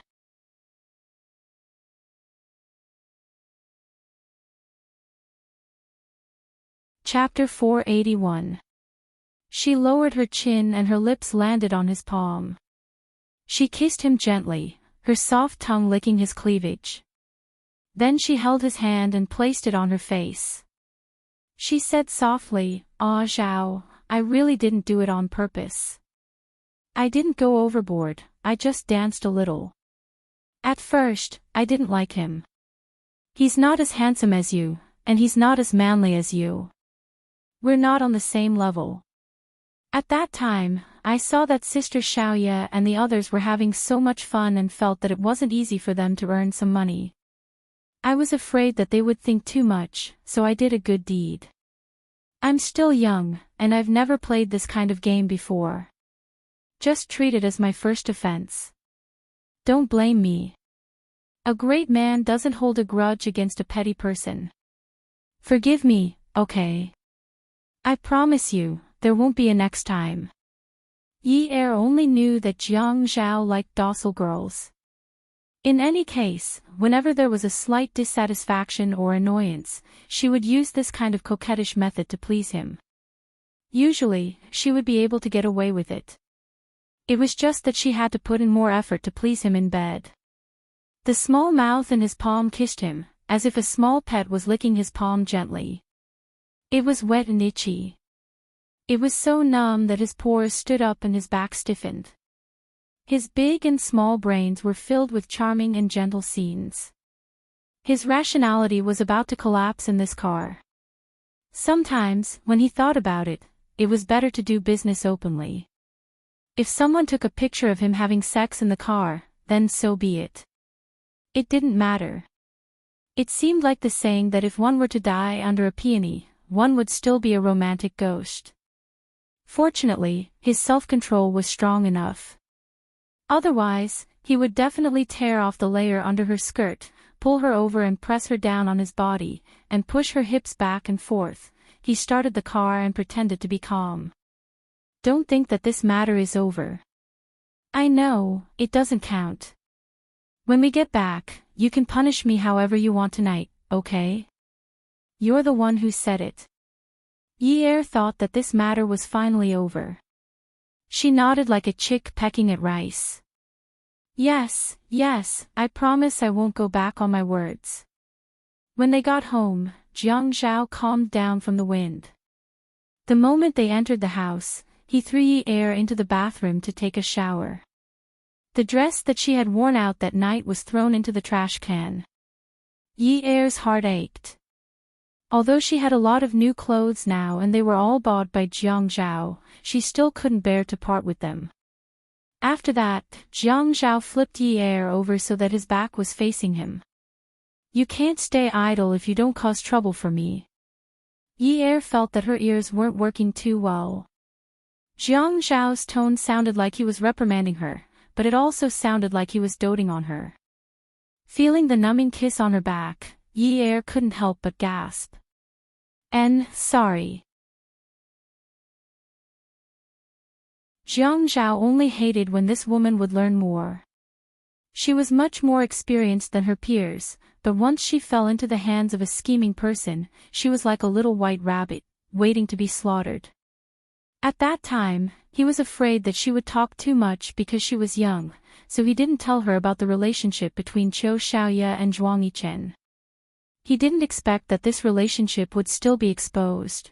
Chapter 481. She lowered her chin and her lips landed on his palm. She kissed him gently, her soft tongue licking his cleavage. Then she held his hand and placed it on her face. She said softly, "Ah, Zhao, I really didn't do it on purpose. I didn't go overboard, I just danced a little. At first, I didn't like him. He's not as handsome as you, and he's not as manly as you. We're not on the same level. At that time, I saw that Sister Xiaoye and the others were having so much fun and felt that it wasn't easy for them to earn some money. I was afraid that they would think too much, so I did a good deed. I'm still young, and I've never played this kind of game before. Just treat it as my first offense. Don't blame me. A great man doesn't hold a grudge against a petty person. Forgive me, okay? I promise you, there won't be a next time." Yi Er only knew that Jiang Zhao liked docile girls. In any case, whenever there was a slight dissatisfaction or annoyance, she would use this kind of coquettish method to please him. Usually, she would be able to get away with it. It was just that she had to put in more effort to please him in bed. The small mouth in his palm kissed him, as if a small pet was licking his palm gently. It was wet and itchy. It was so numb that his pores stood up and his back stiffened. His big and small brains were filled with charming and gentle scenes. His rationality was about to collapse in this car. Sometimes, when he thought about it, it was better to do business openly. If someone took a picture of him having sex in the car, then so be it. It didn't matter. It seemed like the saying that if one were to die under a peony, one would still be a romantic ghost. Fortunately, his self-control was strong enough. Otherwise, he would definitely tear off the layer under her skirt, pull her over and press her down on his body, and push her hips back and forth. He started the car and pretended to be calm. "Don't think that this matter is over. I know, it doesn't count. When we get back, you can punish me however you want tonight, okay? You're the one who said it." Yi Er thought that this matter was finally over. She nodded like a chick pecking at rice. Yes, I promise I won't go back on my words." When they got home, Jiang Zhao calmed down from the wind. The moment they entered the house, he threw Yi Er into the bathroom to take a shower. The dress that she had worn out that night was thrown into the trash can. Yi Er's heart ached. Although she had a lot of new clothes now and they were all bought by Jiang Zhao, she still couldn't bear to part with them. After that, Jiang Zhao flipped Yi Er over so that his back was facing him. "You can't stay idle if you don't cause trouble for me." Yi Er felt that her ears weren't working too well. Jiang Zhao's tone sounded like he was reprimanding her, but it also sounded like he was doting on her. Feeling the numbing kiss on her back, Yi Er couldn't help but gasp. Sorry." Jiang Zhao only hated when this woman would learn more. She was much more experienced than her peers, but once she fell into the hands of a scheming person, she was like a little white rabbit, waiting to be slaughtered. At that time, he was afraid that she would talk too much because she was young, so he didn't tell her about the relationship between Qiu Xiaoye and Zhuang Yichen. He didn't expect that this relationship would still be exposed.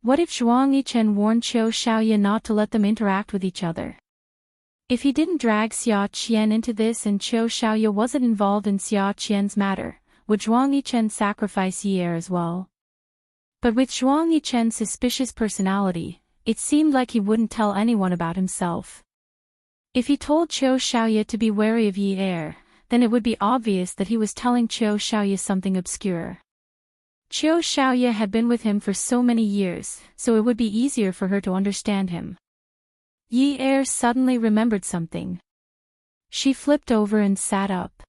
What if Zhuang Yichen warned Qiu Xiaoye not to let them interact with each other? If he didn't drag Xia Qian into this and Qiu Xiaoye wasn't involved in Xia Qian's matter, would Zhuang Yichen sacrifice Yi Er as well? But with Zhuang Yichen's suspicious personality, it seemed like he wouldn't tell anyone about himself. If he told Qiu Xiaoye to be wary of Yi Er, then it would be obvious that he was telling Qiu Xiaoye something obscure. Qiu Xiaoye had been with him for so many years, so it would be easier for her to understand him. Yi Er suddenly remembered something. She flipped over and sat up.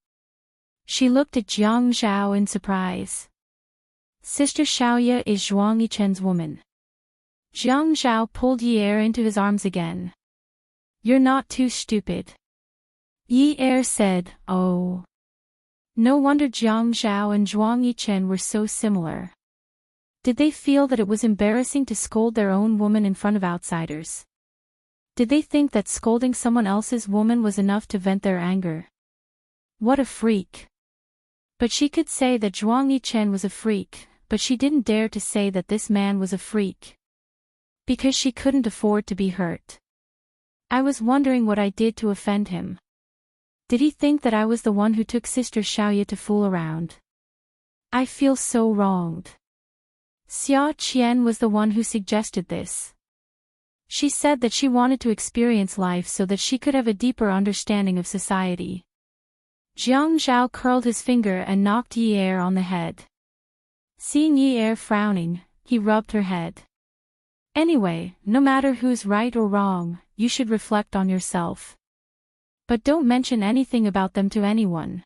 She looked at Jiang Zhao in surprise. Sister Xiaoye is Zhuang Yichen's woman. Jiang Zhao pulled Yi Er into his arms again. "You're not too stupid." Yi Er said, "Oh." No wonder Jiang Zhao and Zhuang Yichen were so similar. Did they feel that it was embarrassing to scold their own woman in front of outsiders? Did they think that scolding someone else's woman was enough to vent their anger? What a freak. But she could say that Zhuang Yichen was a freak, but she didn't dare to say that this man was a freak. Because she couldn't afford to be hurt. I was wondering what I did to offend him. Did he think that I was the one who took Sister Xiaoye to fool around? I feel so wronged. Xia Qian was the one who suggested this. She said that she wanted to experience life so that she could have a deeper understanding of society. Jiang Zhao curled his finger and knocked Yi Er on the head. Seeing Yi Er frowning, he rubbed her head. Anyway, no matter who's right or wrong, you should reflect on yourself. But don't mention anything about them to anyone.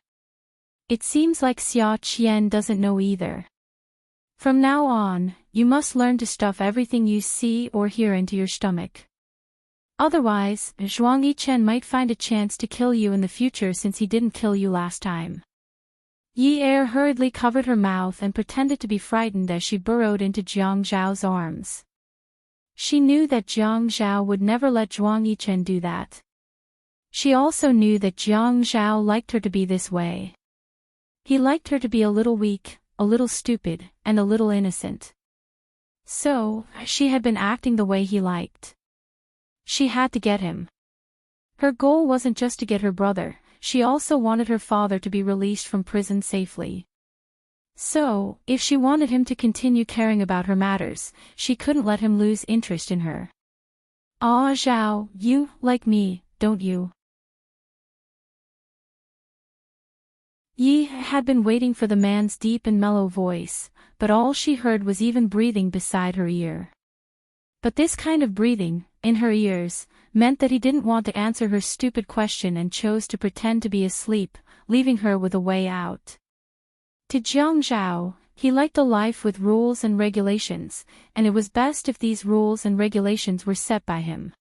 It seems like Xia Qian doesn't know either. From now on, you must learn to stuff everything you see or hear into your stomach. Otherwise, Zhuang Yichen might find a chance to kill you in the future since he didn't kill you last time. Yi Er hurriedly covered her mouth and pretended to be frightened as she burrowed into Jiang Zhao's arms. She knew that Jiang Zhao would never let Zhuang Yichen do that. She also knew that Jiang Zhao liked her to be this way. He liked her to be a little weak, a little stupid, and a little innocent. So, she had been acting the way he liked. She had to get him. Her goal wasn't just to get her brother, she also wanted her father to be released from prison safely. So, if she wanted him to continue caring about her matters, she couldn't let him lose interest in her. Ah, Zhao, you like me, don't you? Yi had been waiting for the man's deep and mellow voice, but all she heard was even breathing beside her ear. But this kind of breathing, in her ears, meant that he didn't want to answer her stupid question and chose to pretend to be asleep, leaving her with a way out. To Jiang Zhao, he liked a life with rules and regulations, and it was best if these rules and regulations were set by him.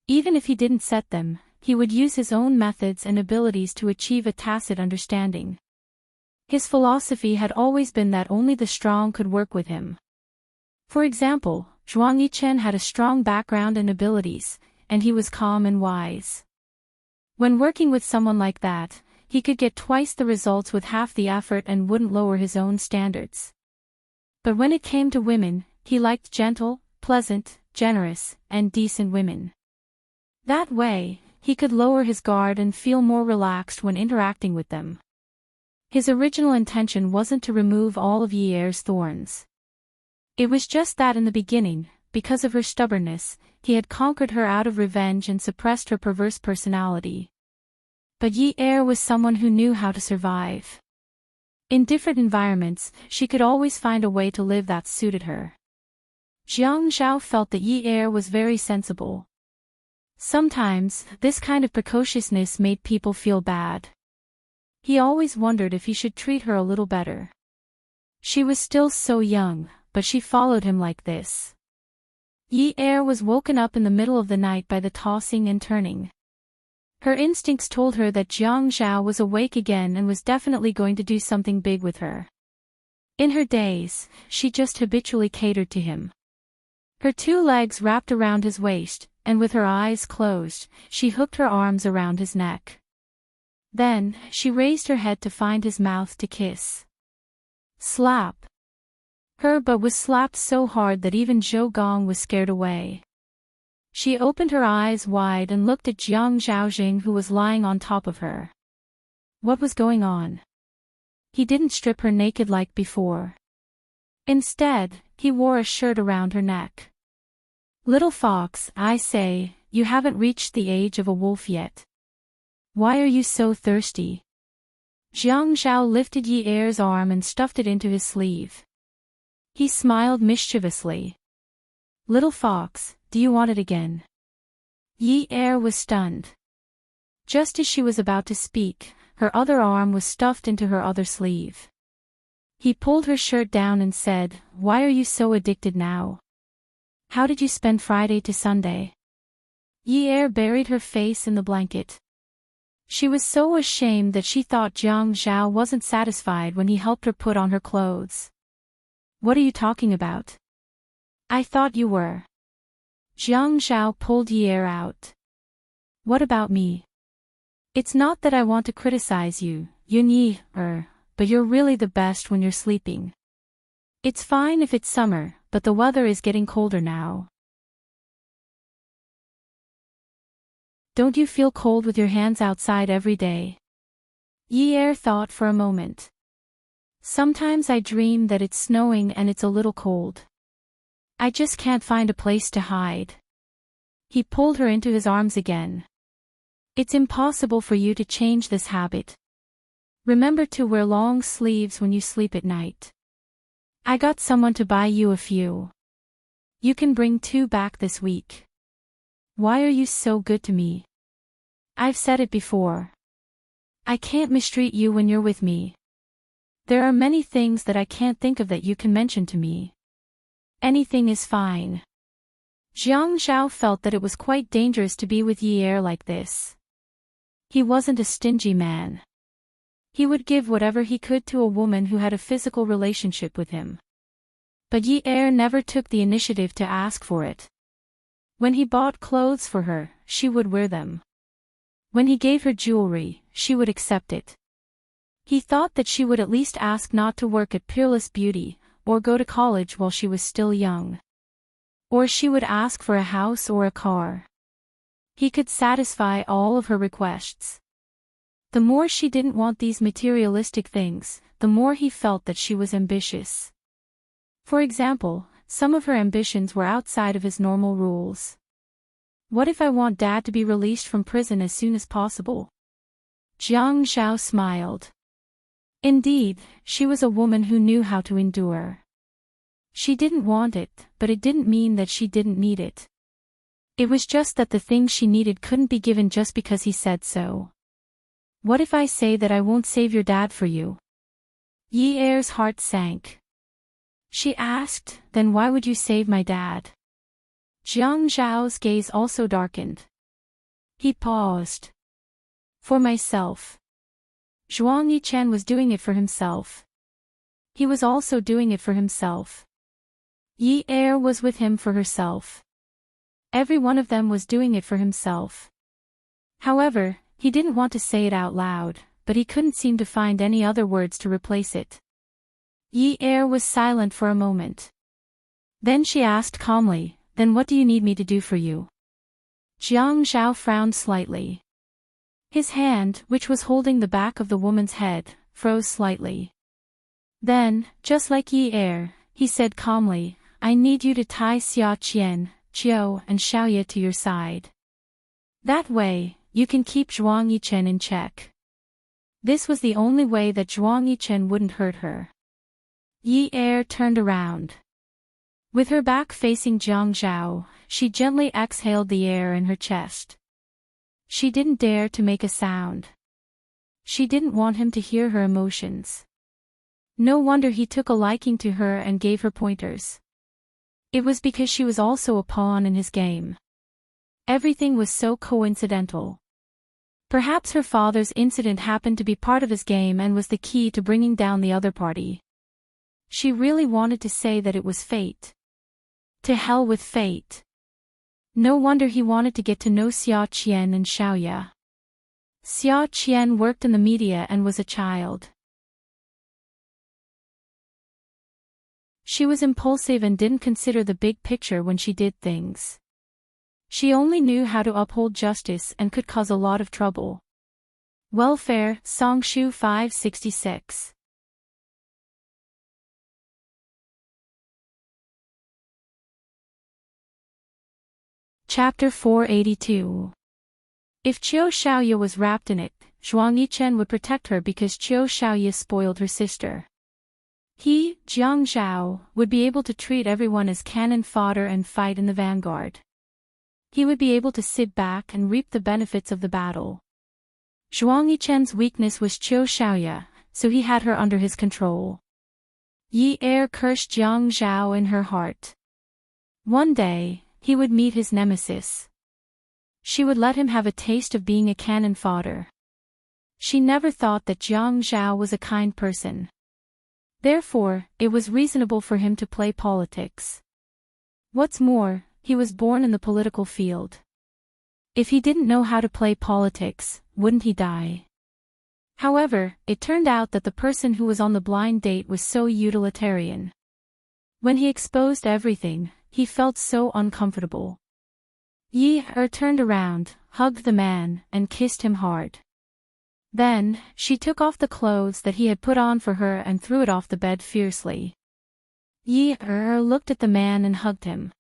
Even if he didn't set them, he would use his own methods and abilities to achieve a tacit understanding. His philosophy had always been that only the strong could work with him. For example, Zhuang Yichen had a strong background and abilities, and he was calm and wise. When working with someone like that, he could get twice the results with half the effort and wouldn't lower his own standards. But when it came to women, he liked gentle, pleasant, generous, and decent women. That way, he could lower his guard and feel more relaxed when interacting with them. His original intention wasn't to remove all of Yi Er's thorns. It was just that in the beginning, because of her stubbornness, he had conquered her out of revenge and suppressed her perverse personality. But Yi Er was someone who knew how to survive. In different environments, she could always find a way to live that suited her. Jiang Zhao felt that Yi Er was very sensible. Sometimes, this kind of precociousness made people feel bad. He always wondered if he should treat her a little better. She was still so young, but she followed him like this. Yi Er was woken up in the middle of the night by the tossing and turning. Her instincts told her that Jiang Zhao was awake again and was definitely going to do something big with her. In her days, she just habitually catered to him. Her two legs wrapped around his waist, and with her eyes closed, she hooked her arms around his neck. Then, she raised her head to find his mouth to kiss. Slap. Her butt was slapped so hard that even Zhou Gong was scared away. She opened her eyes wide and looked at Jiang Zhaojing who was lying on top of her. What was going on? He didn't strip her naked like before. Instead, he wore a shirt around her neck. Little fox, I say, you haven't reached the age of a wolf yet. Why are you so thirsty? Jiang Zhao lifted Yi Er's arm and stuffed it into his sleeve. He smiled mischievously. Little fox, do you want it again? Yi Er was stunned. Just as she was about to speak, her other arm was stuffed into her other sleeve. He pulled her shirt down and said, Why are you so addicted now? How did you spend Friday to Sunday? Yi Er buried her face in the blanket. She was so ashamed that she thought Jiang Zhao wasn't satisfied when he helped her put on her clothes. What are you talking about? I thought you were. Jiang Zhao pulled Yi Er out. What about me? It's not that I want to criticize you, Yun Yi, but you're really the best when you're sleeping. It's fine if it's summer, but the weather is getting colder now. Don't you feel cold with your hands outside every day? Yi-er thought for a moment. Sometimes I dream that it's snowing and it's a little cold. I just can't find a place to hide. He pulled her into his arms again. It's impossible for you to change this habit. Remember to wear long sleeves when you sleep at night. I got someone to buy you a few. You can bring 2 back this week. Why are you so good to me? I've said it before. I can't mistreat you when you're with me. There are many things that I can't think of that you can mention to me. Anything is fine. Jiang Zhao felt that it was quite dangerous to be with Yi-er like this. He wasn't a stingy man. He would give whatever he could to a woman who had a physical relationship with him. But Yi-er never took the initiative to ask for it. When he bought clothes for her, she would wear them. When he gave her jewelry, she would accept it. He thought that she would at least ask not to work at Peerless Beauty, or go to college while she was still young. Or she would ask for a house or a car. He could satisfy all of her requests. The more she didn't want these materialistic things, the more he felt that she was ambitious. For example, some of her ambitions were outside of his normal rules. What if I want Dad to be released from prison as soon as possible? Jiang Zhao smiled. Indeed, she was a woman who knew how to endure. She didn't want it, but it didn't mean that she didn't need it. It was just that the thing she needed couldn't be given just because he said so. What if I say that I won't save your dad for you? Yi-er's heart sank. She asked, then why would you save my dad? Jiang Zhao's gaze also darkened. He paused. For myself. Zhuang Yichen was doing it for himself. He was also doing it for himself. Yi-er was with him for herself. Every one of them was doing it for himself. However, he didn't want to say it out loud, but he couldn't seem to find any other words to replace it. Yi-er was silent for a moment. Then she asked calmly, then what do you need me to do for you? Jiang Zhao frowned slightly. His hand, which was holding the back of the woman's head, froze slightly. Then, just like Yi-er, he said calmly, I need you to tie Xia Qian, Qiu and Xiaoye to your side. That way, you can keep Zhuang Yichen in check. This was the only way that Zhuang Yichen wouldn't hurt her. Yi-er turned around. With her back facing Jiang Zhao, she gently exhaled the air in her chest. She didn't dare to make a sound. She didn't want him to hear her emotions. No wonder he took a liking to her and gave her pointers. It was because she was also a pawn in his game. Everything was so coincidental. Perhaps her father's incident happened to be part of his game and was the key to bringing down the other party. She really wanted to say that it was fate. To hell with fate. No wonder he wanted to get to know Xia Qian and Xiaoye. Xia Qian worked in the media and was a child. She was impulsive and didn't consider the big picture when she did things. She only knew how to uphold justice and could cause a lot of trouble. Welfare, Songshu 566. Chapter 482. If Qiu Xiaoye was wrapped in it, Zhuang Yichen would protect her because Qiu Xiaoye spoiled her sister. He, Jiang Zhao, would be able to treat everyone as cannon fodder and fight in the vanguard. He would be able to sit back and reap the benefits of the battle. Zhuang Yichen's weakness was Qiu Xiaoye, so he had her under his control. Yi-er cursed Jiang Zhao in her heart. One day, he would meet his nemesis. She would let him have a taste of being a cannon fodder. She never thought that Jiang Zhao was a kind person. Therefore, it was reasonable for him to play politics. What's more, he was born in the political field. If he didn't know how to play politics, wouldn't he die? However, it turned out that the person who was on the blind date was so utilitarian. When he exposed everything, he felt so uncomfortable. Yi-er turned around, hugged the man, and kissed him hard. Then, she took off the clothes that he had put on for her and threw it off the bed fiercely. Yi-er looked at the man and hugged him.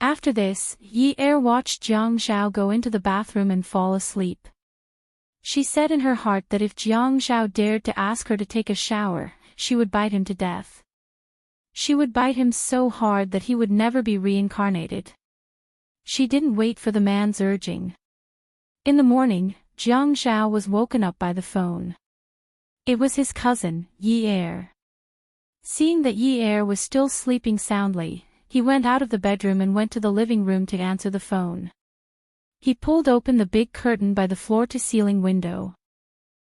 After this, Yi-er watched Jiang Zhao go into the bathroom and fall asleep. She said in her heart that if Jiang Zhao dared to ask her to take a shower, she would bite him to death. She would bite him so hard that he would never be reincarnated. She didn't wait for the man's urging. In the morning, Jiang Zhao was woken up by the phone. It was his cousin, Yi-er. Seeing that Yi-er was still sleeping soundly, he went out of the bedroom and went to the living room to answer the phone. He pulled open the big curtain by the floor-to-ceiling window.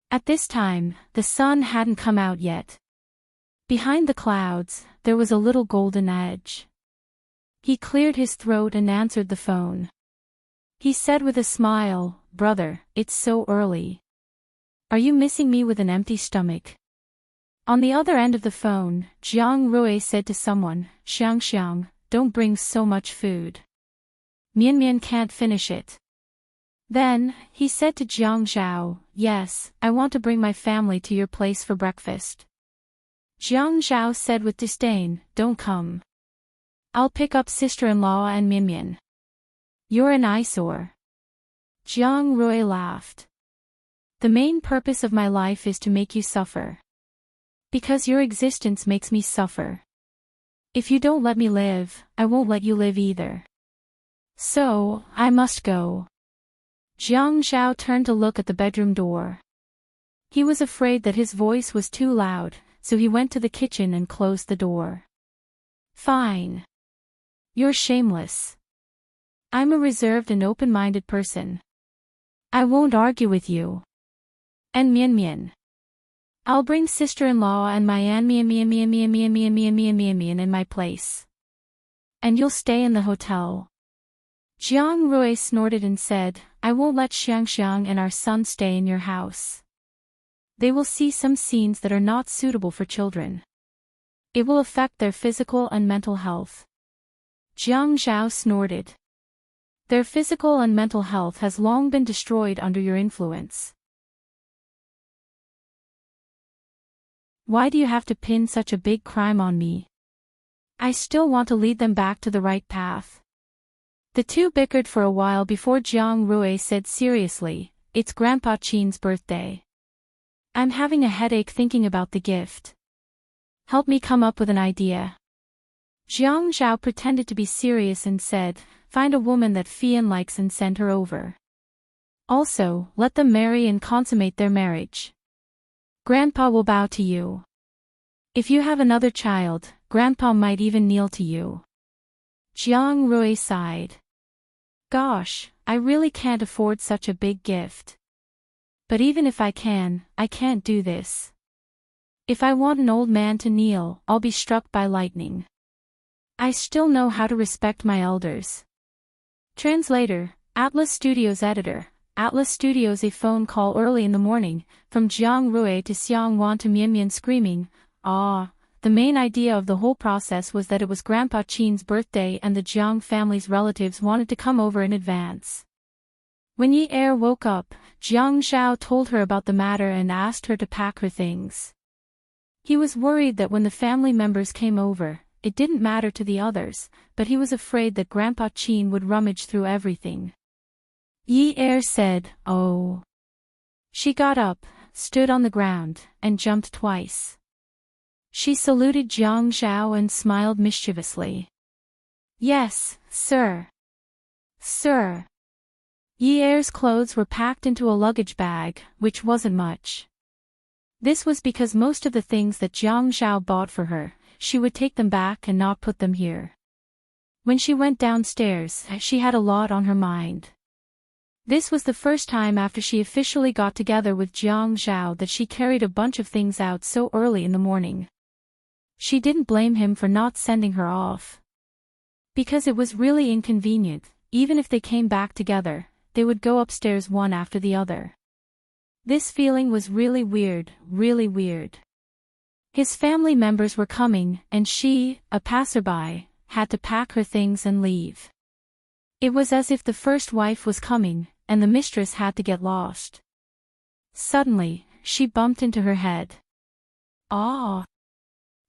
At this time, the sun hadn't come out yet. Behind the clouds, there was a little golden edge. He cleared his throat and answered the phone. He said with a smile, "Brother, it's so early. Are you missing me with an empty stomach?" On the other end of the phone, Jiang Rui said to someone, "Xiang, don't bring so much food. Mian can't finish it." Then, he said to Jiang Zhao, "Yes, I want to bring my family to your place for breakfast." Jiang Zhao said with disdain, "Don't come. I'll pick up sister-in-law and Mian. You're an eyesore." Jiang Rui laughed. "The main purpose of my life is to make you suffer. Because your existence makes me suffer. If you don't let me live, I won't let you live either. So, I must go." Jiang Zhao turned to look at the bedroom door. He was afraid that his voice was too loud, so he went to the kitchen and closed the door. "Fine. You're shameless. I'm a reserved and open-minded person. I won't argue with you. And Mian. I'll bring sister-in-law and my Mian in my place. And you'll stay in the hotel." Jiang Rui snorted and said, "I won't let Xiang and our son stay in your house. They will see some scenes that are not suitable for children. It will affect their physical and mental health." Jiang Zhao snorted. "Their physical and mental health has long been destroyed under your influence. Why do you have to pin such a big crime on me? I still want to lead them back to the right path." The two bickered for a while before Jiang Rui said seriously, "It's Grandpa Qin's birthday. I'm having a headache thinking about the gift. Help me come up with an idea." Jiang Zhao pretended to be serious and said, "Find a woman that Fian likes and send her over. Also, let them marry and consummate their marriage. Grandpa will bow to you. If you have another child, Grandpa might even kneel to you." Jiang Rui sighed. "Gosh, I really can't afford such a big gift. But even if I can't do this. If I want an old man to kneel, I'll be struck by lightning. I still know how to respect my elders." Translator, Atlas Studios Editor, Atlas Studios. A phone call early in the morning, from Jiang Rui to Xiang Wan to Mian screaming, "Ah!" The main idea of the whole process was that it was Grandpa Qin's birthday and the Jiang family's relatives wanted to come over in advance. When Yi-er woke up, Jiang Zhao told her about the matter and asked her to pack her things. He was worried that when the family members came over, it didn't matter to the others, but he was afraid that Grandpa Qin would rummage through everything. Yi-er said, "Oh." She got up, stood on the ground, and jumped twice. She saluted Jiang Zhao and smiled mischievously. "Yes, sir. Sir." Yi-er's clothes were packed into a luggage bag, which wasn't much. This was because most of the things that Jiang Zhao bought for her, she would take them back and not put them here. When she went downstairs, she had a lot on her mind. This was the first time after she officially got together with Jiang Zhao that she carried a bunch of things out so early in the morning. She didn't blame him for not sending her off. Because it was really inconvenient, even if they came back together, they would go upstairs one after the other. This feeling was really weird, really weird. His family members were coming, and she, a passerby, had to pack her things and leave. It was as if the first wife was coming, and the mistress had to get lost. Suddenly, she bumped into her head. Ah!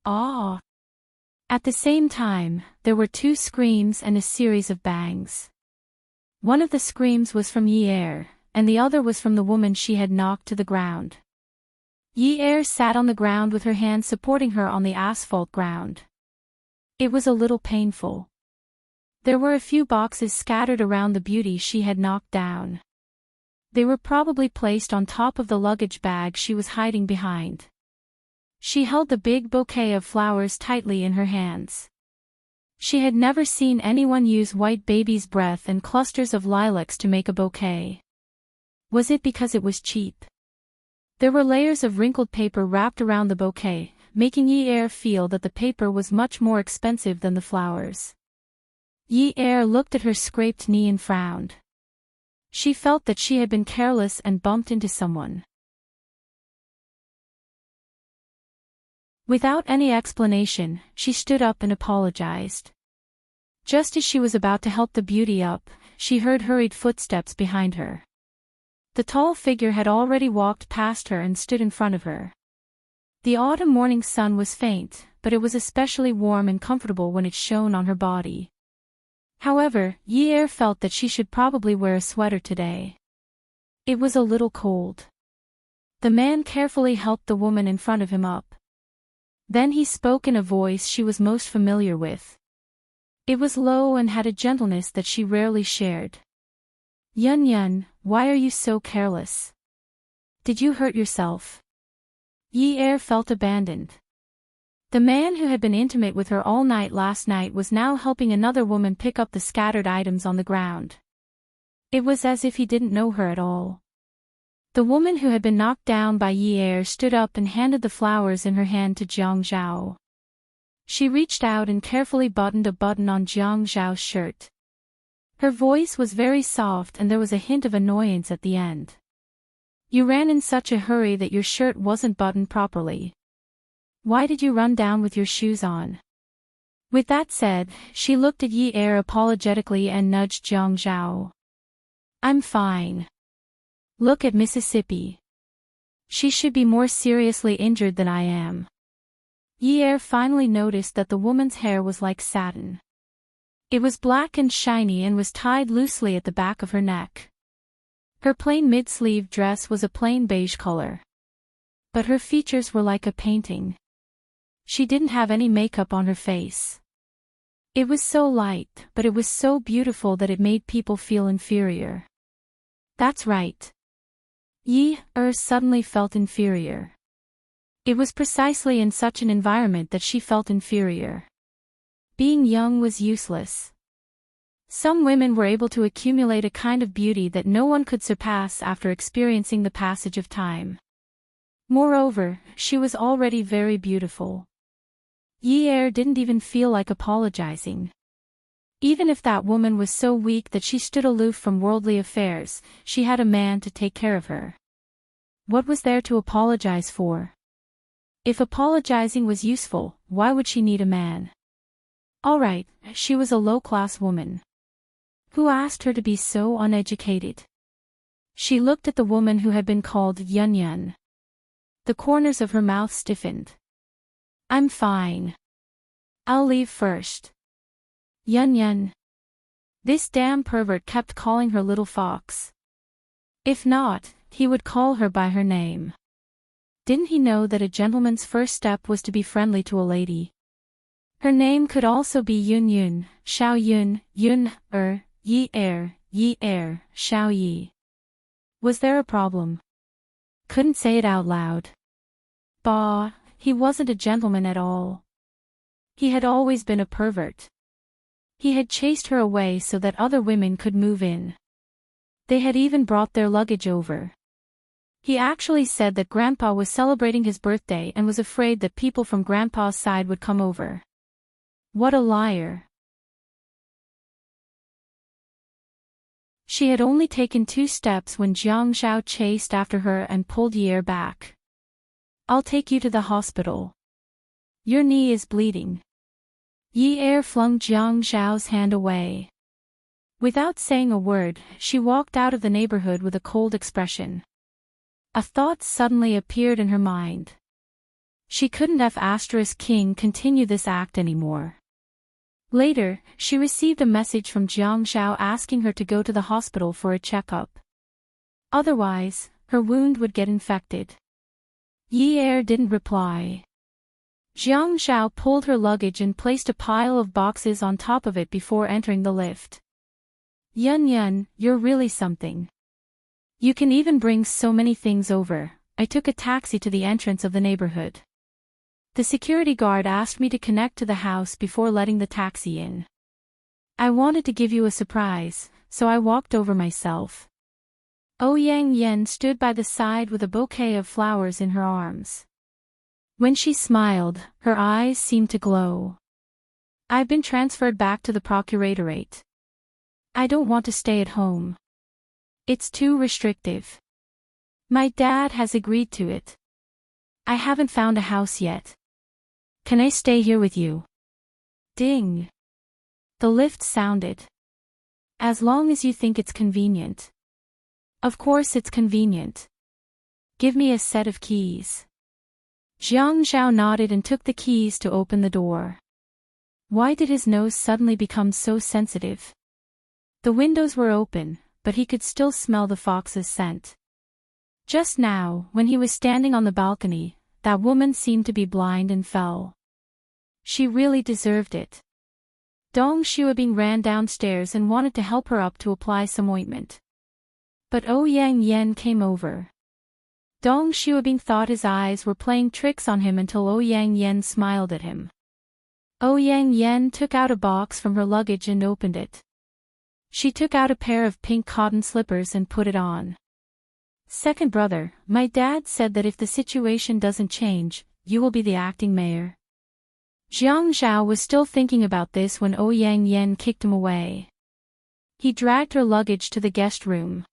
Ah! At the same time, there were 2 screams and a series of bangs. One of the screams was from Yi, and the other was from the woman she had knocked to the ground. Yi sat on the ground with her hand supporting her on the asphalt ground. It was a little painful. There were a few boxes scattered around the beauty she had knocked down. They were probably placed on top of the luggage bag she was hiding behind. She held the big bouquet of flowers tightly in her hands. She had never seen anyone use white baby's breath and clusters of lilacs to make a bouquet. Was it because it was cheap? There were layers of wrinkled paper wrapped around the bouquet, making Yi feel that the paper was much more expensive than the flowers. Yi looked at her scraped knee and frowned. She felt that she had been careless and bumped into someone. Without any explanation, she stood up and apologized. Just as she was about to help the beauty up, she heard hurried footsteps behind her. The tall figure had already walked past her and stood in front of her. The autumn morning sun was faint, but it was especially warm and comfortable when it shone on her body. However, Yi felt that she should probably wear a sweater today. It was a little cold. The man carefully helped the woman in front of him up. Then he spoke in a voice she was most familiar with. It was low and had a gentleness that she rarely shared. Yun, why are you so careless? Did you hurt yourself? Yi felt abandoned. The man who had been intimate with her all night last night was now helping another woman pick up the scattered items on the ground. It was as if he didn't know her at all. The woman who had been knocked down by Yi stood up and handed the flowers in her hand to Jiang Zhao. She reached out and carefully buttoned a button on Jiang Zhao's shirt. Her voice was very soft and there was a hint of annoyance at the end. You ran in such a hurry that your shirt wasn't buttoned properly. Why did you run down with your shoes on? With that said, she looked at Yi apologetically and nudged Jiang Zhao. I'm fine. Look at Mississippi. She should be more seriously injured than I am. Yi finally noticed that the woman's hair was like satin. It was black and shiny and was tied loosely at the back of her neck. Her plain mid-sleeve dress was a plain beige color. But her features were like a painting. She didn't have any makeup on her face. It was so light, but it was so beautiful that it made people feel inferior. That's right. Yi suddenly felt inferior. It was precisely in such an environment that she felt inferior. Being young was useless. Some women were able to accumulate a kind of beauty that no one could surpass after experiencing the passage of time. Moreover, she was already very beautiful. Yi didn't even feel like apologizing. Even if that woman was so weak that she stood aloof from worldly affairs, she had a man to take care of her. What was there to apologize for? If apologizing was useful, why would she need a man? Alright, she was a low-class woman. Who asked her to be so uneducated? She looked at the woman who had been called Yun. The corners of her mouth stiffened. I'm fine. I'll leave first. Yun. This damn pervert kept calling her little fox. If not, he would call her by her name. Didn't he know that a gentleman's first step was to be friendly to a lady? Her name could also be Yun, Xiao Yun, Yi Xiao Yi. Was there a problem? Couldn't say it out loud. Bah, he wasn't a gentleman at all. He had always been a pervert. He had chased her away so that other women could move in. They had even brought their luggage over. He actually said that Grandpa was celebrating his birthday and was afraid that people from Grandpa's side would come over. What a liar. She had only taken 2 steps when Jiang Zhao chased after her and pulled Ye back. "I'll take you to the hospital. Your knee is bleeding." Ye flung Jiang Zhao's hand away. Without saying a word, she walked out of the neighborhood with a cold expression. A thought suddenly appeared in her mind. She couldn't have *King continue this act anymore. Later, she received a message from Jiang Zhao asking her to go to the hospital for a checkup. Otherwise, her wound would get infected. Ye didn't reply. Jiang Zhao pulled her luggage and placed a pile of boxes on top of it before entering the lift. Yun, you're really something. You can even bring so many things over." I took a taxi to the entrance of the neighborhood. The security guard asked me to connect to the house before letting the taxi in. "I wanted to give you a surprise, so I walked over myself." Yang Yen stood by the side with a bouquet of flowers in her arms. When she smiled, her eyes seemed to glow. "I've been transferred back to the procuratorate. I don't want to stay at home. It's too restrictive. My dad has agreed to it. I haven't found a house yet. Can I stay here with you?" Ding! The lift sounded. "As long as you think it's convenient." "Of course it's convenient. Give me a set of keys." Jiang Zhao nodded and took the keys to open the door. Why did his nose suddenly become so sensitive? The windows were open, but he could still smell the fox's scent. Just now, when he was standing on the balcony, that woman seemed to be blind and fell. She really deserved it. Dong Xiaobing ran downstairs and wanted to help her up to apply some ointment. But Yang Yen came over. Dong Xiaobing thought his eyes were playing tricks on him until Yang Yen smiled at him. Yang Yen took out a box from her luggage and opened it. She took out a pair of pink cotton slippers and put it on. "Second brother, my dad said that if the situation doesn't change, you will be the acting mayor." Jiang Zhao was still thinking about this when Yang Yen kicked him away. He dragged her luggage to the guest room.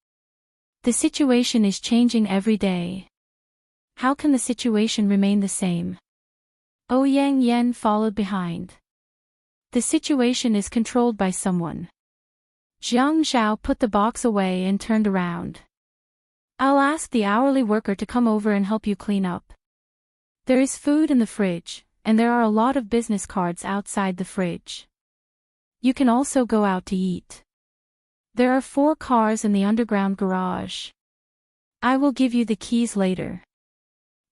"The situation is changing every day. How can the situation remain the same?" Yang Yen followed behind. "The situation is controlled by someone." Jiang Zhao put the box away and turned around. "I'll ask the hourly worker to come over and help you clean up. There is food in the fridge, and there are a lot of business cards outside the fridge. You can also go out to eat. There are 4 cars in the underground garage. I will give you the keys later.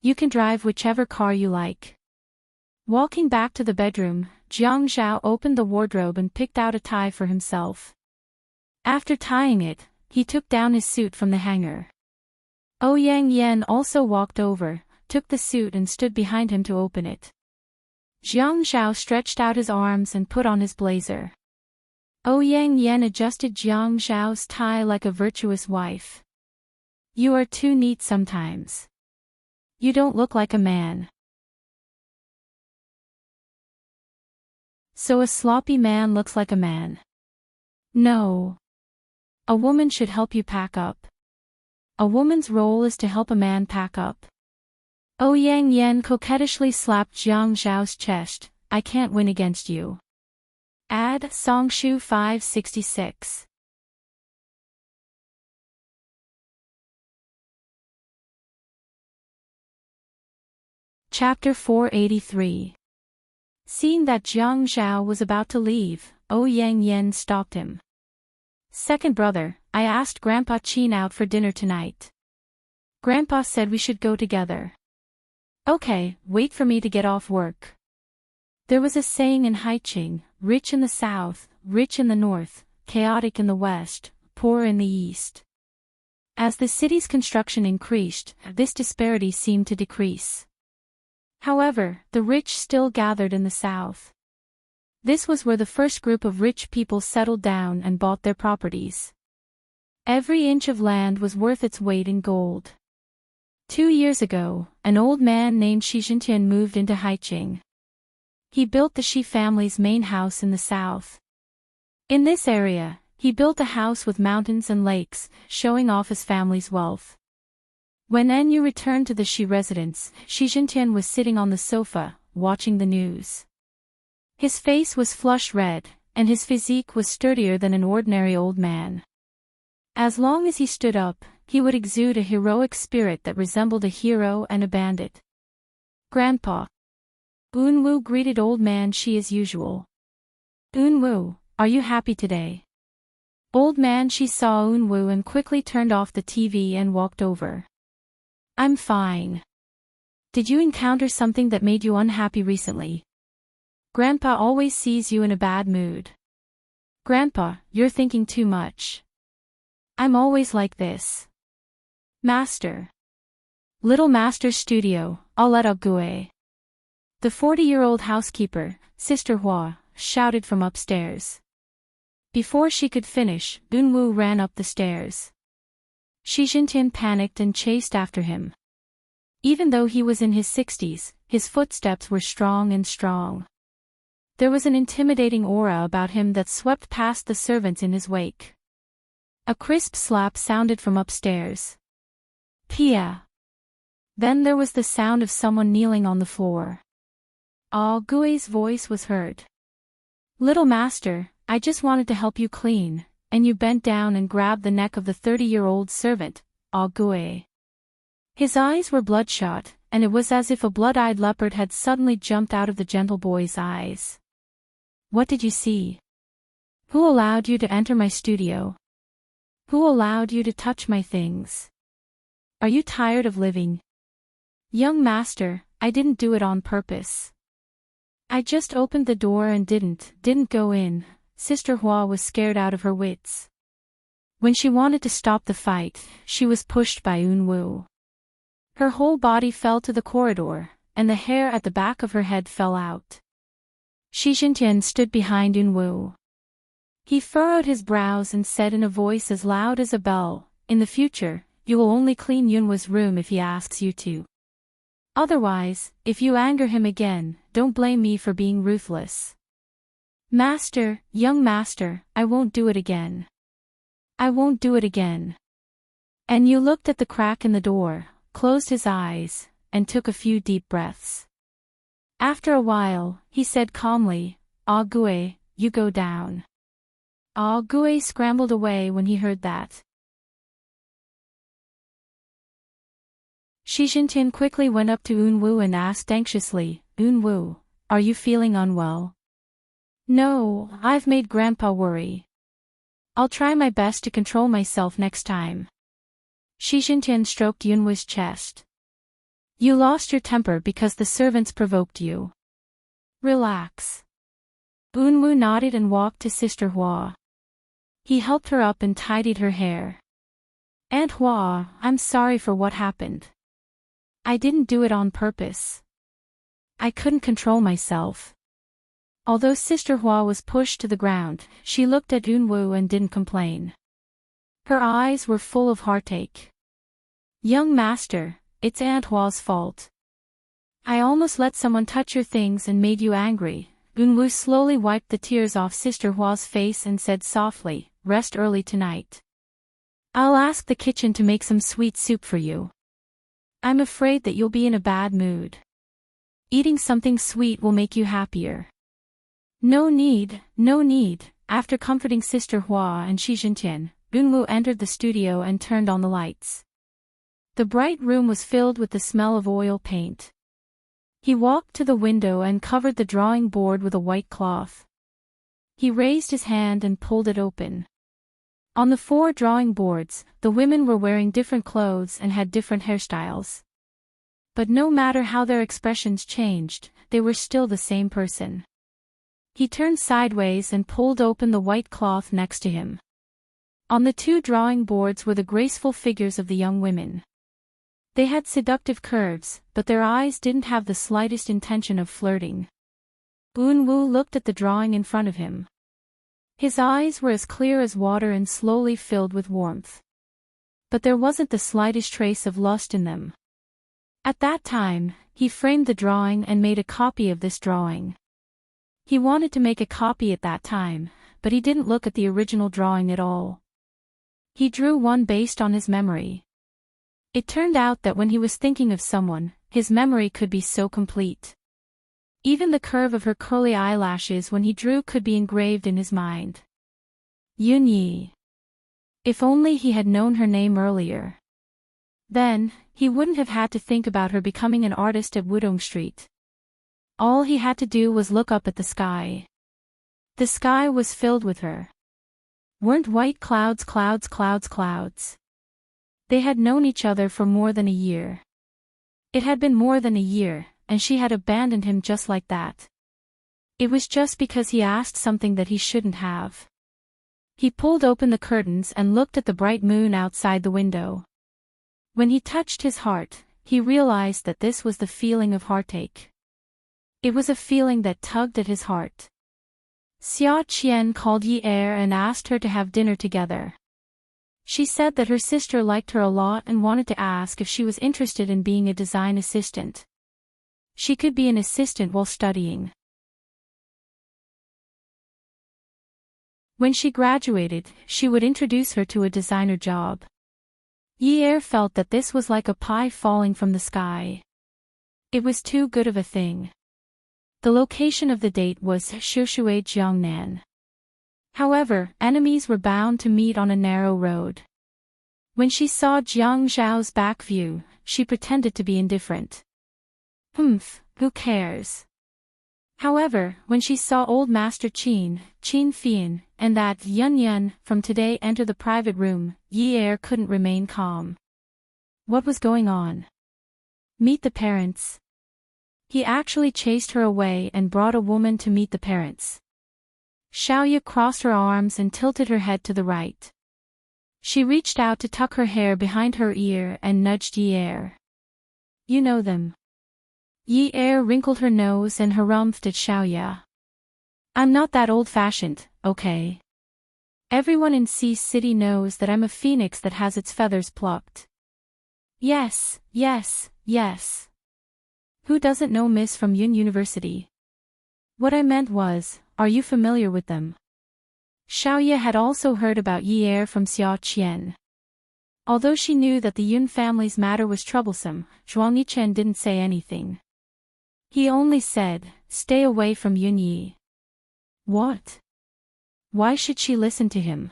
You can drive whichever car you like." Walking back to the bedroom, Jiang Zhao opened the wardrobe and picked out a tie for himself. After tying it, he took down his suit from the hanger. Yang Yen also walked over, took the suit and stood behind him to open it. Jiang Zhao stretched out his arms and put on his blazer. Yang Yen adjusted Jiang Zhao's tie like a virtuous wife. "You are too neat sometimes. You don't look like a man." So a sloppy man looks like a man? No. A woman should help you pack up. A woman's role is to help a man pack up. Yang Yen coquettishly slapped Jiang Zhao's chest. "I can't win against you." Add Songshu 566. Chapter 483. Seeing that Jiang Zhao was about to leave, Yang Yen stopped him. "Second brother, I asked Grandpa Qin out for dinner tonight. Grandpa said we should go together." "Okay, wait for me to get off work." There was a saying in Haiqing, rich in the south, rich in the north, chaotic in the west, poor in the east. As the city's construction increased, this disparity seemed to decrease. However, the rich still gathered in the south. This was where the first group of rich people settled down and bought their properties. Every inch of land was worth its weight in gold. 2 years ago, an old man named Shi Jintian moved into Haiqing. He built the Shi family's main house in the south. In this area, He built a house with mountains and lakes, showing off his family's wealth. When Enyu returned to the Shi residence, Shi Jintian was sitting on the sofa, watching the news. His face was flush red, and his physique was sturdier than an ordinary old man. As long as he stood up, he would exude a heroic spirit that resembled a hero and a bandit. "Grandpa." Eunwoo greeted old man Shi as usual. "Eunwoo, are you happy today?" Old man Shi saw Eunwoo and quickly turned off the TV and walked over. "I'm fine. Did you encounter something that made you unhappy recently? Grandpa always sees you in a bad mood." "Grandpa, you're thinking too much. I'm always like this." "Master." Little Master's studio, Audiobooks. The 40-year-old housekeeper, Sister Hua, shouted from upstairs. Before she could finish, Eunwoo ran up the stairs. Shi Jintian panicked and chased after him. Even though he was in his 60s, his footsteps were strong and strong. There was an intimidating aura about him that swept past the servants in his wake. A crisp slap sounded from upstairs. "Pia." Then there was the sound of someone kneeling on the floor. Gui's voice was heard. "Little Master, I just wanted to help you clean," and you bent down and grabbed the neck of the 30-year-old servant, Gui. His eyes were bloodshot, and it was as if a blood-eyed leopard had suddenly jumped out of the gentle boy's eyes. "What did you see? Who allowed you to enter my studio? Who allowed you to touch my things? Are you tired of living?" "Young master, I didn't do it on purpose. I just opened the door and didn't go in." Sister Hua was scared out of her wits. When she wanted to stop the fight, she was pushed by Eunwoo. Her whole body fell to the corridor, and the hair at the back of her head fell out. Shi Jintian stood behind Eunwoo. He furrowed his brows and said in a voice as loud as a bell, "In the future, you will only clean Eunwoo's room if he asks you to. Otherwise, if you anger him again, don't blame me for being ruthless." "Master, young master, I won't do it again. I won't do it again." And you looked at the crack in the door, closed his eyes, and took a few deep breaths. After a while, he said calmly, "Gui, you go down." Gui scrambled away when he heard that. Shi Jintian quickly went up to Eunwoo and asked anxiously, "Eunwoo, are you feeling unwell?" "No, I've made Grandpa worry. I'll try my best to control myself next time." Shi Jintian stroked Eunwoo's chest. "You lost your temper because the servants provoked you. Relax." Eunwoo nodded and walked to Sister Hua. He helped her up and tidied her hair. "Aunt Hua, I'm sorry for what happened. I didn't do it on purpose. I couldn't control myself." Although Sister Hua was pushed to the ground, she looked at Eunwoo and didn't complain. Her eyes were full of heartache. "Young master, it's Aunt Hua's fault. I almost let someone touch your things and made you angry." Eunwoo slowly wiped the tears off Sister Hua's face and said softly, "Rest early tonight. I'll ask the kitchen to make some sweet soup for you. I'm afraid that you'll be in a bad mood. Eating something sweet will make you happier." No need, no need." After comforting Sister Hua and Shi Jintian, Eunwoo entered the studio and turned on the lights. The bright room was filled with the smell of oil paint. He walked to the window and covered the drawing board with a white cloth. He raised his hand and pulled it open. On the 4 drawing boards, the women were wearing different clothes and had different hairstyles. But no matter how their expressions changed, they were still the same person. He turned sideways and pulled open the white cloth next to him. On the 2 drawing boards were the graceful figures of the young women. They had seductive curves, but their eyes didn't have the slightest intention of flirting. Eunwoo looked at the drawing in front of him. His eyes were as clear as water and slowly filled with warmth. But there wasn't the slightest trace of lust in them. At that time, he framed the drawing and made a copy of this drawing. He wanted to make a copy at that time, but he didn't look at the original drawing at all. He drew one based on his memory. It turned out that when he was thinking of someone, his memory could be so complete. Even the curve of her curly eyelashes when he drew could be engraved in his mind. Yun Yi. If only he had known her name earlier. Then, he wouldn't have had to think about her becoming an artist at Wudong Street. All he had to do was look up at the sky. The sky was filled with her. Weren't white clouds clouds clouds clouds? They had known each other for more than a year. It had been more than a year, and she had abandoned him just like that. It was just because he asked something that he shouldn't have. He pulled open the curtains and looked at the bright moon outside the window. When he touched his heart, he realized that this was the feeling of heartache. It was a feeling that tugged at his heart. Xia Qian called Yi Er and asked her to have dinner together. She said that her sister liked her a lot and wanted to ask if she was interested in being a design assistant. She could be an assistant while studying. When she graduated, she would introduce her to a designer job. Yi Er felt that this was like a pie falling from the sky. It was too good of a thing. The location of the date was Shushui Jiangnan. However, enemies were bound to meet on a narrow road. When she saw Jiang Zhao's back view, she pretended to be indifferent. Who cares? However, when she saw old Master Qin Fian, and that Yun Yun from today enter the private room, Yi Er couldn't remain calm. What was going on? Meet the parents. He actually chased her away and brought a woman to meet the parents. Xiaoya crossed her arms and tilted her head to the right. She reached out to tuck her hair behind her ear and nudged Yi Er. You know them. Yi Er wrinkled her nose and harumphed at Xiaoya. I'm not that old-fashioned, okay? Everyone in Sea City knows that I'm a phoenix that has its feathers plucked. Yes, yes, yes. Who doesn't know Miss from Yun University? What I meant was, are you familiar with them? Xiaoya had also heard about Yi Er from Xia Qian. Although she knew that the Yun family's matter was troublesome, Zhuang Yichen didn't say anything. He only said, stay away from Yun Yi. What? Why should she listen to him?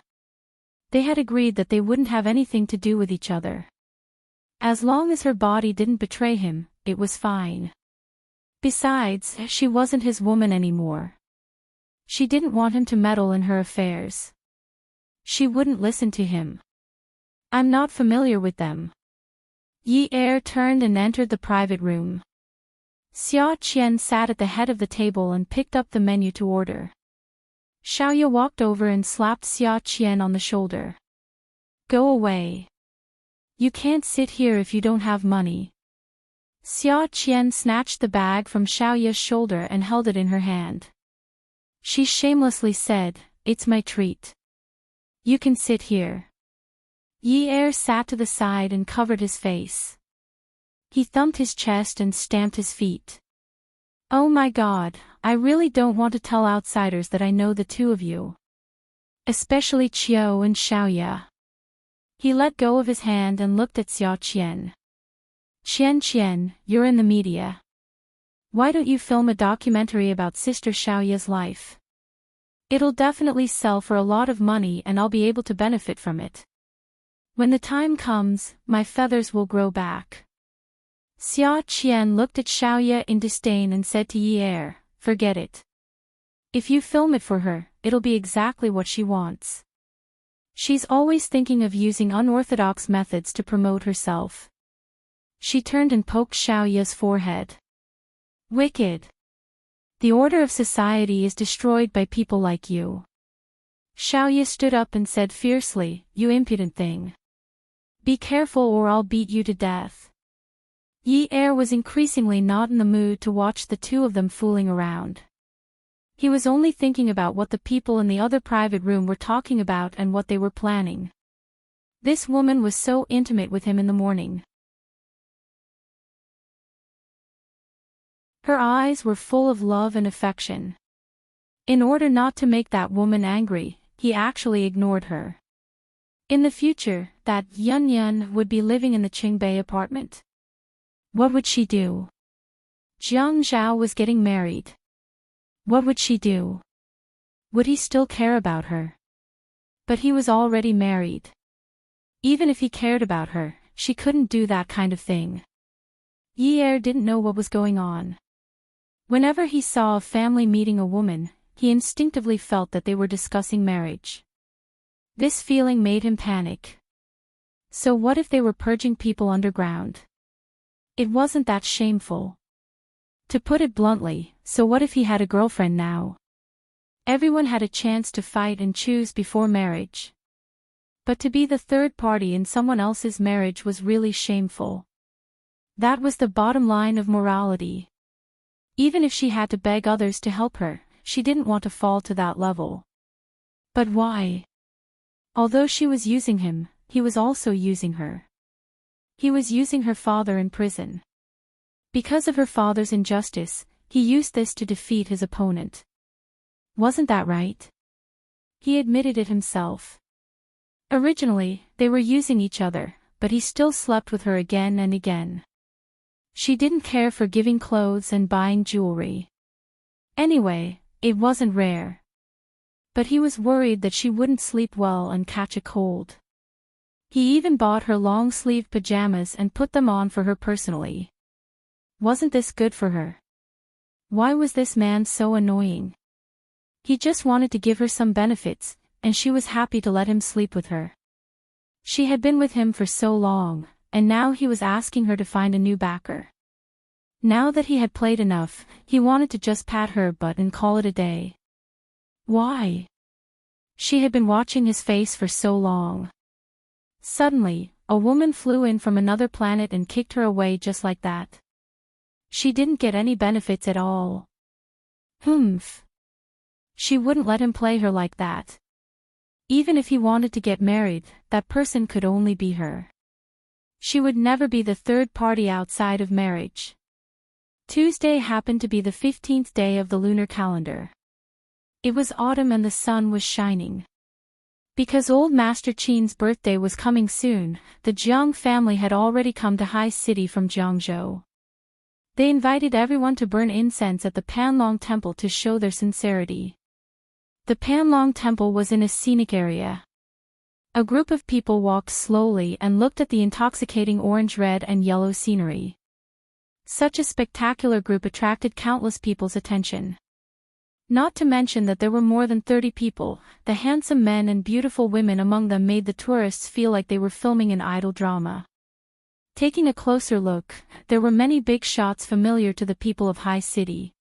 They had agreed that they wouldn't have anything to do with each other. As long as her body didn't betray him, it was fine. Besides, she wasn't his woman anymore. She didn't want him to meddle in her affairs. She wouldn't listen to him. I'm not familiar with them. Yi Er turned and entered the private room. Xia Qian sat at the head of the table and picked up the menu to order. Xiaoya walked over and slapped Xia Qian on the shoulder. Go away. You can't sit here if you don't have money. Xia Qian snatched the bag from Xiaoya's shoulder and held it in her hand. She shamelessly said, it's my treat. You can sit here. Yi Er sat to the side and covered his face. He thumped his chest and stamped his feet. Oh my God, I really don't want to tell outsiders that I know the two of you. Especially Qiao and Xiaoya. He let go of his hand and looked at Xia Qian. Qian, you're in the media. Why don't you film a documentary about Sister Xiaoya's life? It'll definitely sell for a lot of money and I'll be able to benefit from it. When the time comes, my feathers will grow back. Xia Qian looked at Xiaoya in disdain and said to Yi Er, forget it. If you film it for her, it'll be exactly what she wants. She's always thinking of using unorthodox methods to promote herself. She turned and poked Xiaoya's forehead. Wicked. The order of society is destroyed by people like you. Xiaoya stood up and said fiercely, you impudent thing. Be careful or I'll beat you to death. Yi Er was increasingly not in the mood to watch the two of them fooling around. He was only thinking about what the people in the other private room were talking about and what they were planning. This woman was so intimate with him in the morning. Her eyes were full of love and affection. In order not to make that woman angry, he actually ignored her. In the future, that Yun Yun would be living in the Qingbei apartment. What would she do? Jiang Zhao was getting married. What would she do? Would he still care about her? But he was already married. Even if he cared about her, she couldn't do that kind of thing. Yi Er didn't know what was going on. Whenever he saw a family meeting a woman, he instinctively felt that they were discussing marriage. This feeling made him panic. So what if they were purging people underground? It wasn't that shameful. To put it bluntly, so what if he had a girlfriend now? Everyone had a chance to fight and choose before marriage. But to be the third party in someone else's marriage was really shameful. That was the bottom line of morality. Even if she had to beg others to help her, she didn't want to fall to that level. But why? Although she was using him, he was also using her. He was using her father in prison. Because of her father's injustice, he used this to defeat his opponent. Wasn't that right? He admitted it himself. Originally, they were using each other, but he still slept with her again and again. She didn't care for giving clothes and buying jewelry. Anyway, it wasn't rare. But he was worried that she wouldn't sleep well and catch a cold. He even bought her long-sleeved pajamas and put them on for her personally. Wasn't this good for her? Why was this man so annoying? He just wanted to give her some benefits, and she was happy to let him sleep with her. She had been with him for so long, and now he was asking her to find a new backer. Now that he had played enough, he wanted to just pat her butt and call it a day. Why? She had been watching his face for so long. Suddenly, a woman flew in from another planet and kicked her away just like that. She didn't get any benefits at all. Humph. She wouldn't let him play her like that. Even if he wanted to get married, that person could only be her. She would never be the third party outside of marriage. Tuesday happened to be the 15th day of the lunar calendar. It was autumn and the sun was shining. Because old Master Qin's birthday was coming soon, the Jiang family had already come to High City from Jiangzhou. They invited everyone to burn incense at the Panlong Temple to show their sincerity. The Panlong Temple was in a scenic area. A group of people walked slowly and looked at the intoxicating orange, red and yellow scenery. Such a spectacular group attracted countless people's attention. Not to mention that there were more than 30 people, the handsome men and beautiful women among them made the tourists feel like they were filming an idol drama. Taking a closer look, there were many big shots familiar to the people of High City.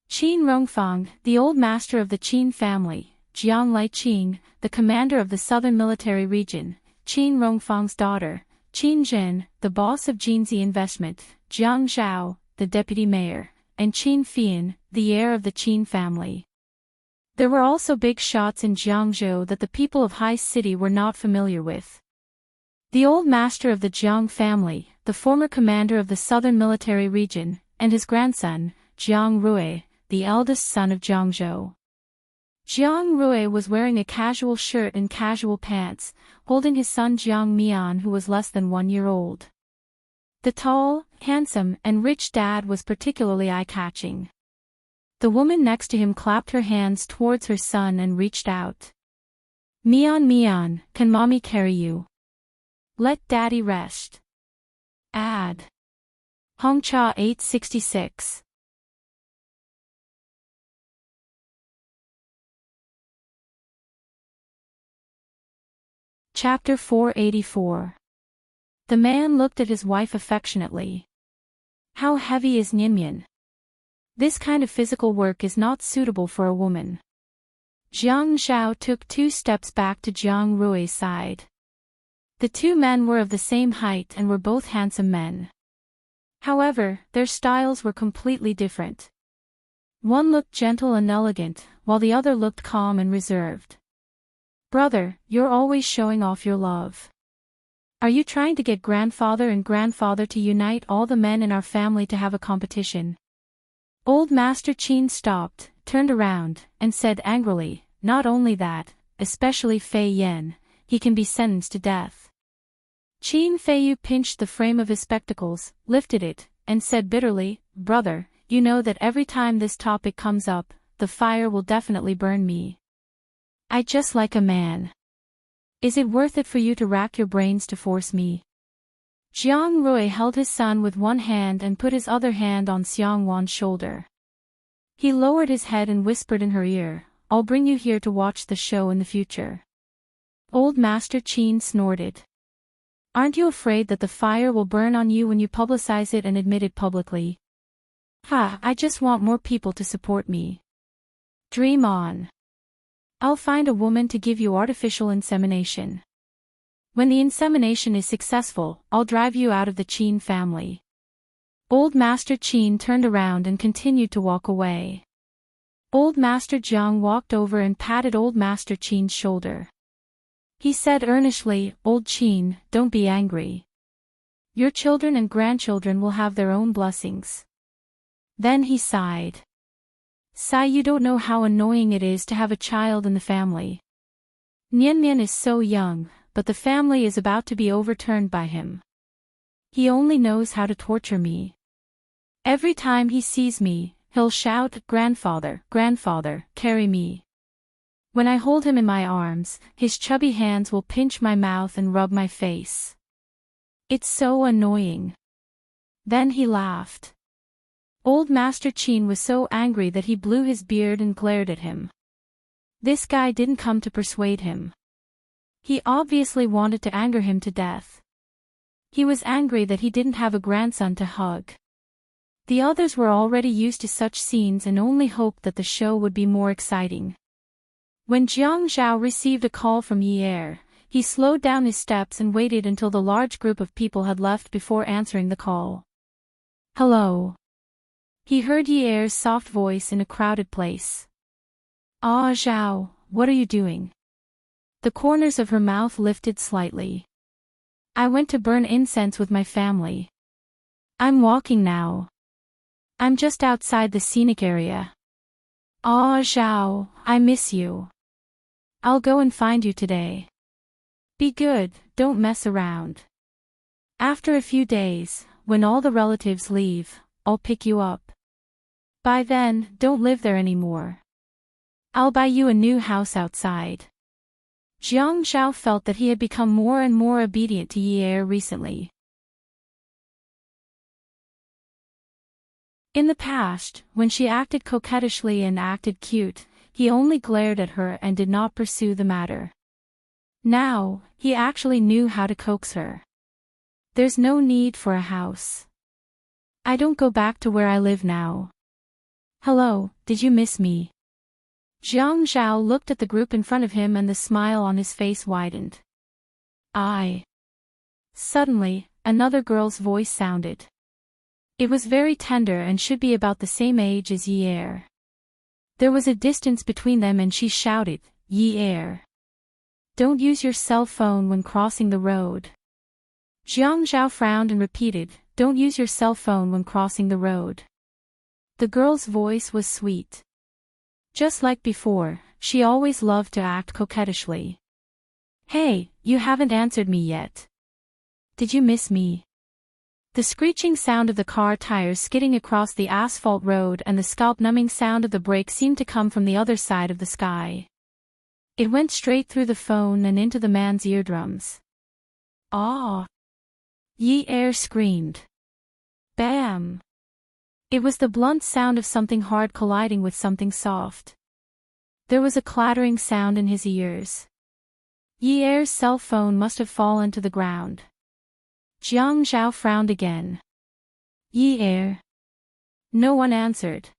Qin Rongfang, the old master of the Qin family, Jiang Liqing, the commander of the southern military region, Qin Rongfang's daughter, Qin Zhen, the boss of Jinzi Investment, Jiang Zhao, the deputy mayor, and Qin Fian, the heir of the Qin family. There were also big shots in Jiangzhou that the people of High City were not familiar with. The old master of the Jiang family, the former commander of the southern military region, and his grandson, Jiang Rui, the eldest son of Jiangzhou. Jiang Rui was wearing a casual shirt and casual pants, holding his son Jiang Mian, who was less than 1 year old. The tall, handsome, and rich dad was particularly eye-catching. The woman next to him clapped her hands towards her son and reached out. Mian, Mian, can mommy carry you? Let daddy rest. Add. Hongcha 866. Chapter 484. The man looked at his wife affectionately. How heavy is Ningyan? This kind of physical work is not suitable for a woman. Jiang Zhao took 2 steps back to Jiang Rui's side. The 2 men were of the same height and were both handsome men. However, their styles were completely different. One looked gentle and elegant, while the other looked calm and reserved. Brother, you're always showing off your love. Are you trying to get grandfather and grandfather to unite all the men in our family to have a competition? Old Master Qin stopped, turned around, and said angrily, "Not only that, especially Fei Yan, he can be sentenced to death." Qin Feiyu pinched the frame of his spectacles, lifted it, and said bitterly, "Brother, you know that every time this topic comes up, the fire will definitely burn me. I just like a man. Is it worth it for you to rack your brains to force me?" Jiang Rui held his son with one hand and put his other hand on Xiang Wan's shoulder. He lowered his head and whispered in her ear, "I'll bring you here to watch the show in the future." Old Master Qin snorted. "Aren't you afraid that the fire will burn on you when you publicize it and admit it publicly?" "Ha, I just want more people to support me." "Dream on. I'll find a woman to give you artificial insemination. When the insemination is successful, I'll drive you out of the Qin family." Old Master Qin turned around and continued to walk away. Old Master Jiang walked over and patted Old Master Qin's shoulder. He said earnestly, "Old Qin, don't be angry. Your children and grandchildren will have their own blessings." Then he sighed. "Sai, you don't know how annoying it is to have a child in the family. Nian Nian is so young, but the family is about to be overturned by him. He only knows how to torture me. Every time he sees me, he'll shout, 'Grandfather, grandfather, carry me.' When I hold him in my arms, his chubby hands will pinch my mouth and rub my face. It's so annoying." Then he laughed. Old Master Qin was so angry that he blew his beard and glared at him. This guy didn't come to persuade him. He obviously wanted to anger him to death. He was angry that he didn't have a grandson to hug. The others were already used to such scenes and only hoped that the show would be more exciting. When Jiang Zhao received a call from Yi Er, he slowed down his steps and waited until the large group of people had left before answering the call. "Hello." He heard Yi Er's soft voice in a crowded place. "Ah, Zhao, what are you doing?" The corners of her mouth lifted slightly. "I went to burn incense with my family. I'm walking now. I'm just outside the scenic area." "Ah, Zhao, I miss you. I'll go and find you today. Be good, don't mess around. After a few days, when all the relatives leave, I'll pick you up. By then, don't live there anymore. I'll buy you a new house outside." Jiang Zhao felt that he had become more and more obedient to Yi Er recently. In the past, when she acted coquettishly and acted cute, he only glared at her and did not pursue the matter. Now, he actually knew how to coax her. "There's no need for a house. I don't go back to where I live now. Hello, did you miss me?" Jiang Zhao looked at the group in front of him and the smile on his face widened. "I." Suddenly, another girl's voice sounded. It was very tender and should be about the same age as Yi Er. There was a distance between them and she shouted, "Yi Er. Don't use your cell phone when crossing the road." Jiang Zhao frowned and repeated, "Don't use your cell phone when crossing the road." The girl's voice was sweet. Just like before, she always loved to act coquettishly. "Hey, you haven't answered me yet. Did you miss me?" The screeching sound of the car tires skidding across the asphalt road and the scalp-numbing sound of the brake seemed to come from the other side of the sky. It went straight through the phone and into the man's eardrums. "Ah!" Yi Er screamed. Bam! It was the blunt sound of something hard colliding with something soft. There was a clattering sound in his ears. Yi Er's cell phone must have fallen to the ground. Jiang Zhao frowned again. "Yi Er." No one answered.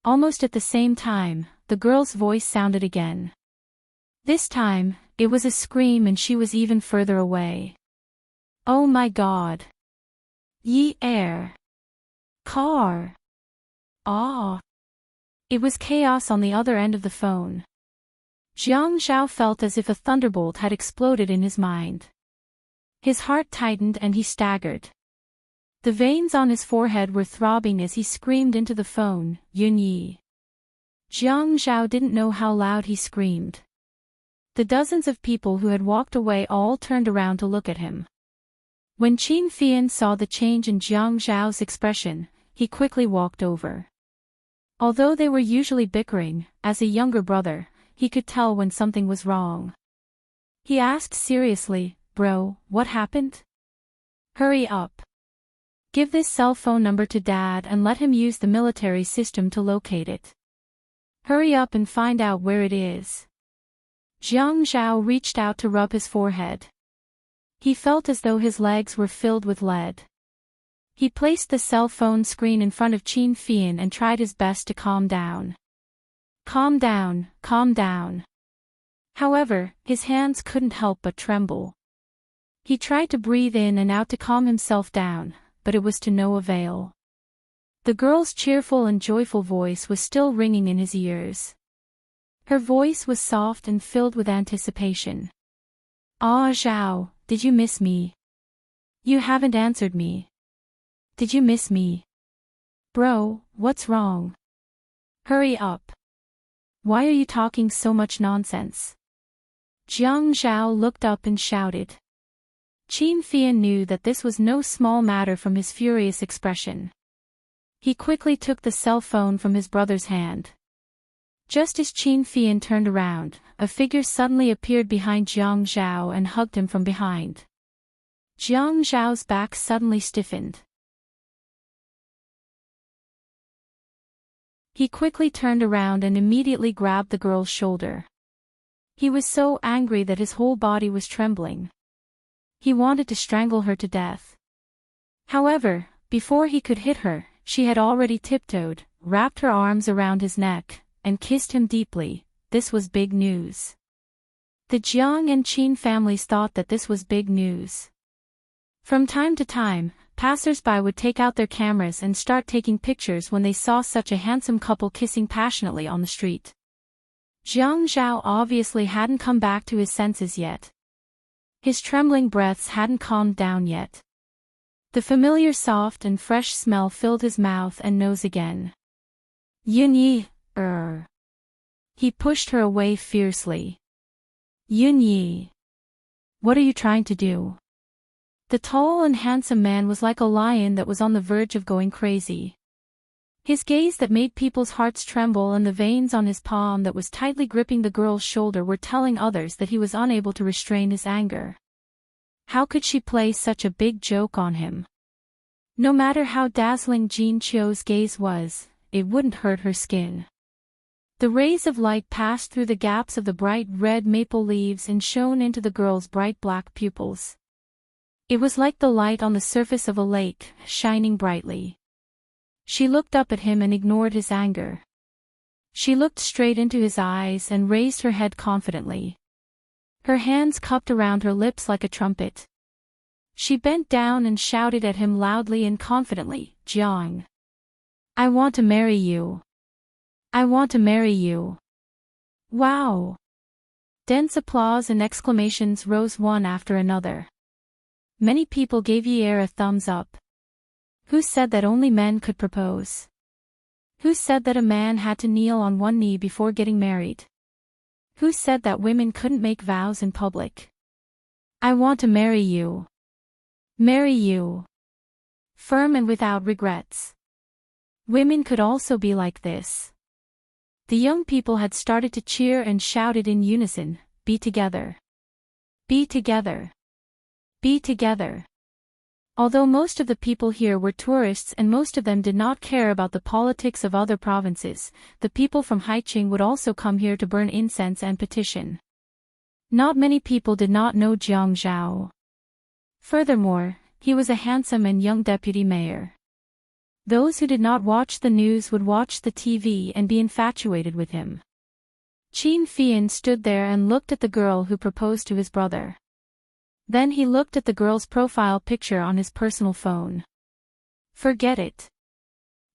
Almost at the same time, the girl's voice sounded again. This time, it was a scream and she was even further away. "Oh my God! Yi Er! Car! Ah!" It was chaos on the other end of the phone. Jiang Zhao felt as if a thunderbolt had exploded in his mind. His heart tightened and he staggered. The veins on his forehead were throbbing as he screamed into the phone, "Yun Yi." Jiang Zhao didn't know how loud he screamed. The dozens of people who had walked away all turned around to look at him. When Qin Fian saw the change in Jiang Zhao's expression, he quickly walked over. Although they were usually bickering, as a younger brother, he could tell when something was wrong. He asked seriously, "Bro, what happened? Hurry up. Give this cell phone number to Dad and let him use the military system to locate it. Hurry up and find out where it is." Jiang Zhao reached out to rub his forehead. He felt as though his legs were filled with lead. He placed the cell phone screen in front of Qin Fian and tried his best to calm down. "Calm down, calm down." However, his hands couldn't help but tremble. He tried to breathe in and out to calm himself down, but it was to no avail. The girl's cheerful and joyful voice was still ringing in his ears. Her voice was soft and filled with anticipation. "Ah, Zhao, did you miss me? You haven't answered me. Did you miss me? Bro, what's wrong? Hurry up. Why are you talking so much nonsense?" Jiang Zhao looked up and shouted. Qin Fian knew that this was no small matter from his furious expression. He quickly took the cell phone from his brother's hand. Just as Qin Fian turned around, a figure suddenly appeared behind Jiang Zhao and hugged him from behind. Jiang Zhao's back suddenly stiffened. He quickly turned around and immediately grabbed the girl's shoulder. He was so angry that his whole body was trembling. He wanted to strangle her to death. However, before he could hit her, she had already tiptoed, wrapped her arms around his neck, and kissed him deeply. This was big news. The Jiang and Qin families thought that this was big news. From time to time, passers-by would take out their cameras and start taking pictures when they saw such a handsome couple kissing passionately on the street. Jiang Zhao obviously hadn't come back to his senses yet. His trembling breaths hadn't calmed down yet. The familiar soft and fresh smell filled his mouth and nose again. "Yun Yi, He pushed her away fiercely. "Yun Yi. What are you trying to do?" The tall and handsome man was like a lion that was on the verge of going crazy. His gaze that made people's hearts tremble and the veins on his palm that was tightly gripping the girl's shoulder were telling others that he was unable to restrain his anger. How could she play such a big joke on him? No matter how dazzling Jean Chio's gaze was, it wouldn't hurt her skin. The rays of light passed through the gaps of the bright red maple leaves and shone into the girl's bright black pupils. It was like the light on the surface of a lake, shining brightly. She looked up at him and ignored his anger. She looked straight into his eyes and raised her head confidently. Her hands cupped around her lips like a trumpet. She bent down and shouted at him loudly and confidently, "Jiang. I want to marry you. I want to marry you." Wow! Dense applause and exclamations rose one after another. Many people gave Ye a thumbs up. Who said that only men could propose? Who said that a man had to kneel on one knee before getting married? Who said that women couldn't make vows in public? I want to marry you. Marry you. Firm and without regrets. Women could also be like this. The young people had started to cheer and shouted in unison, "Be together. Be together. Be together." Although most of the people here were tourists and most of them did not care about the politics of other provinces, the people from Haiqing would also come here to burn incense and petition. Not many people did not know Jiang Zhao. Furthermore, he was a handsome and young deputy mayor. Those who did not watch the news would watch the TV and be infatuated with him. Qin Fian stood there and looked at the girl who proposed to his brother. Then he looked at the girl's profile picture on his personal phone. Forget it.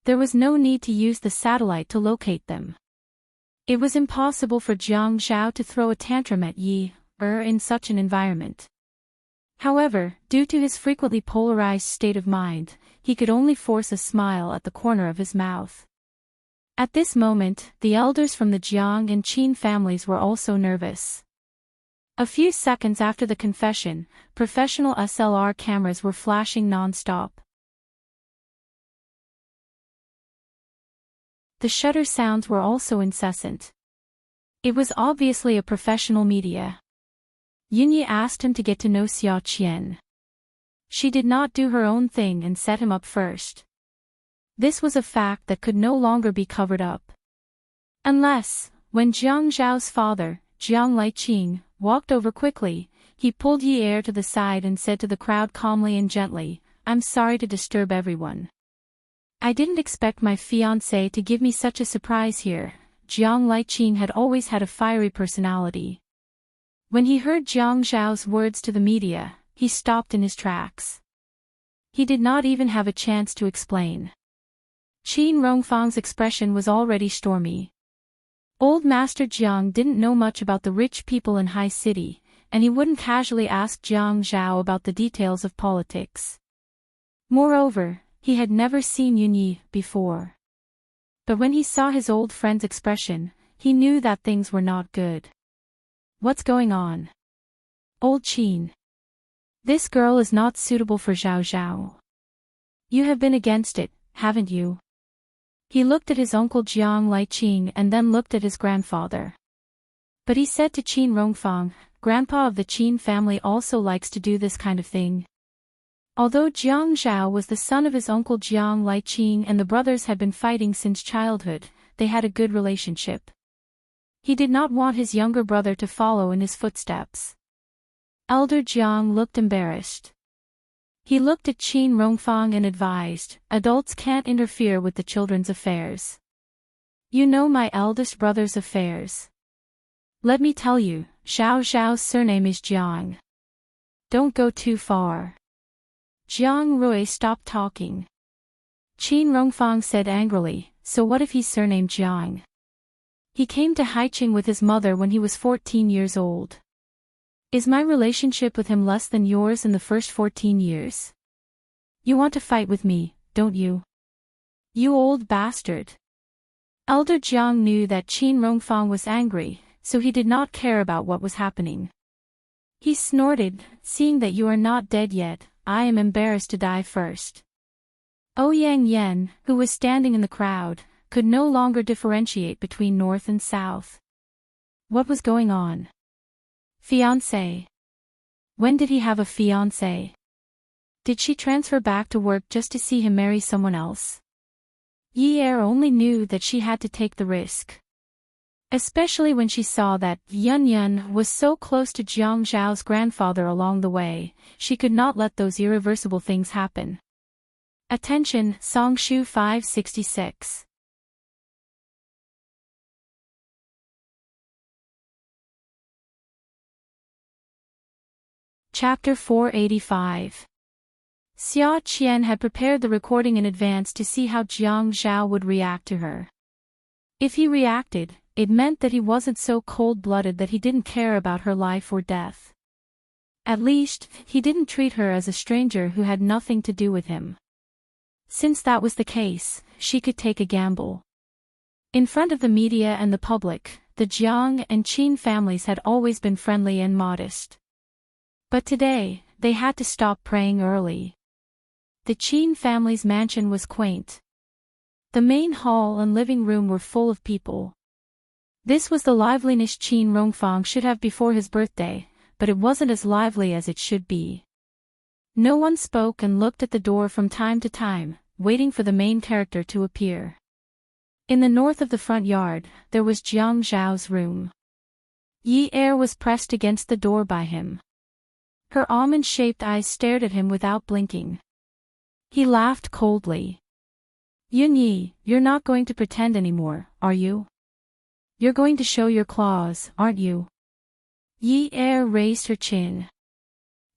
There was no need to use the satellite to locate them. It was impossible for Jiang Zhao to throw a tantrum at Yi in such an environment. However, due to his frequently polarized state of mind, he could only force a smile at the corner of his mouth. At this moment, the elders from the Jiang and Qin families were also nervous. A few seconds after the confession, professional SLR cameras were flashing non-stop. The shutter sounds were also incessant. It was obviously a professional media. Yunyi asked him to get to know Xia Qian. She did not do her own thing and set him up first. This was a fact that could no longer be covered up. Unless, when Jiang Zhao's father, Jiang Liqing, walked over quickly, he pulled Yi Er to the side and said to the crowd calmly and gently, "I'm sorry to disturb everyone. I didn't expect my fiancé to give me such a surprise here." Jiang Liqing had always had a fiery personality. When he heard Jiang Zhao's words to the media, he stopped in his tracks. He did not even have a chance to explain. Qin Rongfang's expression was already stormy. Old Master Jiang didn't know much about the rich people in High City, and he wouldn't casually ask Jiang Zhao about the details of politics. Moreover, he had never seen Yunyi before. But when he saw his old friend's expression, he knew that things were not good. "What's going on? Old Qin. This girl is not suitable for Zhao Zhao. You have been against it, haven't you?" He looked at his uncle Jiang Liqing and then looked at his grandfather. But he said to Qin Rongfang, "Grandpa of the Qin family also likes to do this kind of thing." Although Jiang Zhao was the son of his uncle Jiang Liqing and the brothers had been fighting since childhood, they had a good relationship. He did not want his younger brother to follow in his footsteps. Elder Jiang looked embarrassed. He looked at Qin Rongfang and advised, "Adults can't interfere with the children's affairs. You know my eldest brother's affairs. Let me tell you, Zhao Zhao's surname is Jiang. Don't go too far." Jiang Rui stopped talking. Qin Rongfang said angrily, "So what if he's surnamed Jiang? He came to Haiqing with his mother when he was 14 years old. Is my relationship with him less than yours in the first 14 years? You want to fight with me, don't you? You old bastard." Elder Jiang knew that Qin Rongfang was angry, so he did not care about what was happening. He snorted, "Seeing that you are not dead yet, I am embarrassed to die first." Ouyang Yan, who was standing in the crowd, could no longer differentiate between north and south. What was going on? Fiancé? When did he have a fiancé? Did she transfer back to work just to see him marry someone else? Yi Er only knew that she had to take the risk. Especially when she saw that Yun Yun was so close to Jiang Zhao's grandfather along the way, she could not let those irreversible things happen. Attention, Songshu 566. Chapter 485. Xia Qian had prepared the recording in advance to see how Jiang Zhao would react to her. If he reacted, it meant that he wasn't so cold-blooded that he didn't care about her life or death. At least, he didn't treat her as a stranger who had nothing to do with him. Since that was the case, she could take a gamble. In front of the media and the public, the Jiang and Qin families had always been friendly and modest. But today, they had to stop praying early. The Qin family's mansion was quaint. The main hall and living room were full of people. This was the liveliness Qin Rongfang should have before his birthday, but it wasn't as lively as it should be. No one spoke and looked at the door from time to time, waiting for the main character to appear. In the north of the front yard, there was Jiang Zhao's room. Yi Er was pressed against the door by him. Her almond-shaped eyes stared at him without blinking. He laughed coldly. "Yunyi, you're not going to pretend anymore, are you? You're going to show your claws, aren't you?" Yi Er raised her chin.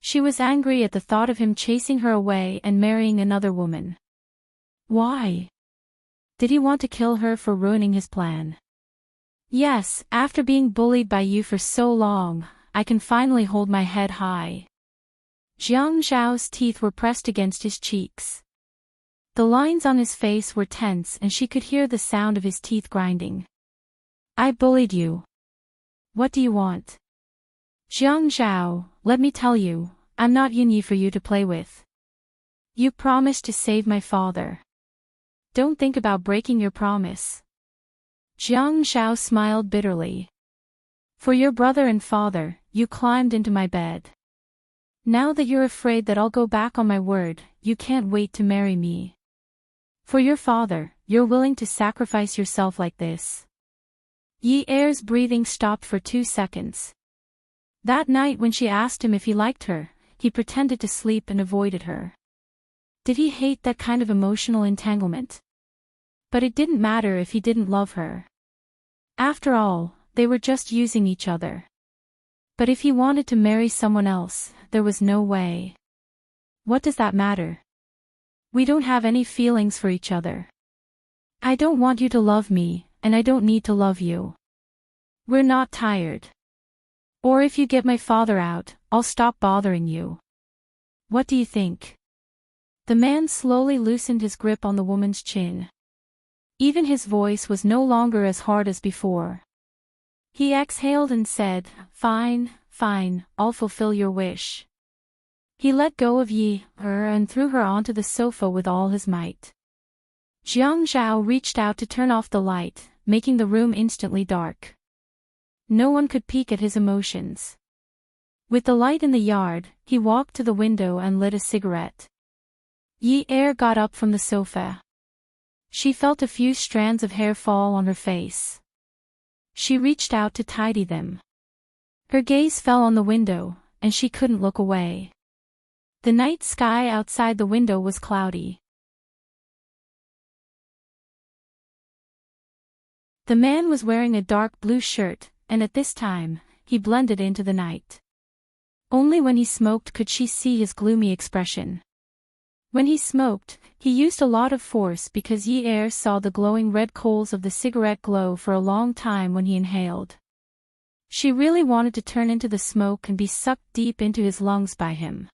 She was angry at the thought of him chasing her away and marrying another woman. Why? Did he want to kill her for ruining his plan? "Yes, after being bullied by you for so long, I can finally hold my head high." Jiang Zhao's teeth were pressed against his cheeks. The lines on his face were tense and she could hear the sound of his teeth grinding. I bullied you. What do you want? Jiang Zhao, let me tell you, I'm not Yunyi for you to play with. You promised to save my father. Don't think about breaking your promise. Jiang Zhao smiled bitterly. For your brother and father, you climbed into my bed. Now that you're afraid that I'll go back on my word, you can't wait to marry me. For your father, you're willing to sacrifice yourself like this. Yi Er's breathing stopped for 2 seconds. That night when she asked him if he liked her, he pretended to sleep and avoided her. Did he hate that kind of emotional entanglement? But it didn't matter if he didn't love her. After all, they were just using each other. But if he wanted to marry someone else, there was no way. What does that matter? We don't have any feelings for each other. I don't want you to love me, and I don't need to love you. We're not tired. Or if you get my father out, I'll stop bothering you. What do you think? The man slowly loosened his grip on the woman's chin. Even his voice was no longer as hard as before. He exhaled and said, Fine, fine, I'll fulfill your wish. He let go of Yi Er and threw her onto the sofa with all his might. Jiang Zhao reached out to turn off the light, making the room instantly dark. No one could peek at his emotions. With the light in the yard, he walked to the window and lit a cigarette. Yi Er got up from the sofa. She felt a few strands of hair fall on her face. She reached out to tidy them. Her gaze fell on the window, and she couldn't look away. The night sky outside the window was cloudy. The man was wearing a dark blue shirt, and at this time, he blended into the night. Only when he smoked could she see his gloomy expression. When he smoked, he used a lot of force because Yi Er saw the glowing red coals of the cigarette glow for a long time when he inhaled. She really wanted to turn into the smoke and be sucked deep into his lungs by him.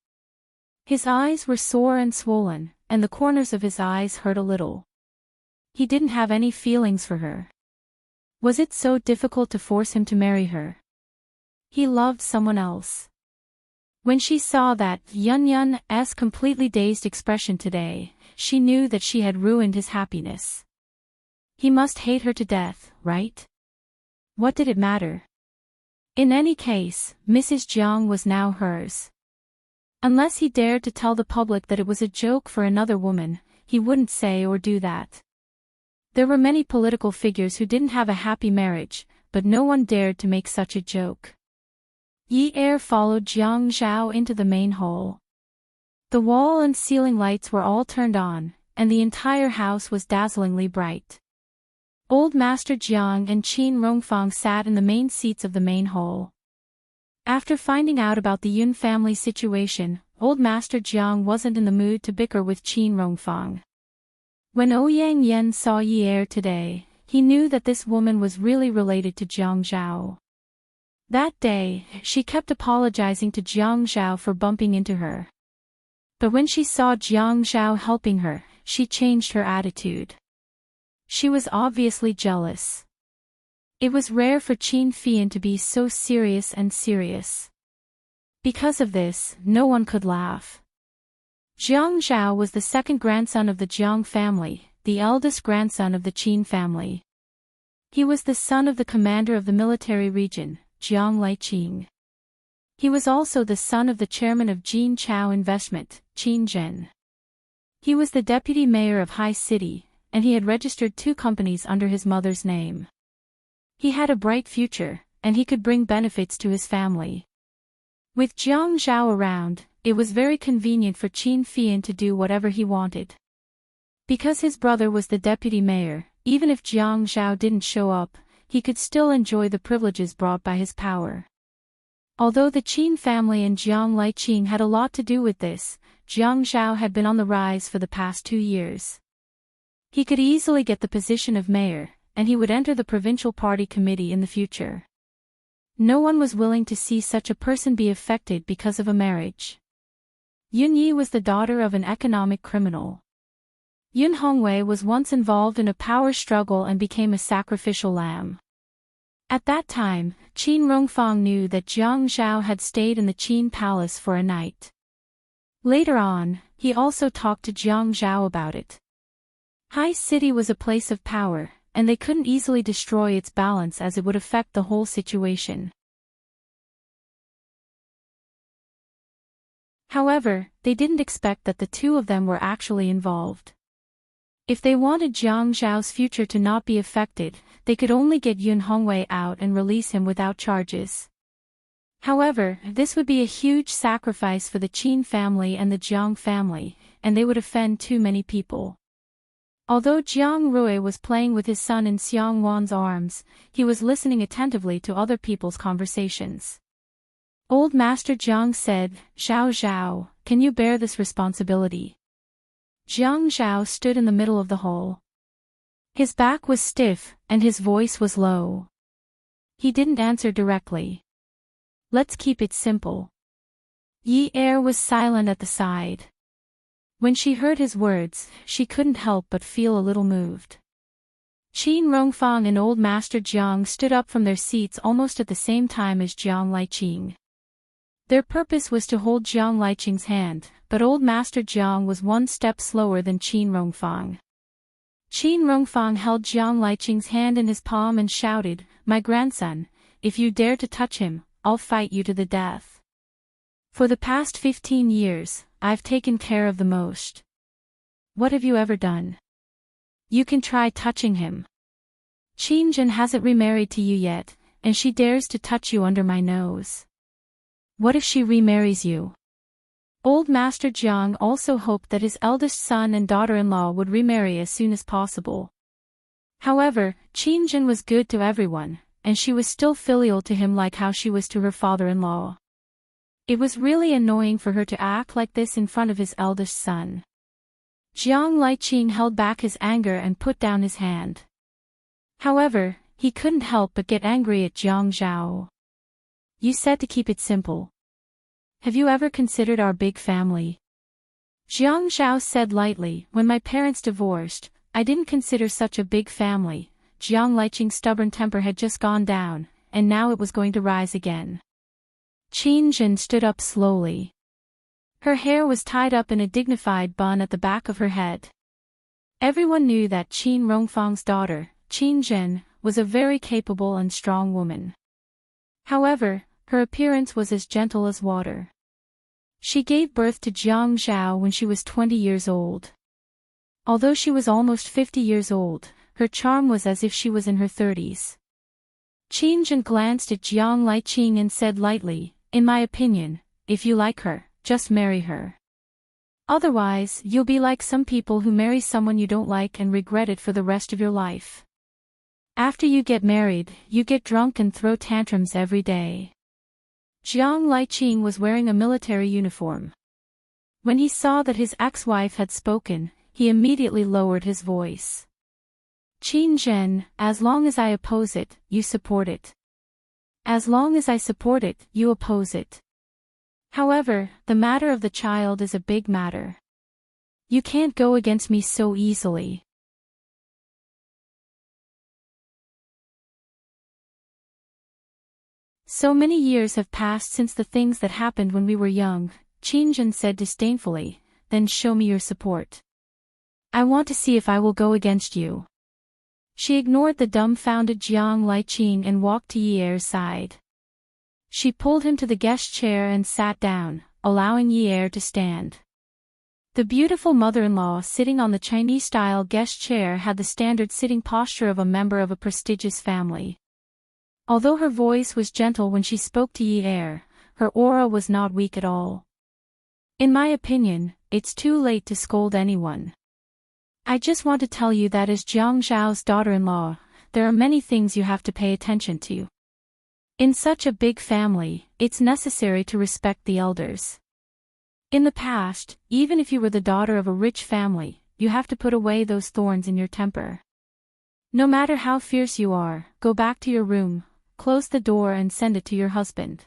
His eyes were sore and swollen, and the corners of his eyes hurt a little. He didn't have any feelings for her. Was it so difficult to force him to marry her? He loved someone else. When she saw that Yun-Yun's completely dazed expression today, she knew that she had ruined his happiness. He must hate her to death, right? What did it matter? In any case, Mrs. Jiang was now hers. Unless he dared to tell the public that it was a joke for another woman, he wouldn't say or do that. There were many political figures who didn't have a happy marriage, but no one dared to make such a joke. Yi Er followed Jiang Zhao into the main hall. The wall and ceiling lights were all turned on, and the entire house was dazzlingly bright. Old Master Jiang and Qin Rongfang sat in the main seats of the main hall. After finding out about the Yun family situation, Old Master Jiang wasn't in the mood to bicker with Qin Rongfang. When Ouyang Yen saw Yi Er today, he knew that this woman was really related to Jiang Zhao. That day, she kept apologizing to Jiang Zhao for bumping into her. But when she saw Jiang Zhao helping her, she changed her attitude. She was obviously jealous. It was rare for Qin Fian to be so serious and serious. Because of this, no one could laugh. Jiang Zhao was the second grandson of the Jiang family, the eldest grandson of the Qin family. He was the son of the commander of the military region, Jiang Liqing. He was also the son of the chairman of Jin Chao Investment, Qin Zhen. He was the deputy mayor of High City, and he had registered 2 companies under his mother's name. He had a bright future, and he could bring benefits to his family. With Jiang Zhao around, it was very convenient for Qin Fian to do whatever he wanted. Because his brother was the deputy mayor, even if Jiang Zhao didn't show up, he could still enjoy the privileges brought by his power. Although the Qin family and Jiang Liqing had a lot to do with this, Jiang Zhao had been on the rise for the past 2 years. He could easily get the position of mayor, and he would enter the provincial party committee in the future. No one was willing to see such a person be affected because of a marriage. Yun Yi was the daughter of an economic criminal. Yun Hongwei was once involved in a power struggle and became a sacrificial lamb. At that time, Qin Rongfang knew that Jiang Zhao had stayed in the Qin palace for a night. Later on, he also talked to Jiang Zhao about it. High City was a place of power, and they couldn't easily destroy its balance as it would affect the whole situation. However, they didn't expect that the two of them were actually involved. If they wanted Jiang Zhao's future to not be affected, they could only get Yun Hongwei out and release him without charges. However, this would be a huge sacrifice for the Qin family and the Jiang family, and they would offend too many people. Although Jiang Rui was playing with his son in Xiang Wan's arms, he was listening attentively to other people's conversations. Old Master Jiang said, "Zhao Zhao, can you bear this responsibility?" Jiang Zhao stood in the middle of the hall. His back was stiff, and his voice was low. He didn't answer directly. Let's keep it simple. Yi Er was silent at the side. When she heard his words, she couldn't help but feel a little moved. Qin Rongfang and Old Master Jiang stood up from their seats almost at the same time as Jiang Liqing. Their purpose was to hold Jiang Liqing's hand, but Old Master Jiang was one step slower than Qin Rongfang. Qin Rongfang held Jiang Liqing's hand in his palm and shouted, "My grandson, if you dare to touch him, I'll fight you to the death. For the past 15 years, I've taken care of the most. What have you ever done? You can try touching him. Qin Jin hasn't remarried to you yet, and she dares to touch you under my nose. What if she remarries you?" Old Master Jiang also hoped that his eldest son and daughter-in-law would remarry as soon as possible. However, Qin Jin was good to everyone, and she was still filial to him like how she was to her father-in-law. It was really annoying for her to act like this in front of his eldest son. Jiang Liqing held back his anger and put down his hand. However, he couldn't help but get angry at Jiang Zhao. "You said to keep it simple. Have you ever considered our big family?" Jiang Zhao said lightly, "When my parents divorced, I didn't consider such a big family." Jiang Liqing's stubborn temper had just gone down, and now it was going to rise again. Qin Jin stood up slowly. Her hair was tied up in a dignified bun at the back of her head. Everyone knew that Qin Rongfang's daughter, Qin Jin, was a very capable and strong woman. However, her appearance was as gentle as water. She gave birth to Jiang Zhao when she was 20 years old. Although she was almost 50 years old, her charm was as if she was in her 30s. Qin Jin glanced at Jiang Liqing and said lightly, "In my opinion, if you like her, just marry her. Otherwise, you'll be like some people who marry someone you don't like and regret it for the rest of your life. After you get married, you get drunk and throw tantrums every day." Jiang Liqing was wearing a military uniform. When he saw that his ex-wife had spoken, he immediately lowered his voice. "Qin Jin, as long as I oppose it, you support it. As long as I support it, you oppose it. However, the matter of the child is a big matter. You can't go against me so easily." "So many years have passed since the things that happened when we were young," Qin Jin said disdainfully, "then show me your support. I want to see if I will go against you." She ignored the dumbfounded Jiang Liqing and walked to Yi Er's side. She pulled him to the guest chair and sat down, allowing Yi Er to stand. The beautiful mother-in-law sitting on the Chinese-style guest chair had the standard sitting posture of a member of a prestigious family. Although her voice was gentle when she spoke to Yi Er, her aura was not weak at all. "In my opinion, it's too late to scold anyone. I just want to tell you that as Jiang Zhao's daughter-in-law, there are many things you have to pay attention to. In such a big family, it's necessary to respect the elders. In the past, even if you were the daughter of a rich family, you have to put away those thorns in your temper. No matter how fierce you are, go back to your room, close the door and send it to your husband.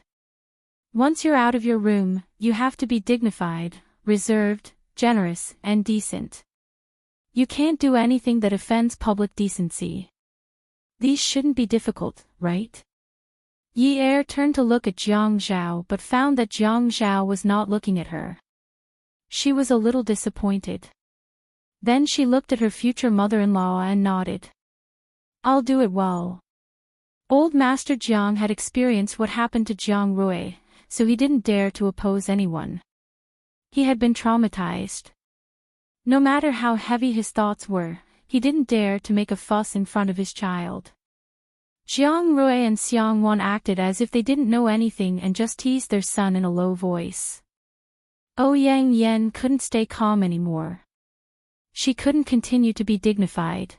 Once you're out of your room, you have to be dignified, reserved, generous, and decent. You can't do anything that offends public decency. These shouldn't be difficult, right? Yi Er turned to look at Jiang Zhao but found that Jiang Zhao was not looking at her. She was a little disappointed. Then she looked at her future mother-in-law and nodded. I'll do it well. Old Master Jiang had experienced what happened to Jiang Rui, so he didn't dare to oppose anyone. He had been traumatized. No matter how heavy his thoughts were, he didn't dare to make a fuss in front of his child. Jiang Rui and Xiang Wan acted as if they didn't know anything and just teased their son in a low voice. Yang Yan couldn't stay calm anymore. She couldn't continue to be dignified.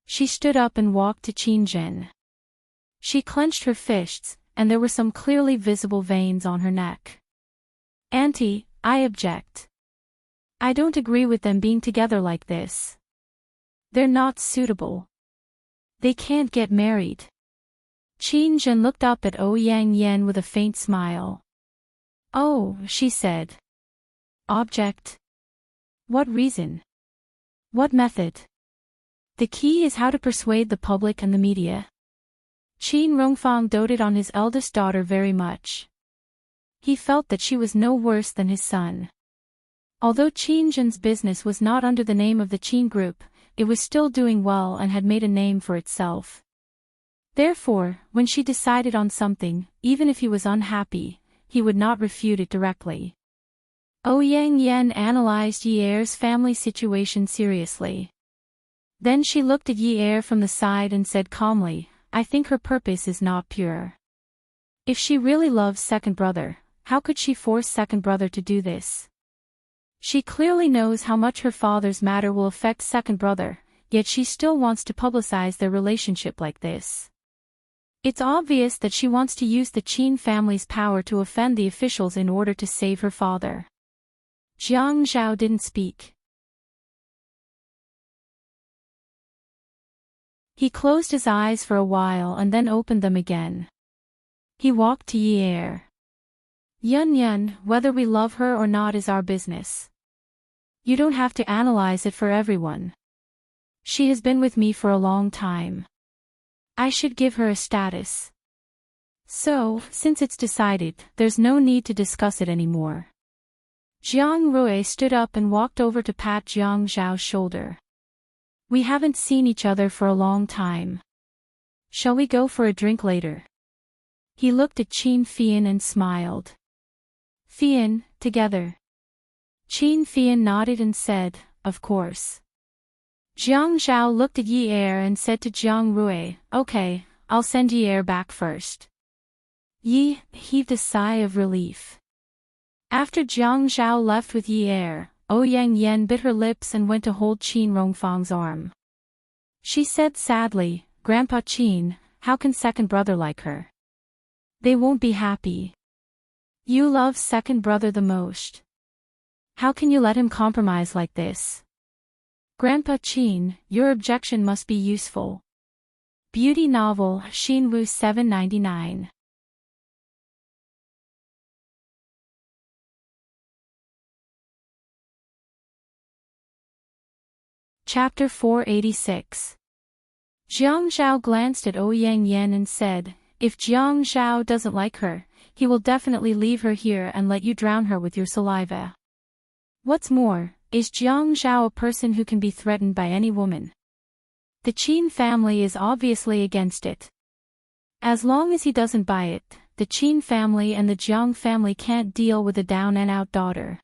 She stood up and walked to Qin Zhen. She clenched her fists, and there were some clearly visible veins on her neck. Auntie, I object. I don't agree with them being together like this. They're not suitable. They can't get married. Qin Zhen looked up at Yang Yan with a faint smile. Oh, she said. Object? What reason? What method? The key is how to persuade the public and the media. Qin Rongfang doted on his eldest daughter very much. He felt that she was no worse than his son. Although Qin Zhen's business was not under the name of the Qin Group, it was still doing well and had made a name for itself. Therefore, when she decided on something, even if he was unhappy, he would not refute it directly. Yang Yan analyzed Yi Er's family situation seriously. Then she looked at Yi Er from the side and said calmly, I think her purpose is not pure. If she really loves second brother, how could she force second brother to do this? She clearly knows how much her father's matter will affect second brother, yet she still wants to publicize their relationship like this. It's obvious that she wants to use the Qin family's power to offend the officials in order to save her father. Jiang Zhao didn't speak. He closed his eyes for a while and then opened them again. He walked to Yi Er. Yun Yun, whether we love her or not is our business. You don't have to analyze it for everyone. She has been with me for a long time. I should give her a status. So, since it's decided, there's no need to discuss it anymore. Jiang Rui stood up and walked over to pat Jiang Zhao's shoulder. We haven't seen each other for a long time. Shall we go for a drink later? He looked at Qin Fian and smiled. Fian, together. Qin Fian nodded and said, of course. Jiang Zhao looked at Yi Er and said to Jiang Rui, okay, I'll send Yi Er back first. Yi heaved a sigh of relief. After Jiang Zhao left with Yi Er, Yang Yan bit her lips and went to hold Qin Rongfang's arm. She said sadly, Grandpa Qin, how can second brother like her? They won't be happy. You love second brother the most. How can you let him compromise like this? Grandpa Qin, your objection must be useful. Beauty novel, Xinwu 799. Chapter 486. Jiang Zhao glanced at Yang Yan and said, if Jiang Zhao doesn't like her, he will definitely leave her here and let you drown her with your saliva. What's more, is Jiang Zhao a person who can be threatened by any woman? The Qin family is obviously against it. As long as he doesn't buy it, the Qin family and the Jiang family can't deal with a down-and-out daughter.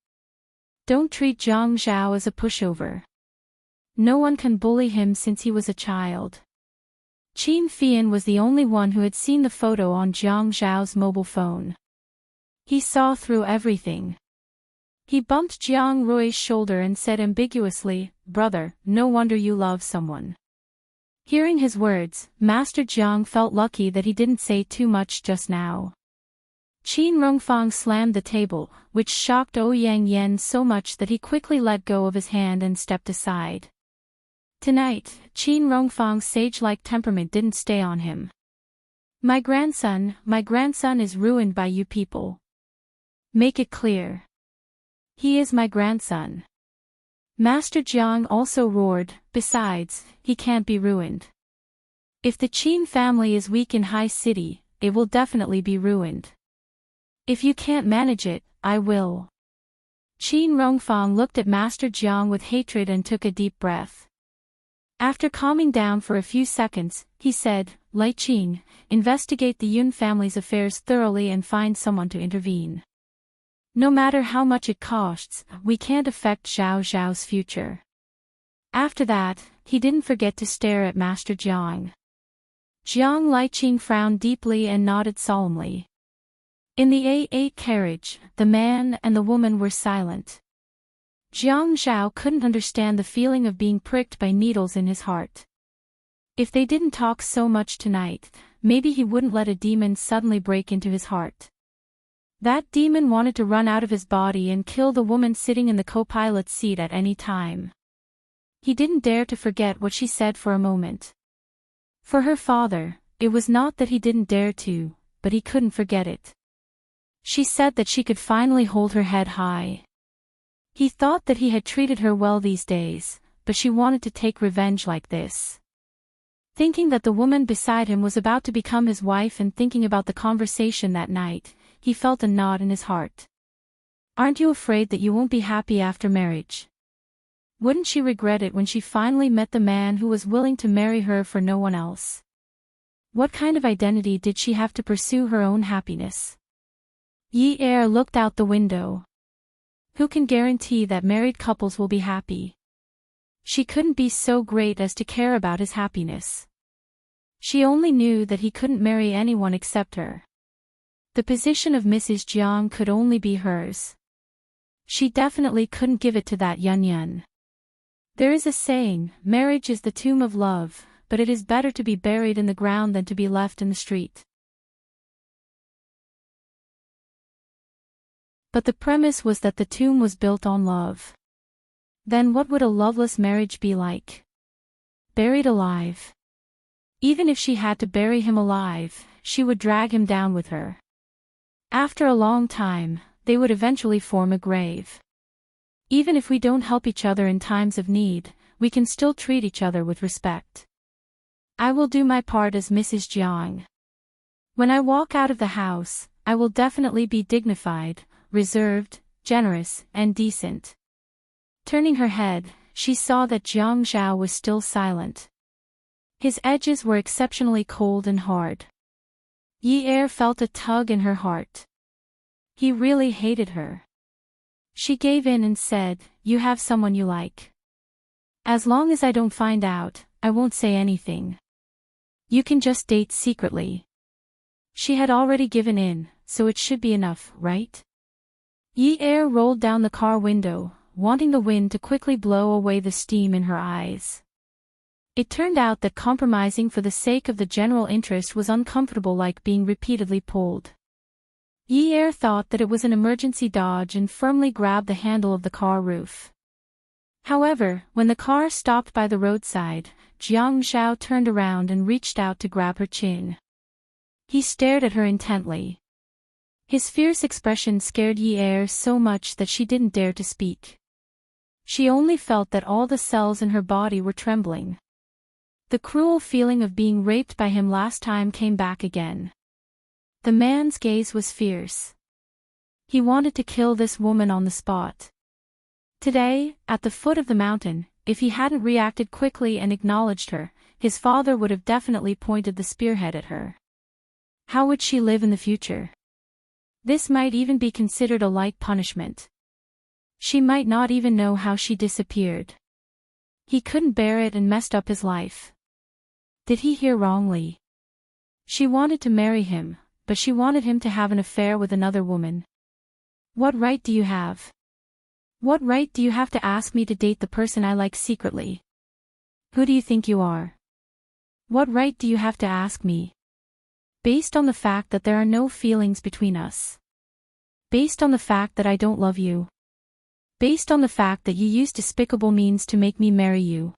Don't treat Jiang Zhao as a pushover. No one can bully him since he was a child. Qin Fian was the only one who had seen the photo on Jiang Zhao's mobile phone. He saw through everything. He bumped Jiang Rui's shoulder and said ambiguously, brother, no wonder you love someone. Hearing his words, Master Jiang felt lucky that he didn't say too much just now. Qin Rongfang slammed the table, which shocked Yang Yan so much that he quickly let go of his hand and stepped aside. Tonight, Qin Rongfang's sage-like temperament didn't stay on him. My grandson is ruined by you people. Make it clear. He is my grandson. Master Jiang also roared, besides, he can't be ruined. If the Qin family is weak in High City, it will definitely be ruined. If you can't manage it, I will. Qin Rongfang looked at Master Jiang with hatred and took a deep breath. After calming down for a few seconds, he said, Lai Qin, investigate the Yun family's affairs thoroughly and find someone to intervene. No matter how much it costs, we can't affect Zhao Zhao's future. After that, he didn't forget to stare at Master Jiang. Jiang Liqing frowned deeply and nodded solemnly. In the A8 carriage, the man and the woman were silent. Jiang Zhao couldn't understand the feeling of being pricked by needles in his heart. If they didn't talk so much tonight, maybe he wouldn't let a demon suddenly break into his heart. That demon wanted to run out of his body and kill the woman sitting in the co-pilot's seat at any time. He didn't dare to forget what she said for a moment. For her father, it was not that he didn't dare to, but he couldn't forget it. She said that she could finally hold her head high. He thought that he had treated her well these days, but she wanted to take revenge like this. Thinking that the woman beside him was about to become his wife and thinking about the conversation that night, he felt a knot in his heart. Aren't you afraid that you won't be happy after marriage? Wouldn't she regret it when she finally met the man who was willing to marry her for no one else? What kind of identity did she have to pursue her own happiness? Yi Er looked out the window. Who can guarantee that married couples will be happy? She couldn't be so great as to care about his happiness. She only knew that he couldn't marry anyone except her. The position of Mrs. Jiang could only be hers. She definitely couldn't give it to that Yun Yun. There is a saying, marriage is the tomb of love, but it is better to be buried in the ground than to be left in the street. But the premise was that the tomb was built on love. Then what would a loveless marriage be like? Buried alive. Even if she had to bury him alive, she would drag him down with her. After a long time, they would eventually form a grave. Even if we don't help each other in times of need, we can still treat each other with respect. I will do my part as Mrs. Jiang. When I walk out of the house, I will definitely be dignified, reserved, generous, and decent. Turning her head, she saw that Jiang Zhao was still silent. His edges were exceptionally cold and hard. Yi Er felt a tug in her heart. He really hated her. She gave in and said, You have someone you like. As long as I don't find out, I won't say anything. You can just date secretly. She had already given in, so it should be enough, right? Yi Er rolled down the car window, wanting the wind to quickly blow away the steam in her eyes. It turned out that compromising for the sake of the general interest was uncomfortable, like being repeatedly pulled. Yi Er thought that it was an emergency dodge and firmly grabbed the handle of the car roof. However, when the car stopped by the roadside, Jiang Zhao turned around and reached out to grab her chin. He stared at her intently. His fierce expression scared Yi Er so much that she didn't dare to speak. She only felt that all the cells in her body were trembling. The cruel feeling of being raped by him last time came back again. The man's gaze was fierce. He wanted to kill this woman on the spot. Today, at the foot of the mountain, if he hadn't reacted quickly and acknowledged her, his father would have definitely pointed the spearhead at her. How would she live in the future? This might even be considered a light punishment. She might not even know how she disappeared. He couldn't bear it and messed up his life. Did he hear wrongly? She wanted to marry him, but she wanted him to have an affair with another woman. What right do you have? What right do you have to ask me to date the person I like secretly? Who do you think you are? What right do you have to ask me? Based on the fact that there are no feelings between us. Based on the fact that I don't love you. Based on the fact that you use despicable means to make me marry you.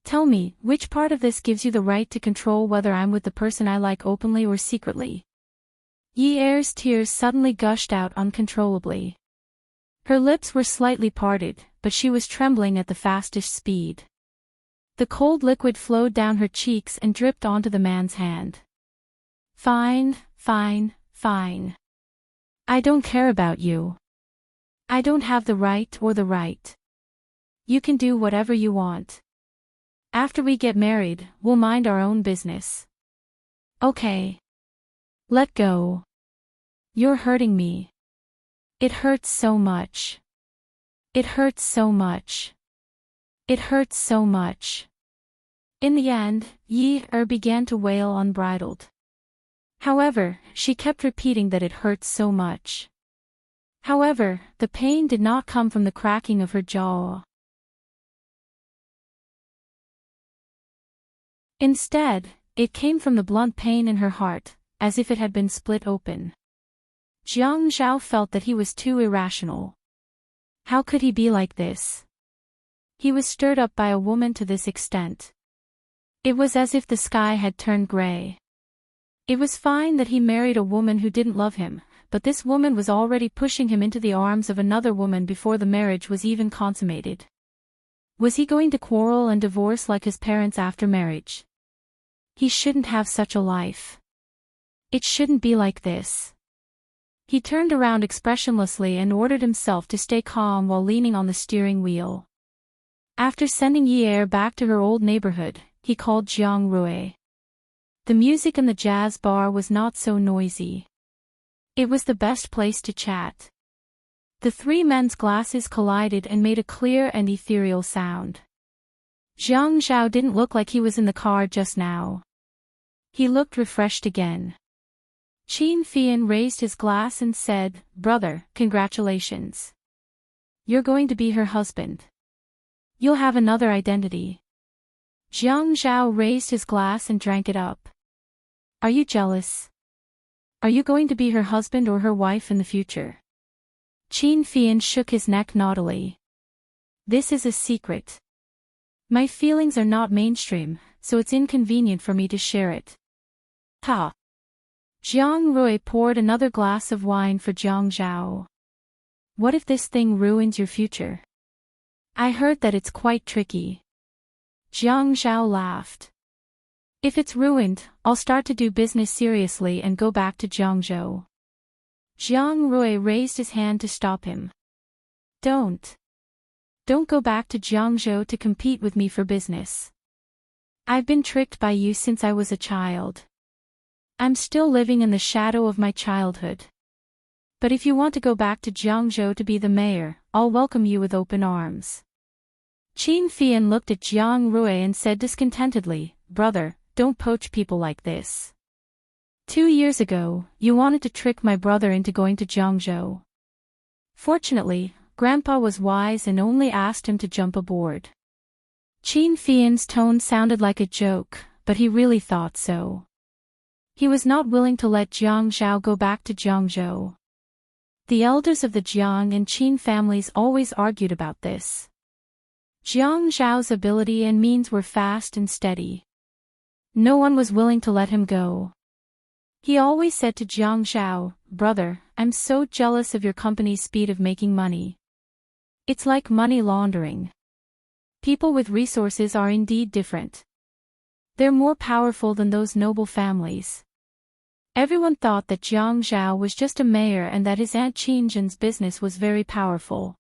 Tell me, which part of this gives you the right to control whether I'm with the person I like openly or secretly? Yi Er's tears suddenly gushed out uncontrollably. Her lips were slightly parted, but she was trembling at the fastest speed. The cold liquid flowed down her cheeks and dripped onto the man's hand. Fine, fine, fine. I don't care about you. I don't have the right or the right. You can do whatever you want. After we get married, we'll mind our own business. Okay. Let go. You're hurting me. It hurts so much. It hurts so much. It hurts so much. In the end, Yi-er began to wail unbridled. However, she kept repeating that it hurts so much. However, the pain did not come from the cracking of her jaw. Instead, it came from the blunt pain in her heart, as if it had been split open. Jiang Zhao felt that he was too irrational. How could he be like this? He was stirred up by a woman to this extent. It was as if the sky had turned gray. It was fine that he married a woman who didn't love him, but this woman was already pushing him into the arms of another woman before the marriage was even consummated. Was he going to quarrel and divorce like his parents after marriage? He shouldn't have such a life. It shouldn't be like this. He turned around expressionlessly and ordered himself to stay calm while leaning on the steering wheel. After sending Yi-er back to her old neighborhood, he called Jiang Rui. The music in the jazz bar was not so noisy. It was the best place to chat. The three men's glasses collided and made a clear and ethereal sound. Jiang Zhao didn't look like he was in the car just now. He looked refreshed again. Qin Fian raised his glass and said, "Brother, congratulations. You're going to be her husband. You'll have another identity." Jiang Zhao raised his glass and drank it up. Are you jealous? Are you going to be her husband or her wife in the future? Qin Fian shook his neck naughtily. This is a secret. My feelings are not mainstream, so it's inconvenient for me to share it. Ha! Jiang Rui poured another glass of wine for Jiang Zhao. What if this thing ruins your future? I heard that it's quite tricky. Jiang Zhao laughed. If it's ruined, I'll start to do business seriously and go back to Jiangzhou. Jiang Rui raised his hand to stop him. Don't go back to Jiangzhou to compete with me for business. I've been tricked by you since I was a child. I'm still living in the shadow of my childhood. But if you want to go back to Jiangzhou to be the mayor, I'll welcome you with open arms. Qin Fian looked at Jiang Rui and said discontentedly, Brother, don't poach people like this. 2 years ago, you wanted to trick my brother into going to Jiangzhou. Fortunately, Grandpa was wise and only asked him to jump aboard. Qin Fian's tone sounded like a joke, but he really thought so. He was not willing to let Jiang Zhao go back to Jiangzhou. The elders of the Jiang and Qin families always argued about this. Jiang Zhao's ability and means were fast and steady. No one was willing to let him go. He always said to Jiang Zhao, Brother, I'm so jealous of your company's speed of making money. It's like money laundering. People with resources are indeed different. They're more powerful than those noble families. Everyone thought that Jiang Zhao was just a mayor and that his aunt Qinzhen's business was very powerful.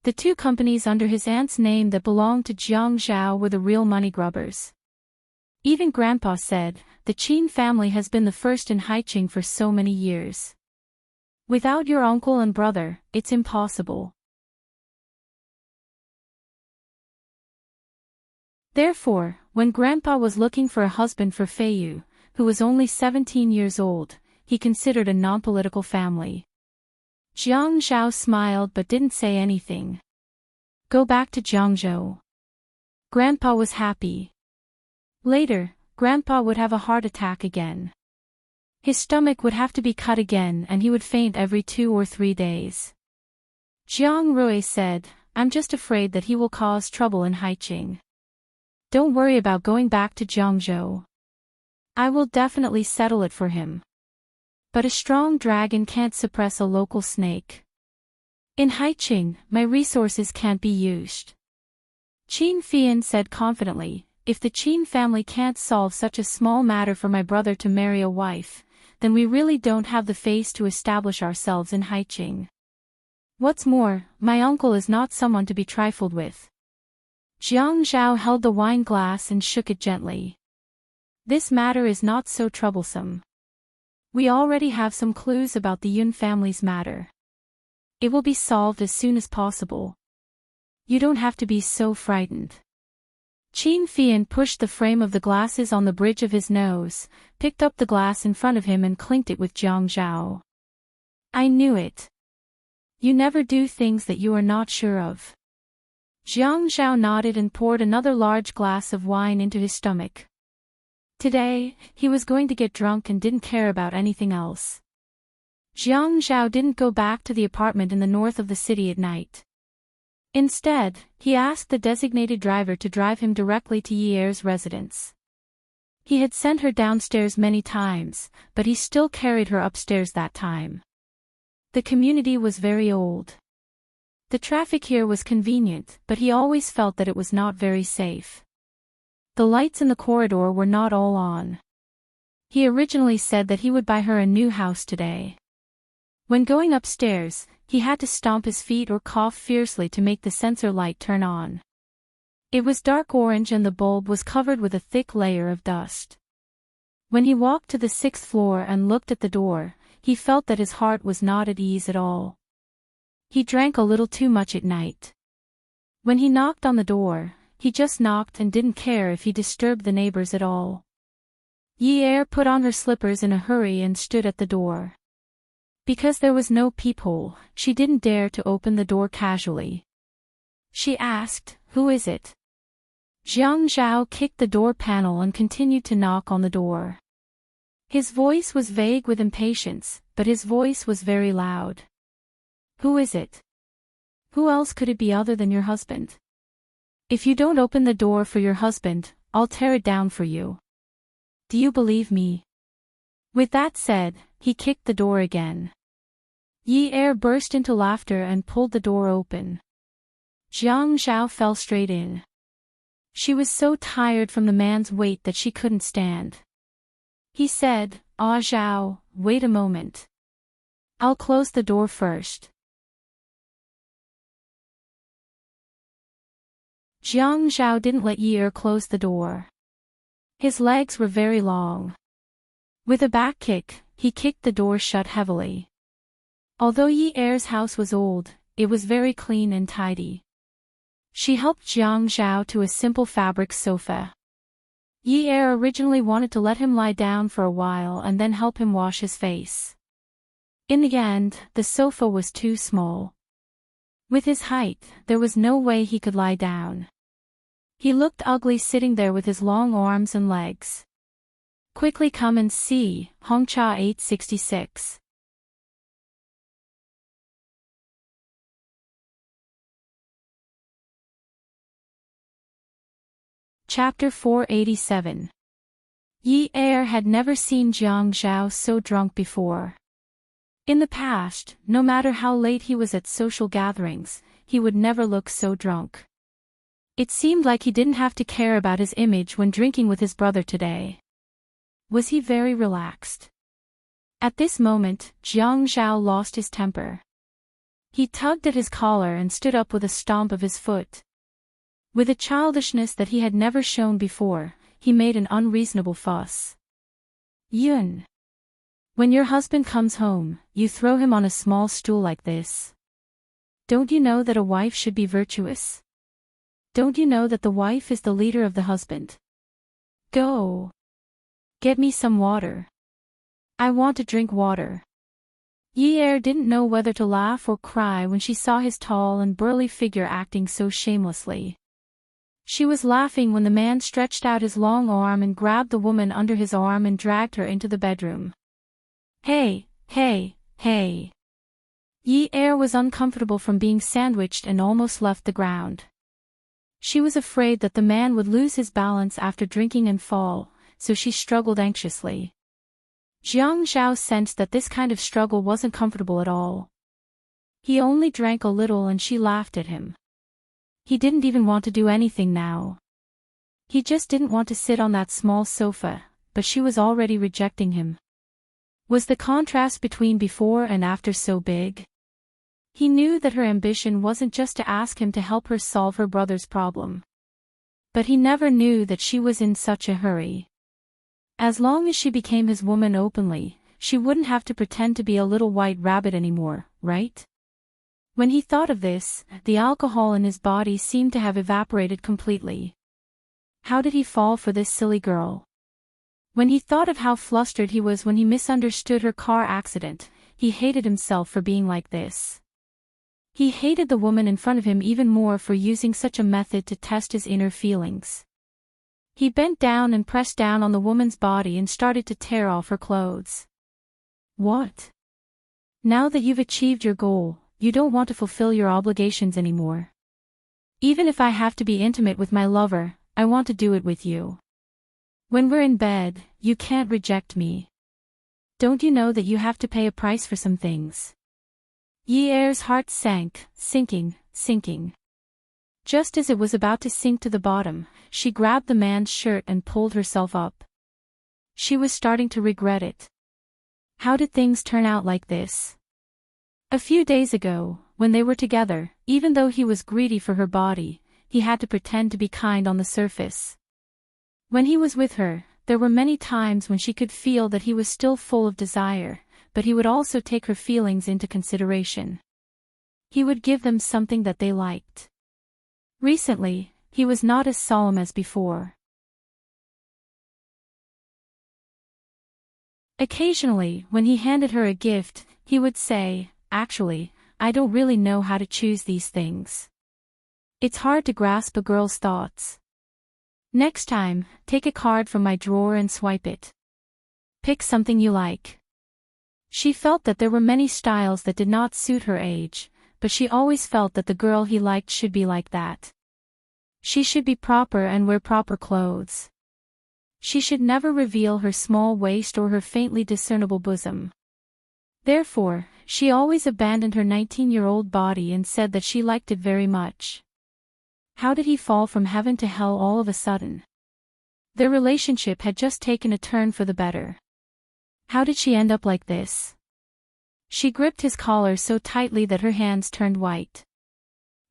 The two companies under his aunt's name that belonged to Jiang Zhao were the real money grubbers. Even Grandpa said, the Qin family has been the first in Haiqing for so many years. Without your uncle and brother, it's impossible. Therefore, when Grandpa was looking for a husband for Fei Yu, who was only 17 years old, he considered a non-political family. Jiang Zhao smiled but didn't say anything. Go back to Jiangzhou. Grandpa was happy. Later, Grandpa would have a heart attack again. His stomach would have to be cut again and he would faint every 2 or 3 days. Jiang Rui said, I'm just afraid that he will cause trouble in Haiqing. Don't worry about going back to Jiangzhou. I will definitely settle it for him. But a strong dragon can't suppress a local snake. In Haiqing, my resources can't be used. Qin Fian said confidently, if the Qin family can't solve such a small matter for my brother to marry a wife, then we really don't have the face to establish ourselves in Haiqing. What's more, my uncle is not someone to be trifled with. Jiang Zhao held the wine glass and shook it gently. This matter is not so troublesome. We already have some clues about the Yun family's matter. It will be solved as soon as possible. You don't have to be so frightened. Qin Fian pushed the frame of the glasses on the bridge of his nose, picked up the glass in front of him and clinked it with Jiang Zhao. I knew it. You never do things that you are not sure of. Jiang Zhao nodded and poured another large glass of wine into his stomach. Today, he was going to get drunk and didn't care about anything else. Jiang Zhao didn't go back to the apartment in the north of the city at night. Instead, he asked the designated driver to drive him directly to Yi Er's residence. He had sent her downstairs many times, but he still carried her upstairs that time. The community was very old. The traffic here was convenient, but he always felt that it was not very safe. The lights in the corridor were not all on. He originally said that he would buy her a new house today. When going upstairs, he had to stomp his feet or cough fiercely to make the sensor light turn on. It was dark orange and the bulb was covered with a thick layer of dust. When he walked to the 6th floor and looked at the door, he felt that his heart was not at ease at all. He drank a little too much at night. When he knocked on the door, he just knocked and didn't care if he disturbed the neighbors at all. Yi Er put on her slippers in a hurry and stood at the door. Because there was no peephole, she didn't dare to open the door casually. She asked, "Who is it?" Jiang Zhao kicked the door panel and continued to knock on the door. His voice was vague with impatience, but his voice was very loud. "Who is it? Who else could it be other than your husband? If you don't open the door for your husband, I'll tear it down for you. Do you believe me?" With that said, he kicked the door again. Yi Er burst into laughter and pulled the door open. Jiang Zhao fell straight in. She was so tired from the man's weight that she couldn't stand. He said, "Ah Zhao, wait a moment. I'll close the door first." Jiang Zhao didn't let Yi Er close the door. His legs were very long. With a back kick, he kicked the door shut heavily. Although Yi Er's house was old, it was very clean and tidy. She helped Jiang Zhao to a simple fabric sofa. Yi Er originally wanted to let him lie down for a while and then help him wash his face. In the end, the sofa was too small. With his height, there was no way he could lie down. He looked ugly sitting there with his long arms and legs. Quickly come and see, Hongcha 866. Chapter 487. Yi Er had never seen Jiang Zhao so drunk before. In the past, no matter how late he was at social gatherings, he would never look so drunk. It seemed like he didn't have to care about his image when drinking with his brother today. Was he very relaxed? At this moment, Jiang Zhao lost his temper. He tugged at his collar and stood up with a stomp of his foot. With a childishness that he had never shown before, he made an unreasonable fuss. "Yun. When your husband comes home, you throw him on a small stool like this. Don't you know that a wife should be virtuous? Don't you know that the wife is the leader of the husband? Go. Get me some water. I want to drink water." Yi Er didn't know whether to laugh or cry when she saw his tall and burly figure acting so shamelessly. She was laughing when the man stretched out his long arm and grabbed the woman under his arm and dragged her into the bedroom. "Hey, hey, hey." Yi Er was uncomfortable from being sandwiched and almost left the ground. She was afraid that the man would lose his balance after drinking and fall, so she struggled anxiously. Jiang Zhao sensed that this kind of struggle wasn't comfortable at all. He only drank a little and she laughed at him. He didn't even want to do anything now. He just didn't want to sit on that small sofa, but she was already rejecting him. Was the contrast between before and after so big? He knew that her ambition wasn't just to ask him to help her solve her brother's problem. But he never knew that she was in such a hurry. As long as she became his woman openly, she wouldn't have to pretend to be a little white rabbit anymore, right? When he thought of this, the alcohol in his body seemed to have evaporated completely. How did he fall for this silly girl? When he thought of how flustered he was when he misunderstood her car accident, he hated himself for being like this. He hated the woman in front of him even more for using such a method to test his inner feelings. He bent down and pressed down on the woman's body and started to tear off her clothes. What? Now that you've achieved your goal, you don't want to fulfill your obligations anymore. Even if I have to be intimate with my lover, I want to do it with you. When we're in bed, you can't reject me. Don't you know that you have to pay a price for some things? Yi Er's heart sank, sinking. Just as it was about to sink to the bottom, she grabbed the man's shirt and pulled herself up. She was starting to regret it. How did things turn out like this? A few days ago, when they were together, even though he was greedy for her body, he had to pretend to be kind on the surface. When he was with her, there were many times when she could feel that he was still full of desire, but he would also take her feelings into consideration. He would give them something that they liked. Recently, he was not as solemn as before. Occasionally, when he handed her a gift, he would say, "Actually, I don't really know how to choose these things. It's hard to grasp a girl's thoughts. Next time, take a card from my drawer and swipe it. Pick something you like." She felt that there were many styles that did not suit her age, but she always felt that the girl he liked should be like that. She should be proper and wear proper clothes. She should never reveal her small waist or her faintly discernible bosom. Therefore, she always abandoned her 19-year-old body and said that she liked it very much. How did he fall from heaven to hell all of a sudden? Their relationship had just taken a turn for the better. How did she end up like this? She gripped his collar so tightly that her hands turned white.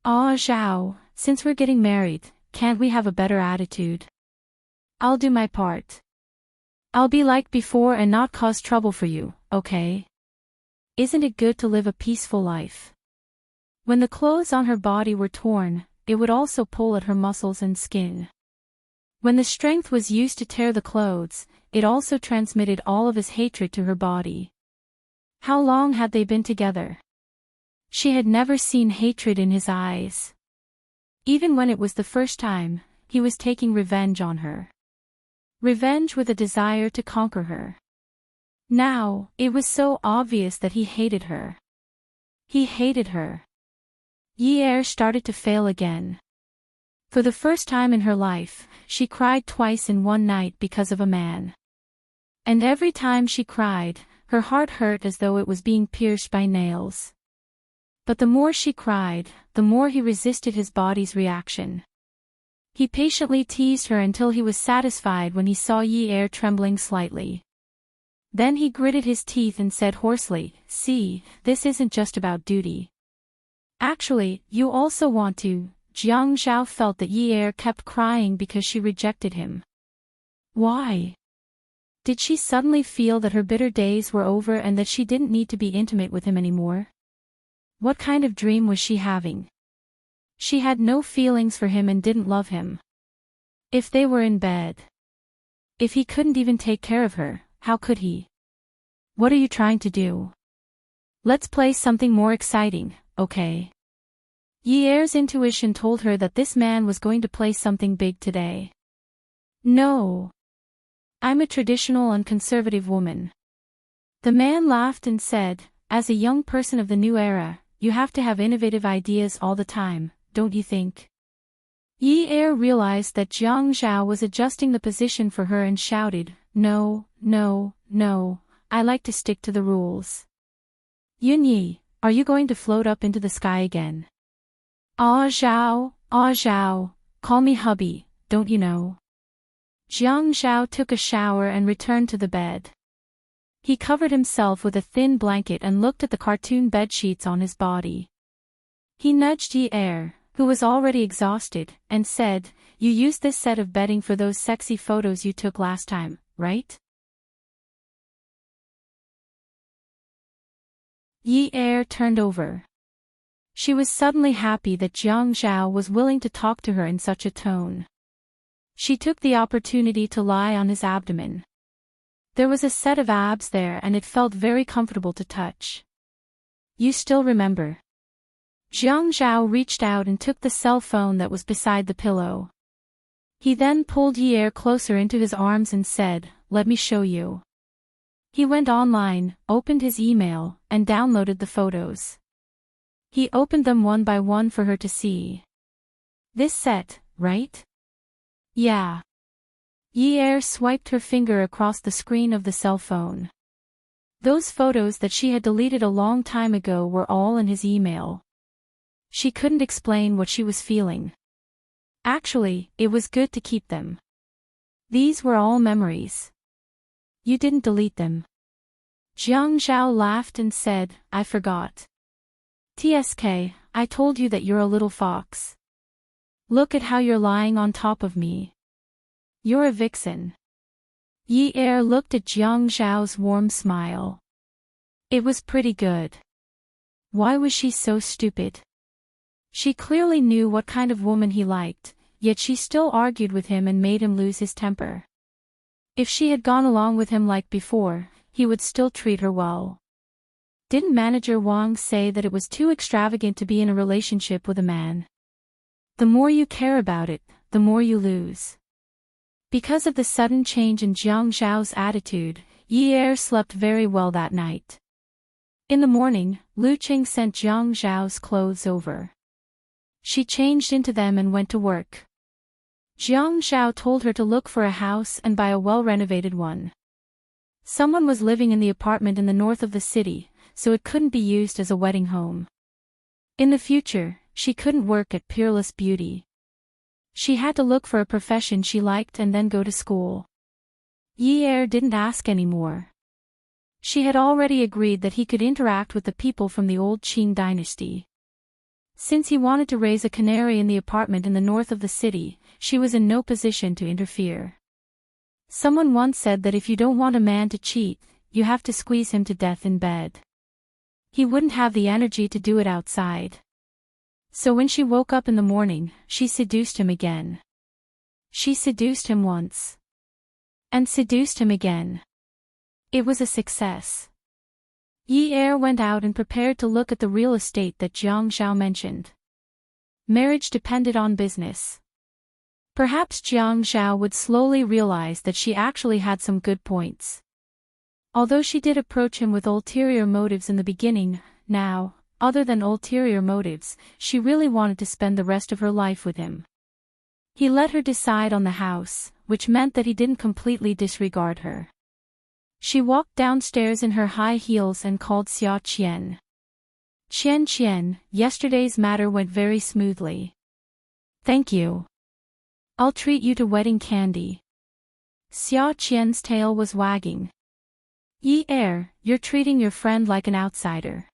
"Ah, Zhao, since we're getting married, can't we have a better attitude? I'll do my part. I'll be like before and not cause trouble for you, okay? Isn't it good to live a peaceful life?" When the clothes on her body were torn, it would also pull at her muscles and skin. When the strength was used to tear the clothes, it also transmitted all of his hatred to her body. How long had they been together? She had never seen hatred in his eyes. Even when it was the first time, he was taking revenge on her. Revenge with a desire to conquer her. Now, it was so obvious that he hated her. He hated her. Yi Er started to fail again. For the first time in her life, she cried twice in one night because of a man. And every time she cried, her heart hurt as though it was being pierced by nails. But the more she cried, the more he resisted his body's reaction. He patiently teased her until he was satisfied when he saw Yi Er trembling slightly. Then he gritted his teeth and said hoarsely, "See, this isn't just about duty. Actually, you also want to." Jiang Zhao felt that Yi Er kept crying because she rejected him. Why? Did she suddenly feel that her bitter days were over and that she didn't need to be intimate with him anymore? What kind of dream was she having? She had no feelings for him and didn't love him. If they were in bed. If he couldn't even take care of her, how could he? What are you trying to do? Let's play something more exciting, okay? Yi Er's intuition told her that this man was going to play something big today. No. I'm a traditional and conservative woman. The man laughed and said, "As a young person of the new era, you have to have innovative ideas all the time, don't you think?" Yi Er realized that Jiang Zhao was adjusting the position for her and shouted, "No, no, no, I like to stick to the rules." "Yunyi, Are you going to float up into the sky again? Ah Zhao, call me hubby, don't you know? Jiang Zhao took a shower and returned to the bed. He covered himself with a thin blanket and looked at the cartoon bed sheets on his body. He nudged Yi Er, who was already exhausted, and said, "You used this set of bedding for those sexy photos you took last time, right?" Yi Er turned over. She was suddenly happy that Jiang Zhao was willing to talk to her in such a tone. She took the opportunity to lie on his abdomen. There was a set of abs there and it felt very comfortable to touch. "You still remember?" Jiang Zhao reached out and took the cell phone that was beside the pillow. He then pulled Yi Er closer into his arms and said, "Let me show you." He went online, opened his email, and downloaded the photos. He opened them one by one for her to see. "This set, right?" "Yeah." Yi Er swiped her finger across the screen of the cell phone. Those photos that she had deleted a long time ago were all in his email. She couldn't explain what she was feeling. Actually, it was good to keep them. These were all memories. "You didn't delete them." Jiang Zhao laughed and said, "I forgot. TSK, I told you that you're a little fox. Look at how you're lying on top of me. You're a vixen." Yi Er looked at Jiang Zhao's warm smile. It was pretty good. Why was she so stupid? She clearly knew what kind of woman he liked, yet she still argued with him and made him lose his temper. If she had gone along with him like before, he would still treat her well. Didn't Manager Wang say that it was too extravagant to be in a relationship with a man? The more you care about it, the more you lose. Because of the sudden change in Jiang Zhao's attitude, Yi Er slept very well that night. In the morning, Lu Qing sent Jiang Zhao's clothes over. She changed into them and went to work. Jiang Zhao told her to look for a house and buy a well-renovated one. Someone was living in the apartment in the north of the city, so it couldn't be used as a wedding home. In the future, she couldn't work at Peerless Beauty. She had to look for a profession she liked and then go to school. Yi Er didn't ask anymore. She had already agreed that he could interact with the people from the old Qing dynasty. Since he wanted to raise a canary in the apartment in the north of the city, she was in no position to interfere. Someone once said that if you don't want a man to cheat, you have to squeeze him to death in bed. He wouldn't have the energy to do it outside. So when she woke up in the morning, she seduced him again. She seduced him once. And seduced him again. It was a success. Yi Er went out and prepared to look at the real estate that Jiang Zhao mentioned. Marriage depended on business. Perhaps Jiang Zhao would slowly realize that she actually had some good points. Although she did approach him with ulterior motives in the beginning, now, other than ulterior motives, she really wanted to spend the rest of her life with him. He let her decide on the house, which meant that he didn't completely disregard her. She walked downstairs in her high heels and called Xia Qian. "Qian, yesterday's matter went very smoothly. Thank you. I'll treat you to wedding candy." Xia Qian's tail was wagging. "Yi Er, you're treating your friend like an outsider."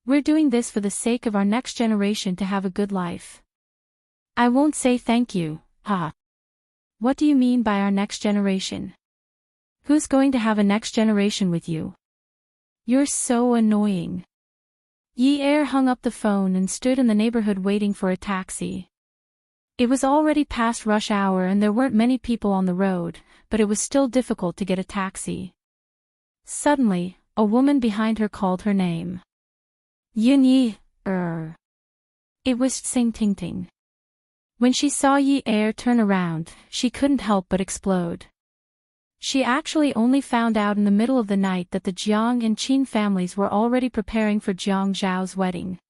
"We're doing this for the sake of our next generation to have a good life." "I won't say thank you, ha." "What do you mean by our next generation? Who's going to have a next generation with you? You're so annoying." Yi Er hung up the phone and stood in the neighborhood waiting for a taxi. It was already past rush hour and there weren't many people on the road, but it was still difficult to get a taxi. Suddenly, a woman behind her called her name. "Yi Er." It was Xing Tingting. When she saw Yi Er turn around, she couldn't help but explode. She actually only found out in the middle of the night that the Jiang and Qin families were already preparing for Jiang Zhao's wedding.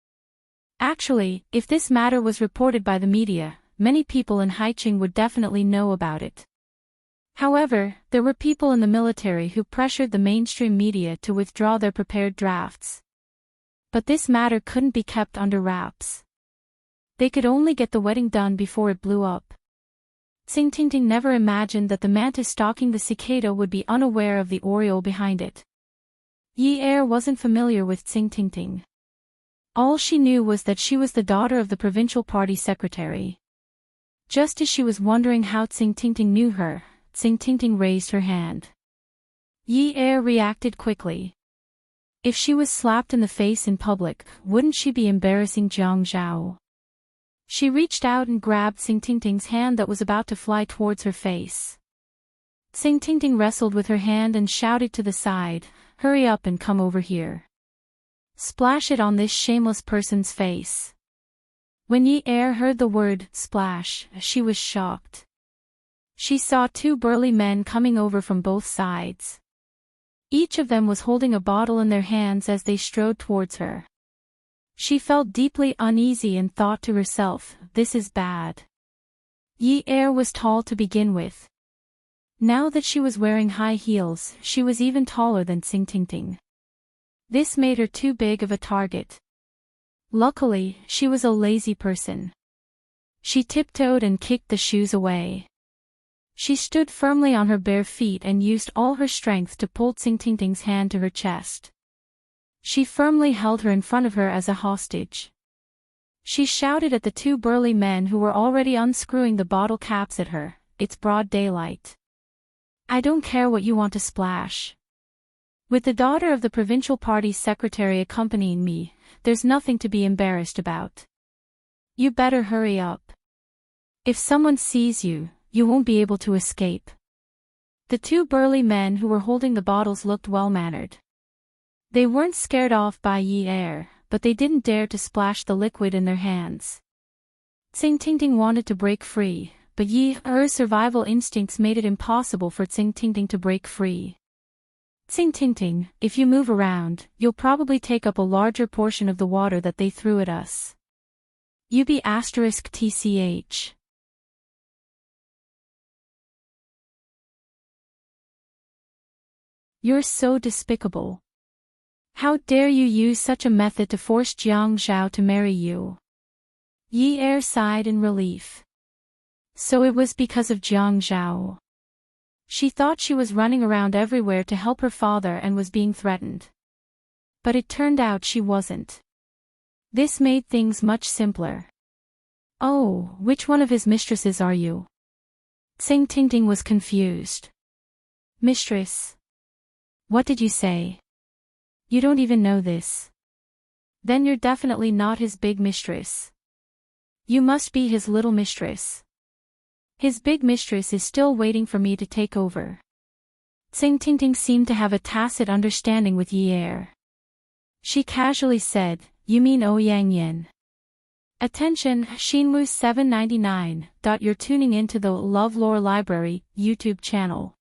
Actually, if this matter was reported by the media, many people in Haiqing would definitely know about it. However, there were people in the military who pressured the mainstream media to withdraw their prepared drafts. But this matter couldn't be kept under wraps. They could only get the wedding done before it blew up. Enchanting never imagined that the mantis stalking the cicada would be unaware of the oriole behind it. Yi wasn't familiar with Enchanting. All she knew was that she was the daughter of the provincial party secretary. Just as she was wondering how Enchanting knew her, Enchanting raised her hand. Yi reacted quickly. If she was slapped in the face in public, wouldn't she be embarrassing Jiang Zhao? She reached out and grabbed Enchanting's hand that was about to fly towards her face. Enchanting wrestled with her hand and shouted to the side, "Hurry up and come over here. Splash it on this shameless person's face." When Yi heard the word, splash, she was shocked. She saw two burly men coming over from both sides. Each of them was holding a bottle in their hands as they strode towards her. She felt deeply uneasy and thought to herself, this is bad. Yi was tall to begin with. Now that she was wearing high heels, she was even taller than Enchanting. This made her too big of a target. Luckily, she was a lazy person. She tiptoed and kicked the shoes away. She stood firmly on her bare feet and used all her strength to pull Enchanting's hand to her chest. She firmly held her in front of her as a hostage. She shouted at the two burly men who were already unscrewing the bottle caps at her, "It's broad daylight. I don't care what you want to splash. With the daughter of the provincial party secretary accompanying me, there's nothing to be embarrassed about. You better hurry up. If someone sees you, you won't be able to escape." The two burly men who were holding the bottles looked well-mannered. They weren't scared off by Yi, but they didn't dare to splash the liquid in their hands. Enchanting wanted to break free, but Yi's survival instincts made it impossible for Enchanting to break free. "Enchanting, if you move around, you'll probably take up a larger portion of the water that they threw at us. *TCH. You're so despicable. How dare you use such a method to force Jiang Zhao to marry you?" Yi sighed in relief. So it was because of Jiang Zhao. She thought she was running around everywhere to help her father and was being threatened. But it turned out she wasn't. This made things much simpler. "Oh, which one of his mistresses are you?" Enchanting was confused. "Mistress? What did you say? You don't even know this. Then you're definitely not his big mistress. You must be his little mistress. His big mistress is still waiting for me to take over." Enchanting seemed to have a tacit understanding with Yi. She casually said, "You mean Ouyang Yin." Attention, Shinwu 799. You're tuning into the LoveLore Library YouTube channel.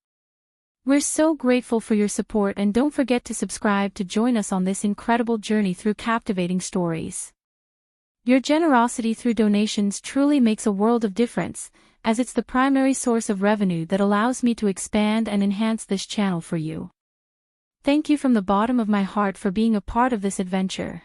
We're so grateful for your support, and don't forget to subscribe to join us on this incredible journey through captivating stories. Your generosity through donations truly makes a world of difference, as it's the primary source of revenue that allows me to expand and enhance this channel for you. Thank you from the bottom of my heart for being a part of this adventure.